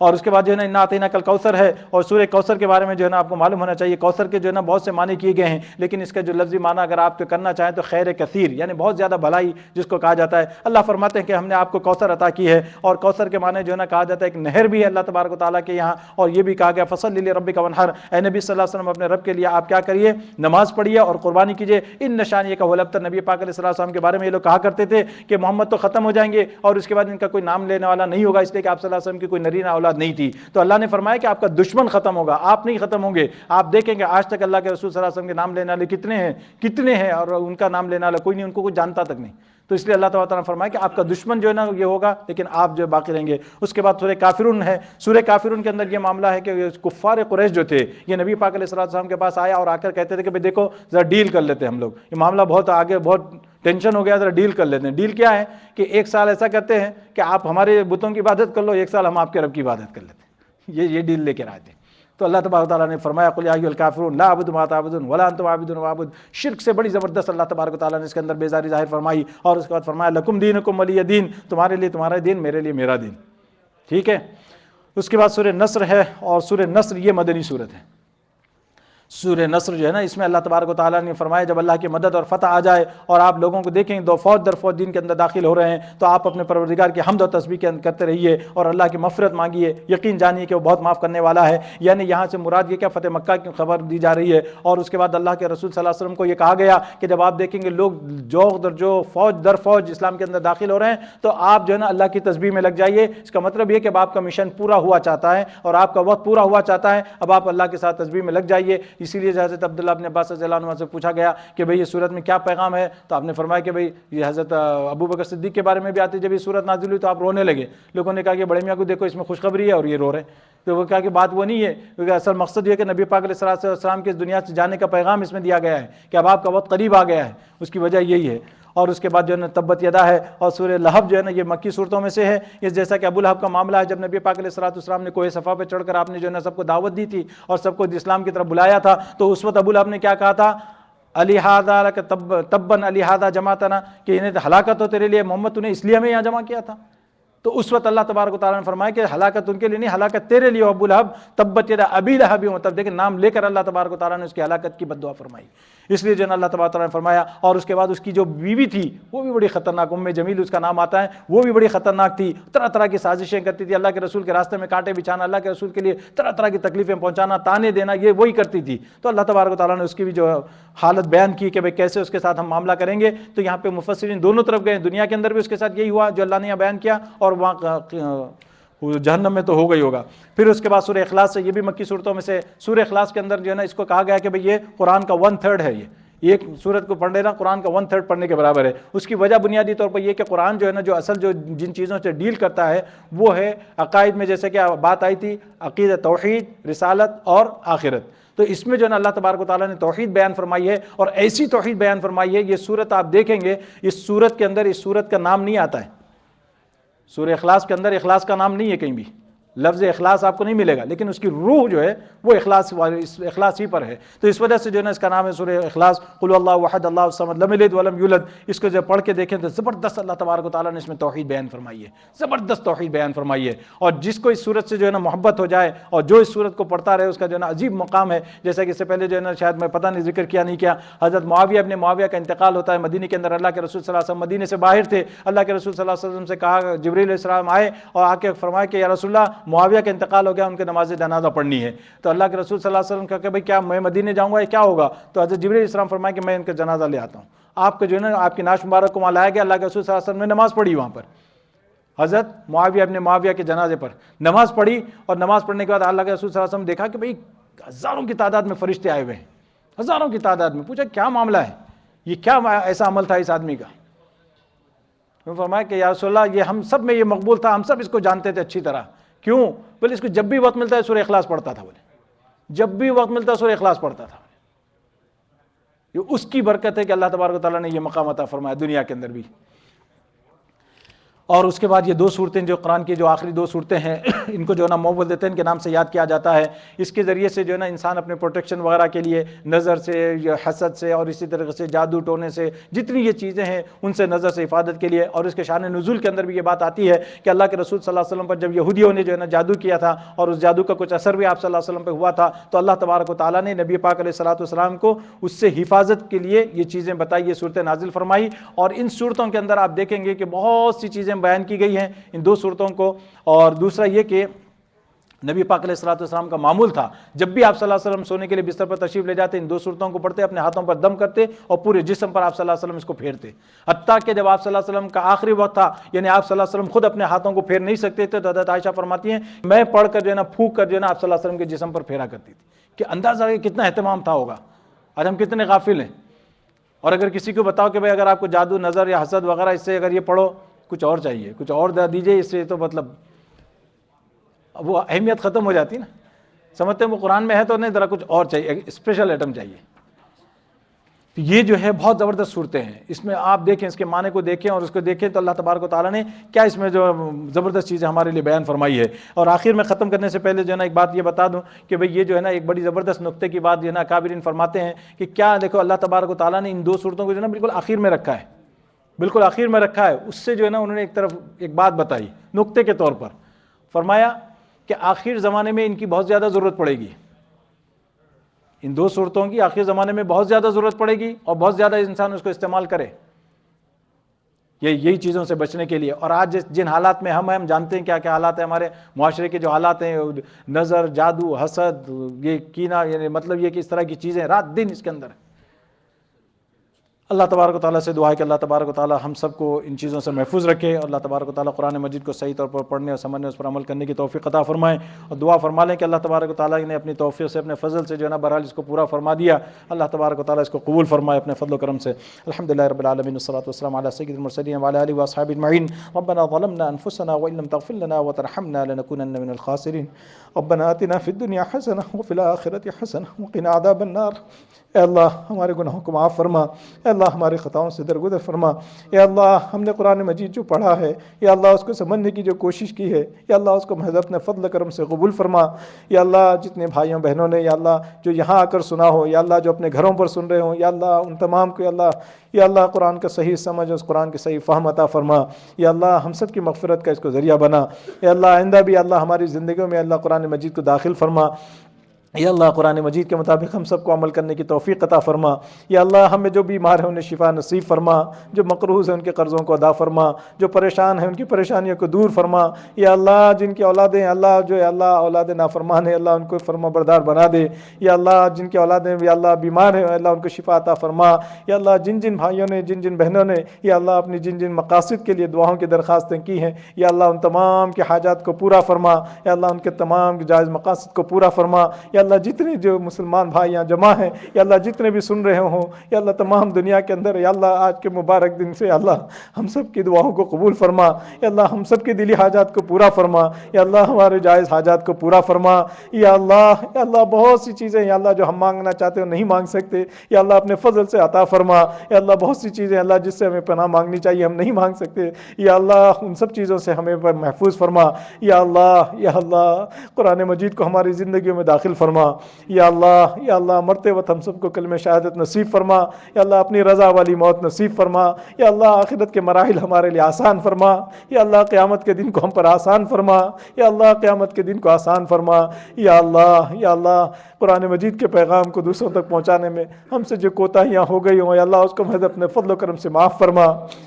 اور اس کے بعد جو ہے نا انا اعطیناک الکوثر ہے، اور سورہ کوثر کے بارے میں جو ہے نا آپ کو معلوم ہونا چاہیے، کوثر کے جو ہے نا بہت سے معنی کیے گئے ہیں، لیکن اس کا جو لفظی معنی اگر آپ کرنا چاہیں تو خیر کثیر، یعنی بہت زیادہ بھلائی جس کو کہا جاتا ہے۔ اللہ فرماتے ہیں کہ ہم نے آپ کو کوثر عطا کی ہے، اور کوثر کے معنی جو ہے نا کہا جاتا ہے ایک نہر بھی ہے اللہ تبارک و تعالیٰ کے یہاں، اور یہ بھی کہا گیا فصلی لربک وانحر، اے نبی صلی اللہ علیہ وسلم اپنے رب کے لیے آپ کیا کریے، نماز پڑھیے اور قربانی کیجیے، ان نشانیہ کا ولبتر۔ نبی پاک علیہ السلام کے بارے میں یہ لوگ کہا کرتے تھے کہ محمد تو ختم ہو جائیں گے اور اس کے بعد ان کا کوئی نام لینے والا نہیں ہوگا، اس لیے کہ آپ صلی اللہ علیہ وسلم کی کوئی نرینہ اولاد نہیں تھی۔ تو اللہ نے فرمایا کہ آپ کا دشمن ختم ہوگا، آپ نہیں ختم ہوں گے۔ آپ دیکھیں گے آج تک اللہ کے رسول صلی اللہ علیہ وسلم کے نام لینے والے کتنے ہیں اور ان کا نام لینے والا کوئی نہیں، ان کو کوئی جانتا تک نہیں۔ تو اس لیے اللہ تعالیٰ نے فرمایا کہ آپ کا دشمن جو ہے نا یہ ہوگا، لیکن آپ جو باقی رہیں گے۔ اس کے بعد سورہ کافرون ہے، سورہ کافرون کے اندر یہ معاملہ ہے کہ کفار قریش جو تھے یہ نبی پاک علیہ السلام کے پاس آیا اور آ کر کہتے تھے کہ بھئی دیکھو ذرا ڈیل کر لیتے ہیں ہم لوگ، یہ معاملہ بہت آگے بہت ٹینشن ہو گیا، ذرا ڈیل کر لیتے ہیں۔ ڈیل کیا ہے کہ ایک سال ایسا کرتے ہیں کہ آپ ہمارے بتوں کی عبادت کر لو، ایک سال ہم آپ کے رب کی عبادت کر لیتے ہیں۔ یہ ڈیل لے کے آئے تھے۔ تو اللہ تبارک تعالیٰ نے فرمایا قل یا ایھا الکافرون لا اعبد ما تعبدون ولا انتم عابدون ما اعبد۔ شرک سے بڑی زبردست اللہ تبارک تعالیٰ نے اس کے اندر بیزاری ظاہر فرمائی، اور اس کے بعد فرمایا لکم دینکم ولی دین، تمہارے لیے تمہارا دین، میرے لیے میرا دین، ٹھیک ہے۔ اس کے بعد سورہ نصر ہے، اور سورہ نصر یہ مدنی سورت ہے۔ سورہ نصر جو ہے نا اس میں اللہ تبارک و تعالیٰ نے فرمایا جب اللہ کی مدد اور فتح آ جائے اور آپ لوگوں کو دیکھیں دو فوج در فوج دین کے اندر داخل ہو رہے ہیں، تو آپ اپنے پروردگار کی حمد و تسبیح کرتے رہیے اور اللہ کی مغفرت مانگیے، یقین جانیے کہ وہ بہت معاف کرنے والا ہے۔ یعنی یہاں سے مراد یہ کہ فتح مکہ کی خبر دی جا رہی ہے، اور اس کے بعد اللہ کے رسول صلی اللہ علیہ وسلم کو یہ کہا گیا کہ جب آپ دیکھیں گے لوگ جوق در جو فوج در فوج اسلام کے اندر داخل ہو رہے ہیں تو آپ جو ہے نا اللہ کی تسبیح میں لگ جائیے۔ اس کا مطلب یہ کہ اب آپ کا مشن پورا ہوا چاہتا ہے اور آپ کا وقت پورا ہوا چاہتا ہے، اب آپ اللہ کے ساتھ تسبیح میں لگ جائیے۔ اسی لیے حضرت عبداللہ ابن عباس رضی اللہ عنہ سے پوچھا گیا کہ بھئی یہ سورت میں کیا پیغام ہے، تو آپ نے فرمایا کہ بھئی یہ حضرت ابو بکر صدیق کے بارے میں بھی آتی، جب یہ سورت نازل ہوئی تو آپ رونے لگے۔ لوگوں نے کہا کہ بڑے میاں کو دیکھو اس میں خوشخبری ہے اور یہ رو رہے ہیں۔ تو وہ کہا کہ بات وہ نہیں ہے، کیونکہ اصل مقصد یہ ہے کہ نبی پاک علیہ السلام کے اس دنیا سے جانے کا پیغام اس میں دیا گیا ہے کہ اب آپ کا وقت قریب آ گیا ہے، اس کی وجہ یہی ہے۔ اور اس کے بعد جو ہے نا تبت یدا ہے، اور سورہ لہب جو ہے نا یہ مکی صورتوں میں سے ہے۔ یہ جیسا کہ ابو لہب کا معاملہ ہے، جب نبی پاک علیہ السلام نے کوہ صفا پہ چڑھ کر آپ نے جو ہے نا سب کو دعوت دی تھی اور سب کو اسلام کی طرف بلایا تھا، تو اس وقت ابو لہب نے کیا کہا تھا، علی ھذا لک تبا علی ھذا جمعتنا، کہ انہیں ہلاکت ہو تیرے لیے محمد، تو نے اس لیے ہمیں یہاں جمع کیا تھا۔ تو اس وقت اللہ تبارک و تعالیٰ نے فرمایا کہ ہلاکت ان کے لیے نہیں، ہلاکت تیرے لیے ابو لہب، تبت یدا ابی لہب، مطلب دیکھیں نام لے کر اللہ تبارک و تعالیٰ نے اس کی ہلاکت کی بد دعا فرمائی۔ اس لیے جو ہے اللہ تبارک و تعالیٰ نے فرمایا۔ اور اس کے بعد اس کی جو بیوی تھی وہ بھی بڑی خطرناک، ام جمیل اس کا نام آتا ہے، وہ بھی بڑی خطرناک تھی، طرح طرح کی سازشیں کرتی تھی، اللہ کے رسول کے راستے میں کانٹے بچھانا، اللہ کے رسول کے لیے طرح طرح کی تکلیفیں پہنچانا، تانے دینا، یہ وہی کرتی تھی۔ تو اللہ تبارک و تعالیٰ نے اس کی بھی جو حالت بیان کی کہ بھئی کیسے اس کے ساتھ ہم معاملہ کریں گے۔ تو یہاں پہ مفسرین دونوں طرف گئے، دنیا کے اندر بھی اس کے ساتھ یہی ہوا جو اللہ نے یہاں بیان کیا، اور وہاں جہنم میں تو ہو گئی ہوگا۔ پھر اس کے بعد سورہ اخلاص سے، یہ بھی مکی صورتوں میں سے، سورہ اخلاص کے اندر جو ہے نا اس کو کہا گیا کہ بھئی یہ قرآن کا 1/3 ہے، یہ ایک سورت کو پڑھ لینا قرآن کا 1/3 پڑھنے کے برابر ہے۔ اس کی وجہ بنیادی طور پر یہ کہ قرآن جو ہے نا جو اصل جو جن چیزوں سے ڈیل کرتا ہے وہ ہے عقائد میں، جیسے کہ بات آئی تھی عقیدہ، توحید، رسالت اور آخرت۔ تو اس میں جو ہے نا اللہ تبارک و تعالیٰ نے توحید بیان فرمائی ہے، اور ایسی توحید بیان فرمائی ہے۔ یہ سورت آپ دیکھیں گے اس سورت کے اندر اس سورت کا نام نہیں آتا ہے، سورہ اخلاص کے اندر اخلاص کا نام نہیں ہے، کہیں بھی لفظ اخلاص آپ کو نہیں ملے گا، لیکن اس کی روح جو ہے وہ اخلاص ہی پر ہے۔ تو اس وجہ سے جو ہے نا اس کا نام ہے سورہ اخلاص۔ قل اللہ احد اللہ الصمد لم یلد ولم یولد۔ اس کو جب پڑھ کے دیکھیں تو زبردست اللہ تبارک و تعالیٰ نے اس میں توحید بیان فرمائی ہے، زبردست توحید بیان فرمائی ہے۔ اور جس کو اس صورت سے جو ہے نا محبت ہو جائے اور جو اس صورت کو پڑھتا رہے، اس کا جو ہے نا عجیب مقام ہے۔ جیسا کہ اس سے پہلے جو ہے نا شاید میں پتہ نہیں ذکر کیا نہیں کیا، حضرت معاویہ ابن معاویہ کا انتقال ہوتا ہے مدینے کے اندر۔ اللہ کے رسول صلی اللہ علیہ وسلم مدینے سے باہر تھے، اللہ کے رسول صلی اللہ علیہ وسلم سے کہا، جبریل علیہ السلام آئے اور آ کے فرمایا کہ یا رسول اللہ معاویہ کا انتقال ہو گیا، ان کے نماز جنازہ پڑھنی ہے۔ تو اللہ کے رسول صلی اللہ علیہ وسلم کہا کہ بھئی کیا میں مدینے جاؤں گا، یہ کیا ہوگا؟ تو حضرت جبریل علیہ السلام فرمایا کہ میں ان کا جنازہ لے آتا ہوں۔ آپ کا جو ہے نا آپ کی نعش مبارک کو وہاں لایا گیا، اللہ کے رسول صلی اللہ علیہ وسلم نے نماز پڑھی وہاں پر، حضرت معاویہ ابن معاویہ کے جنازے پر نماز پڑھی، اور نماز پڑھنے کے بعد اللہ کے رسول صلی اللہ علیہ وسلم دیکھا کہ بھئی ہزاروں کی تعداد میں فرشتے آئے ہوئے ہیں، ہزاروں کی تعداد میں۔ پوچھا کیا معاملہ ہے، یہ کیا ایسا عمل تھا اس آدمی کا؟ فرمایا کہ یا رسول اللہ یہ ہم سب میں یہ مقبول تھا، ہم سب اس کو جانتے تھے اچھی طرح۔ کیوں؟ بولے اس کو جب بھی وقت ملتا ہے سورہ اخلاص پڑھتا تھا، بولے جب بھی وقت ملتا ہے سورہ اخلاص پڑھتا تھا۔ یہ اس کی برکت ہے کہ اللہ تبارک و تعالیٰ نے یہ مقام عطا فرمایا دنیا کے اندر بھی۔ اور اس کے بعد یہ دو صورتیں جو قرآن کی جو آخری دو صورتیں ہیں ان کو جو ہے نا موبل دیتے ہیں، ان کے نام سے یاد کیا جاتا ہے۔ اس کے ذریعے سے جو ہے نا انسان اپنے پروٹیکشن وغیرہ کے لیے نظر سے یا حسد سے اور اسی طریقے سے جادو ٹونے سے جتنی یہ چیزیں ہیں ان سے نظر سے حفاظت کے لیے، اور اس کے شان نزول کے اندر بھی یہ بات آتی ہے کہ اللہ کے رسول صلی اللہ علیہ وسلم پر جب یہودیوں نے جو ہے نا جادو کیا تھا اور اس جادو کا کچھ اثر بھی آپ صلی اللہ علیہ وسلم پہ ہوا تھا، تو اللہ تبارک و تعالیٰ نے نبی پاک علیہ الصلوۃ والسلام کو اس سے حفاظت کے لیے یہ چیزیں بتائی، یہ صورتیں نازل فرمائی۔ اور ان صورتوں کے اندر آپ دیکھیں گے کہ بہت سی چیزیں بیان کی گئی ہیں ان دو صورتوں کو۔ اور دوسرا یہ کہ نبی پاک علیہ الصلوۃ والسلام کا معمول تھا جب بھی آپ صلی اللہ علیہ وسلم سونے کے لیے بستر پر تشریف لے جاتے ان دو صورتوں کو پڑھتے، اپنے ہاتھوں پر دم کرتے اور پورے جسم پر آپ صلی اللہ علیہ وسلم اس کو پھیرتے، حتیٰ کہ جب آپ صلی اللہ علیہ وسلم کا آخری وقت تھا، یعنی آپ صلی اللہ علیہ وسلم خود اپنے ہاتھوں کو پھیر نہیں سکتے تھے، تو حضرت عائشہ فرماتی ہیں میں پڑھ کر جو ہے نا پھونک کر جو ہے نا آپ صلی اللہ علیہ وسلم کے جسم پر پھیرا کرتی تھی، کہ اندازہ کتنا اہتمام تھا ہوگا۔ آج ہم کتنے غافل ہیں، اور اگر کسی کو بتاؤ کہ بھائی اگر آپ کو جادو نظر یا حسد وغیرہ اس سے اگر یہ پڑھو کچھ اور چاہیے، کچھ اور دے دیجئے، اس سے تو مطلب وہ اہمیت ختم ہو جاتی نا، سمجھتے ہیں وہ قرآن میں ہے تو نہیں، ذرا کچھ اور چاہیے، اسپیشل آئٹم چاہیے۔ تو یہ جو ہے بہت زبردست صورتیں ہیں، اس میں آپ دیکھیں، اس کے معنی کو دیکھیں اور اس کو دیکھیں تو اللہ تبارک و تعالیٰ نے کیا اس میں جو زبردست چیزیں ہمارے لیے بیان فرمائی ہے۔ اور آخر میں ختم کرنے سے پہلے جو ہے نا ایک بات یہ بتا دوں کہ بھئی یہ جو ہے نا ایک بڑی زبردست نقطے کی بات جو ہے نا اکابرین فرماتے ہیں کہ کیا دیکھو اللہ تبارک و تعالیٰ نے ان دو صورتوں کو جو ہے نا بالکل آخر میں رکھا ہے، بالکل آخر میں رکھا ہے۔ اس سے جو ہے نا انہوں نے ایک طرف ایک بات بتائی نقطے کے طور پر، فرمایا کہ آخر زمانے میں ان کی بہت زیادہ ضرورت پڑے گی، ان دو صورتوں کی آخر زمانے میں بہت زیادہ ضرورت پڑے گی اور بہت زیادہ انسان اس کو استعمال کرے یہی چیزوں سے بچنے کے لیے۔ اور آج جن حالات میں ہم جانتے ہیں کیا کیا حالات ہیں، ہمارے معاشرے کے جو حالات ہیں، نظر، جادو، حسد، یہ کینہ، یعنی مطلب یہ کہ اس طرح کی چیزیں رات دن اس کے اندر ہیں۔ اللہ تبارک و تعالیٰ سے دعا ہے کہ اللہ تبارک و تعالیٰ ہم سب کو ان چیزوں سے محفوظ رکھے، اور اللہ تبارک و تعالیٰ قرآن مجید کو صحیح طور پر پڑھنے اور سمجھنے، اس پر عمل کرنے کی توفیق عطا فرمائیں، اور دعا فرما لیں کہ اللہ تبارک و تعالیٰ نے اپنی توفیق سے، اپنے فضل سے جو ہے نا بہرحال اس کو پورا فرما دیا، اللہ تبارک و تعالیٰ اس کو قبول فرمائے اپنے فضل و کرم سے۔ الحمدللہ رب العالمین، والصلاۃ والسلام علی سید المرسلین وعلی آلہ واصحابہ اجمعین۔ ربنا ظلمنا انفسنا وان لم تغفر لنا وترحمنا لنكونن من الخاسرین۔ ربنا آتنا فی الدنیا حسنہ وفی الآخرۃ حسنہ وقنا عذاب النار۔ اے اللہ ہمارے گناہوں کو معاف فرما، اے اللہ ہماری خطاؤں سے درگزر فرما، اے اللہ ہم نے قرآن مجید جو پڑھا ہے یا اللہ اس کو سمجھنے کی جو کوشش کی ہے یا اللہ اس کو محض اپنے فضل کرم سے قبول فرما۔ یا اللہ جتنے بھائیوں بہنوں نے یا اللہ جو یہاں آ کر سنا ہو، یا اللہ جو اپنے گھروں پر سن رہے ہوں، یا اللہ ان تمام کو یا اللہ قرآن کا صحیح سمجھ، اس قرآن کی صحیح فہم عطا فرما۔ یا اللہ ہم سب کی مغفرت کا اس کو ذریعہ بنا۔ یا اللہ آئندہ بھی اللہ ہماری زندگیوں میں اللہ قرآن مجید کو داخل فرما۔ یا اللہ قرآن مجید کے مطابق ہم سب کو عمل کرنے کی توفیق عطا فرما۔ یا اللہ ہمیں جو بیمار ہیں انہیں شفا نصیب فرما، جو مقروض ہیں ان کے قرضوں کو ادا فرما، جو پریشان ہیں ان کی پریشانیوں کو دور فرما۔ یا اللہ جن کی اولادیں اللہ جو ہے اللہ اولاد نافرمان ہیں، اللہ ان کو فرما بردار بنا دے۔ یا اللہ جن کی اولادیں یا اللہ بیمار ہیں، اللہ ان کو شفا عطا فرما۔ یا اللہ جن جن بھائیوں نے، جن جن بہنوں نے یا اللہ اپنی جن جن مقاصد کے لیے دعاؤں کی درخواستیں کی ہیں، یا اللہ ان تمام کے حاجات کو پورا فرما۔ یا اللہ ان کے تمام جائز مقاصد کو پورا فرما۔ یا اللہ جتنے جو مسلمان بھائی یہاں جمع ہیں، یا اللہ جتنے بھی سن رہے ہوں، یا اللہ تمام دنیا کے اندر، یا اللہ آج کے مبارک دن سے اللہ ہم سب کی دعاؤں کو قبول فرما۔ یا اللہ ہم سب کی دلی حاجات کو پورا فرما۔ یا اللہ ہمارے جائز حاجات کو پورا فرما۔ یا اللہ بہت سی چیزیں یا اللہ جو ہم مانگنا چاہتے ہیں نہیں مانگ سکتے، یا اللہ اپنے فضل سے عطا فرما۔ یا اللہ بہت سی چیزیں اللہ جس سے ہمیں پناہ مانگنی چاہیے ہم نہیں مانگ سکتے، یا اللہ ان سب چیزوں سے ہمیں محفوظ فرما۔ یا اللہ قرآن مجید کو ہماری زندگیوں میں داخل فرما۔ یا اللہ مرتے وقت ہم سب کو کلمہ شہادت نصیب فرما۔ یا اللہ اپنی رضا والی موت نصیب فرما۔ یا اللہ آخرت کے مراحل ہمارے لیے آسان فرما۔ یا اللہ قیامت کے دن کو ہم پر آسان فرما۔ یا اللہ قیامت کے دن کو آسان فرما۔ یا اللہ قرآن مجید کے پیغام کو دوسروں تک پہنچانے میں ہم سے جو کوتاہیاں ہو گئی ہوں، یا اللہ اس کو محض اپنے فضل و کرم سے معاف فرما۔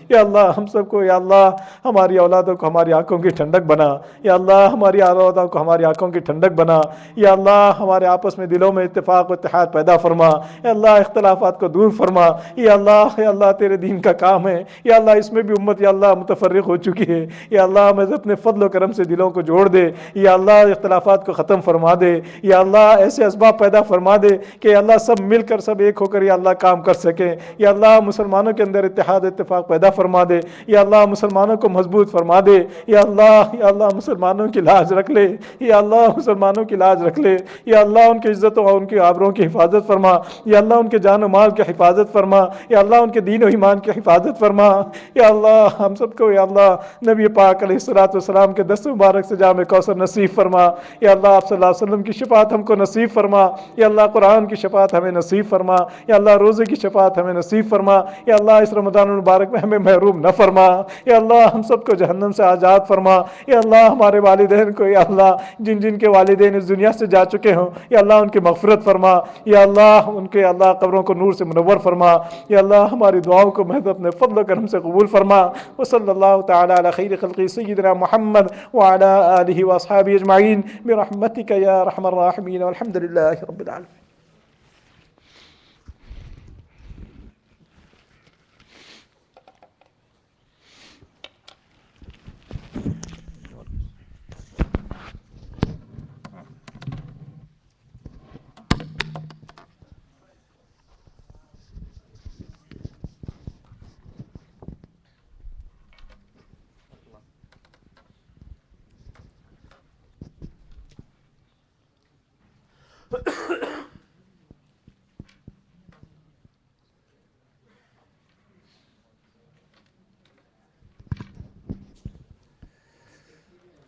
یا اللہ ہم سب کو، یا اللہ ہماری اولادوں کو ہماری آنکھوں کی ٹھنڈک بنا۔ یا اللہ ہماری اولادوں کو ہماری آنکھوں کی ٹھنڈک بنا۔ یا اللہ ہمارے آپس میں دلوں میں اتفاق و اتحاد پیدا فرما۔ یا اللہ اختلافات کو دور فرما۔ یا اللہ تیرے دین کا کام ہے، یا اللہ اس میں بھی امت یا اللہ متفرق ہو چکی ہے، یا اللہ محض اپنے فضل و کرم سے دلوں کو جوڑ دے۔ یا اللہ اختلافات کو ختم فرما دے۔ یا اللہ ایسے اسباب پیدا فرما دے کہ اللہ سب مل کر، سب ایک ہو کر یا اللہ کام کر سکیں۔ یا اللہ مسلمانوں کے اندر اتحاد اتفاق پیدا فرما دے۔ یا اللہ مسلمانوں کو مضبوط فرما دے۔ یا اللہ مسلمانوں کی لاج رکھ لے۔ یا اللہ مسلمانوں کی لاج رکھ لے۔ یا یا اللہ ان کی عزتوں اور ان کی آبروں کی حفاظت فرما، یا اللہ ان کے جان و مال کی حفاظت فرما، یا اللہ ان کے دین و ایمان کی حفاظت فرما، یا اللہ ہم سب کو یا اللہ نبی پاک علیہ الصلوۃ والسلام کے دست مبارک سے جام کوثر نصیب فرما، یا اللہ آپ صلی اللہ علیہ وسلم کی شفاعت ہم کو نصیب فرما، یا اللہ قرآن کی شفاعت ہمیں نصیب فرما، یا اللہ روزے کی شفاعت ہمیں نصیب فرما، یا اللہ اس رمضان المبارک میں ہمیں محروم نہ فرما، یا اللہ ہم سب کو جہنم سے آزاد فرما، یا اللہ ہمارے والدین کو یا اللہ جن جن کے والدین اس دنیا سے جا چکے ہوں یا اللہ ان کی مغفرت فرما، یا اللہ ان کے اللہ قبروں کو نور سے منور فرما، یا اللہ ہماری دعاؤں کو محض اپنے فضل و کرم سے قبول فرما، وصلی اللہ تعالی علی خیر خلقی سیدنا محمد وعلی آلہ واصحابہ اجمعین برحمتک یا ارحم الراحمین والحمد للہ رب العالمین۔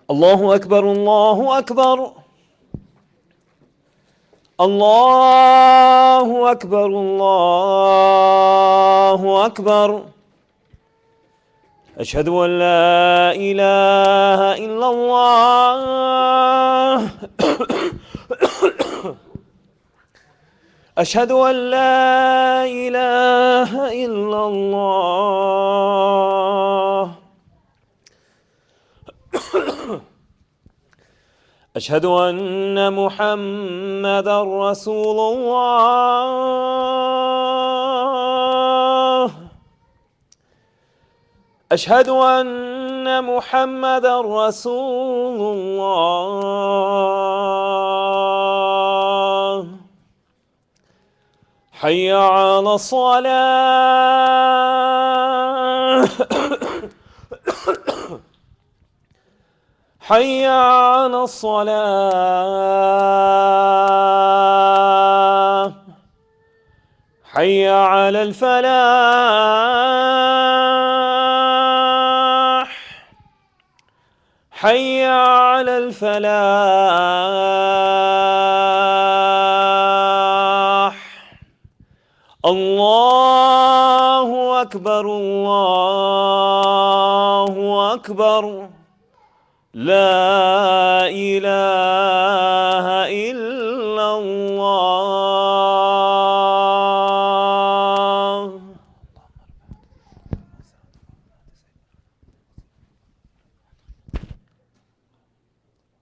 اللہ اکبر اللہ اکبر اللہ اکبر اللہ اکبر اشہد ان لا الہ الا اللہ اشہد ان لا الہ الا اللہ اشہد ان محمد رسول اللہ اشہد ان محمد رسول اللہ حی علی الصلاة حي على الصلاة حي على الفلاح حي على الفلاح الله أكبر الله أكبر لا إله